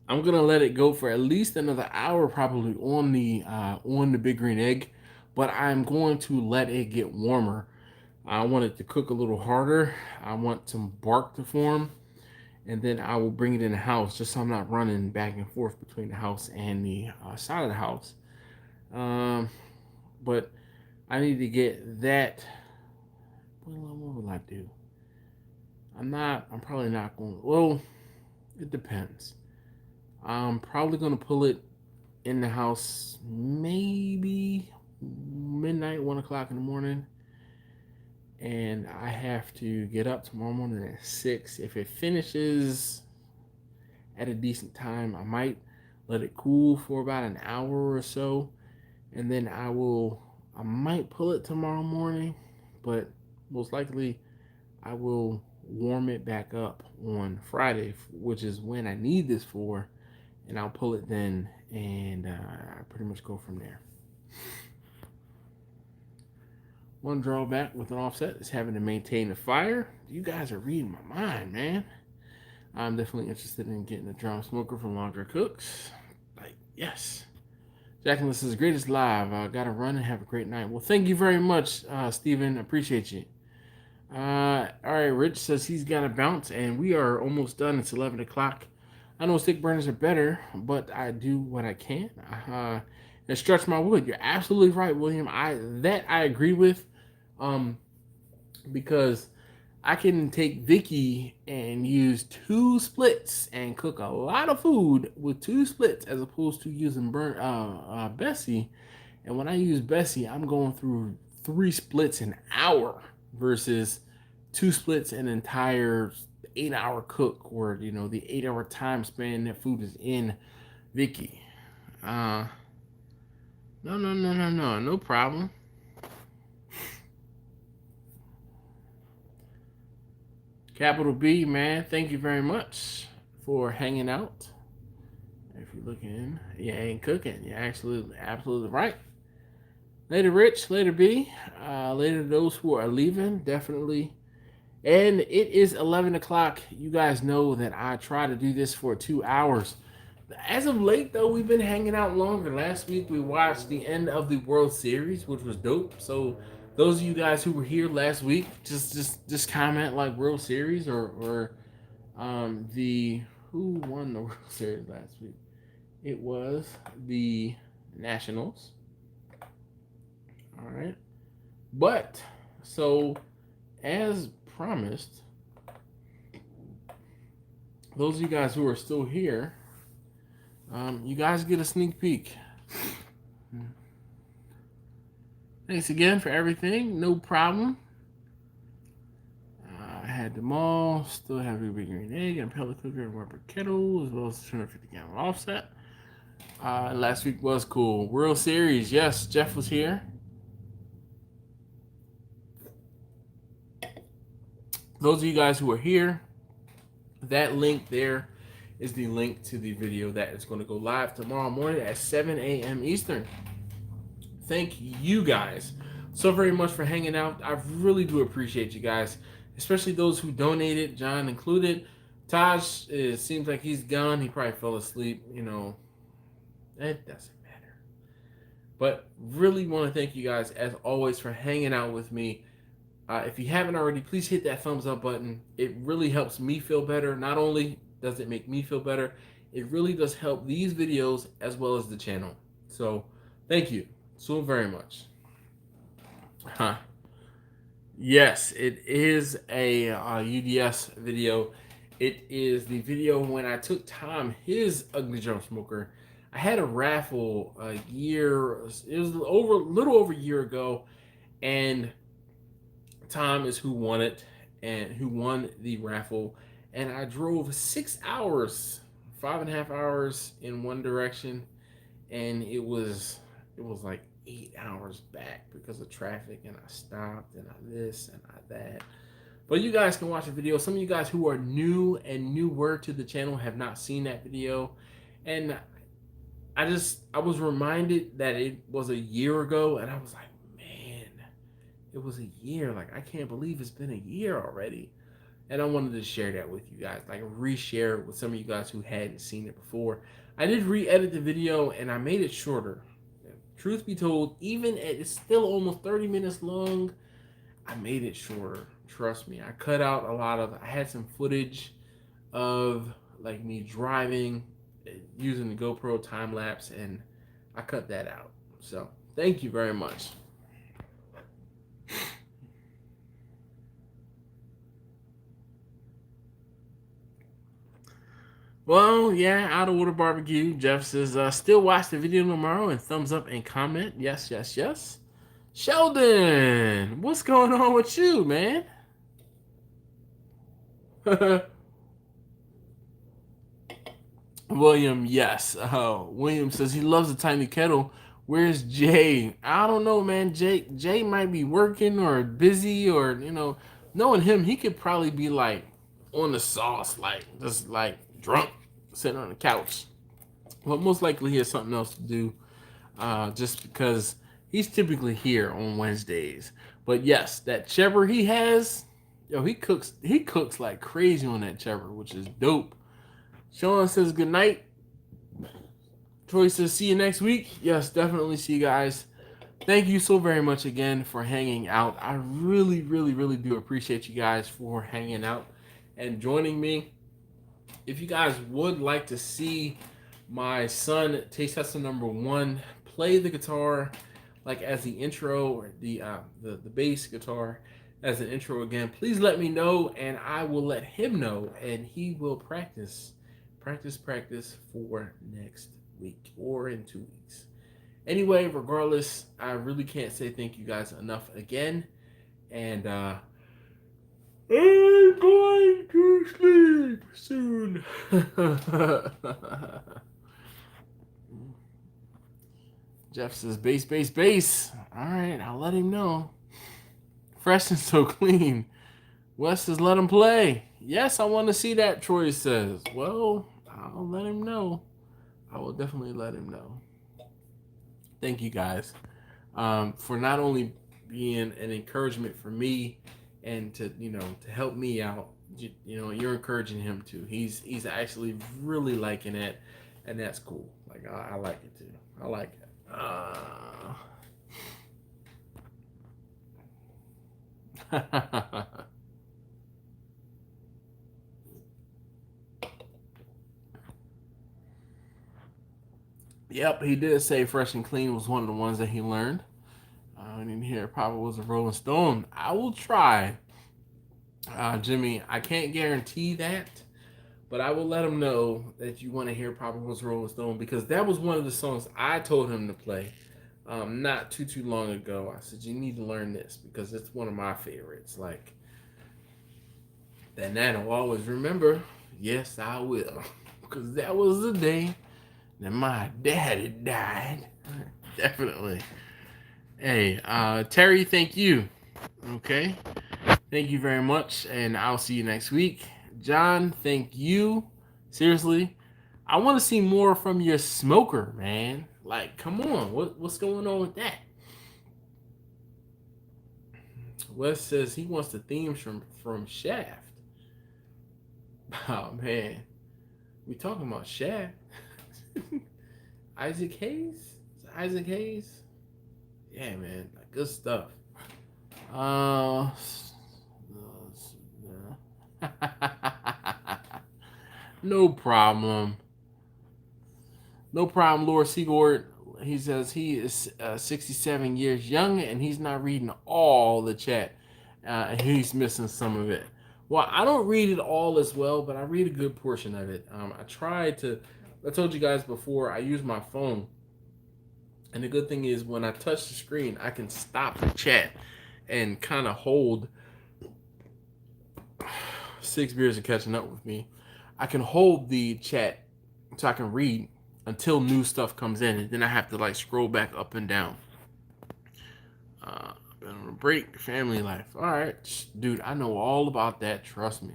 A: I'm gonna let it go for at least another hour, probably on the big green egg, but I'm going to let it get warmer. I want it to cook a little harder. I want some bark to form, and then I will bring it in the house, just so I'm not running back and forth between the house and the side of the house. But I need to get that. What will I do? I'm probably not going. Well, it depends. I'm probably going to pull it in the house maybe midnight, 1 o'clock in the morning. And I have to get up tomorrow morning at 6. If it finishes at a decent time, I might let it cool for about an hour or so, and then I might pull it tomorrow morning, but most likely I will warm it back up on Friday, which is when I need this for, and I'll pull it then, and pretty much go from there. One drawback with an offset is having to maintain the fire. You guys are reading my mind, man. I'm definitely interested in getting a drum smoker from Longer Cooks. Like, yes. Jacqueline says, greatest live. Gotta run and have a great night. Well, thank you very much, Steven. Appreciate you. All right, Rich says he's got to bounce, and we are almost done. It's 11 o'clock. I know stick burners are better, but I do what I can. And stretch my wood. You're absolutely right, William. I agree with, because I can take Vicky and use 2 splits and cook a lot of food with 2 splits, as opposed to using Bessie. And when I use Bessie, I'm going through 3 splits an hour versus 2 splits an entire 8-hour cook, or the 8-hour time span that food is in Vicky. No problem. Capital B, man, thank you very much for hanging out. If you're looking, you ain't cooking. You're absolutely right. Later, Rich. Later, B. Later, those who are leaving, definitely. And it is 11 o'clock. You guys know that I try to do this for 2 hours. As of late, though, we've been hanging out longer. Last week, we watched the end of the World Series, which was dope. So, those of you guys who were here last week, just comment like World Series or who won the World Series last week? It was the Nationals. All right. But, so, as promised, those of you guys who are still here, you guys get a sneak peek. Thanks again for everything. No problem. I had them all. Still have a big green egg and pellet cooker and rubber kettle, as well as 250 gallon offset. Last week was cool. World Series, yes, Jeff was here. Those of you guys who are here, that link there is the link to the video that is going to go live tomorrow morning at 7 a.m. Eastern. Thank you guys so very much for hanging out. I really do appreciate you guys. especially those who donated, John included. Taj, it seems like he's gone. He probably fell asleep. You know, it doesn't matter. But really want to thank you guys, as always, for hanging out with me. If you haven't already, please hit that thumbs up button. It really helps me feel better. Not only does it make me feel better, it really does help these videos as well as the channel. So thank you so very much. Yes, it is a UDS video. It is the video when I took Tom his ugly drum smoker. I had a raffle a little over a year ago, and Tom is who won it and who won the raffle. And I drove 6 hours, 5.5 hours in one direction, and it was like 8 hours back because of traffic, and I stopped and I this and I that. But you guys can watch the video. Some of you guys who are new and newer to the channel have not seen that video, and I was reminded that it was a year ago, and I was like, man, it was a year. Like, I can't believe it's been a year already. And I wanted to share that with you guys, like reshare it with some of you guys who hadn't seen it before. I did re-edit the video and I made it shorter. Truth be told, even at it's still almost 30 minutes long, I made it shorter. Trust me. I cut out a lot of, I had some footage of like me driving using the GoPro time lapse, and I cut that out. So thank you very much. Well, yeah, Out of Water Barbecue. Jeff says, still watch the video tomorrow and thumbs up and comment. Yes, yes, yes. Sheldon, what's going on with you, man? William, yes. William says he loves a tiny kettle. Where's Jay? I don't know, man. Jay might be working or busy, or, you know, knowing him, he could probably be like on the sauce, like just like drunk, sitting on the couch. But most likely he has something else to do, just because he's typically here on Wednesdays. But yes, that cheddar he has, yo, he cooks like crazy on that cheddar, which is dope. Sean says good night. Troy says see you next week. Yes, definitely see you guys. Thank you so very much again for hanging out. I really, really, really do appreciate you guys for hanging out and joining me. If you guys would like to see my son, Taste Tester #1, play the guitar like as the intro, or the bass guitar as an intro again, please let me know and I will let him know, and he will practice for next week or in 2 weeks. Anyway, regardless, I really can't say thank you guys enough again, and I'm going to sleep soon. Jeff says bass. All right, I'll let him know. Fresh and so clean. Wes says let him play. Yes, I want to see that, Troy says. Well, I'll let him know. I will definitely let him know. Thank you guys for not only being an encouragement for me and to help me out. You're encouraging him too. He's actually really liking it, and that's cool. Like I like it too. I like it. Yep, he did say Fresh and Clean was one of the ones that he learned. I didn't hear Papa was a Rolling Stone. I will try. Jimmy, I can't guarantee that, but I will let him know that you want to hear Papa was a Rolling Stone, because that was one of the songs I told him to play not too long ago. I said, you need to learn this because it's one of my favorites. Like, that Nana will always remember. Yes, I will. Because that was the day that my daddy died. Definitely. Hey, Terry, thank you. Okay. Thank you very much, and I'll see you next week. John, thank you. Seriously, I want to see more from your smoker, man. Like, come on. What's going on with that? Wes says he wants the themes from Shaft. Oh man, we talking about Shaft. Isaac Hayes? Isaac Hayes? Yeah, man, good stuff. No problem. No problem, Lord Seagord. He says he is 67 years young and he's not reading all the chat. He's missing some of it. Well, I don't read it all as well, but I read a good portion of it. I told you guys before, I use my phone. And the good thing is when I touch the screen, I can stop the chat and kind of hold. Six beers are catching up with me. I can hold the chat so I can read until new stuff comes in, and then I have to like scroll back up and down. Been on a break, family life. All right, dude, I know all about that. Trust me.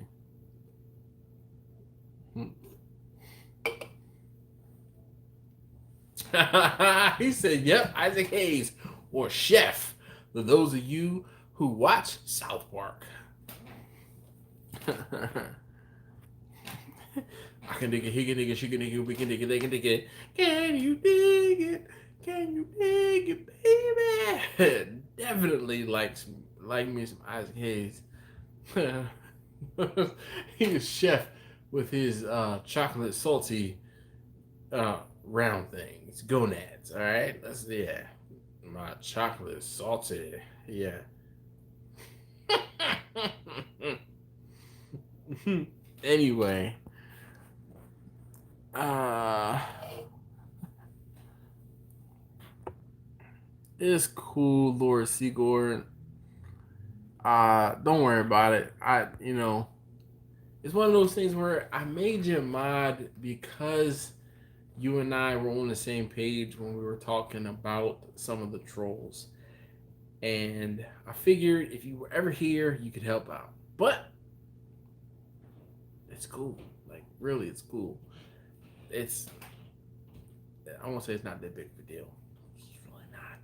A: He said, "Yep, Isaac Hayes or Chef." For those of you who watch South Park. I can dig it, he can dig it, she can dig it, we can dig it, they can dig it. Can you dig it? Can you dig it, baby? Definitely like me some Isaac Hayes. He is Chef with his chocolate salty round things, gonads. All right, my chocolate salty, yeah. Anyway. It's cool, Lord Seagord. Don't worry about it. It's one of those things where I made you a mod because you and I were on the same page when we were talking about some of the trolls. And I figured if you were ever here, you could help out. But it's cool. Like, really, it's cool. I won't say it's not that big of a deal. It's really not.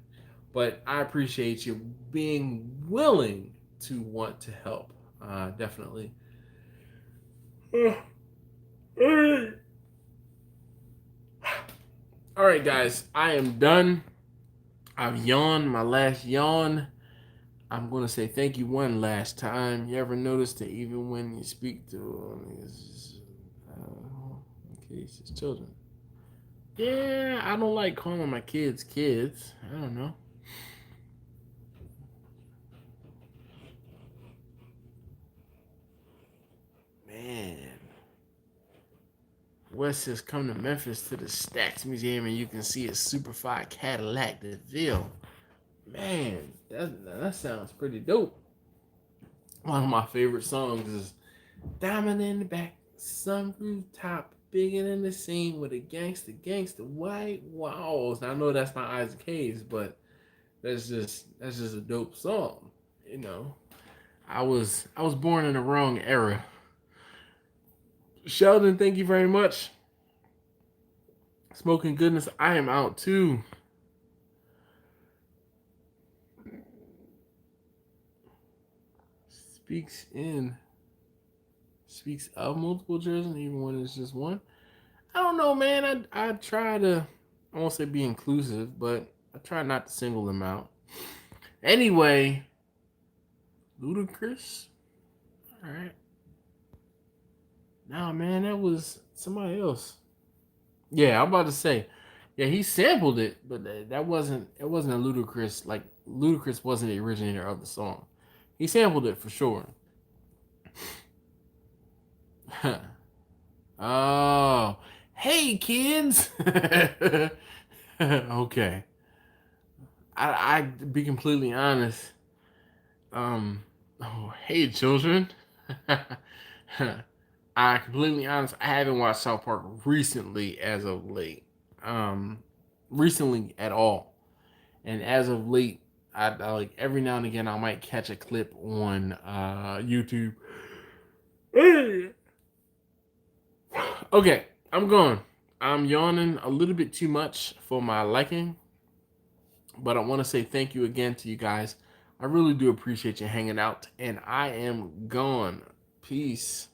A: But I appreciate you being willing to want to help. Definitely. All right, guys. I am done. I've yawned my last yawn. I'm going to say thank you one last time. You ever notice that even when you speak to his children? Yeah, I don't like calling my kids kids. I don't know. Man. Wes says come to Memphis to the Stax Museum and you can see a Superfly Cadillac DeVille. Man, that sounds pretty dope. One of my favorite songs is Diamond in the Back, some rooftop, bigger than the scene with a gangster white walls. Now, I know that's not Isaac Hayes, but that's just a dope song. You know, I was born in the wrong era. Sheldon, thank you very much. Smoking goodness, I am out too. Speaks of multiple jerseys, even when it's just one. I don't know, man. I try to, I won't say be inclusive, but I try not to single them out. Anyway, Ludacris. All right. Nah, man, that was somebody else. Yeah, I'm about to say. Yeah, he sampled it, but it wasn't a Ludacris. Like, Ludacris wasn't the originator of the song. He sampled it for sure. Oh, hey kids. Okay. I be completely honest. Hey children. I completely honest. I haven't watched South Park recently as of late. Recently at all. And as of late, I like every now and again I might catch a clip on YouTube. Okay, I'm gone. I'm yawning a little bit too much for my liking. But I want to say thank you again to you guys I really do appreciate you hanging out, and I am gone. Peace.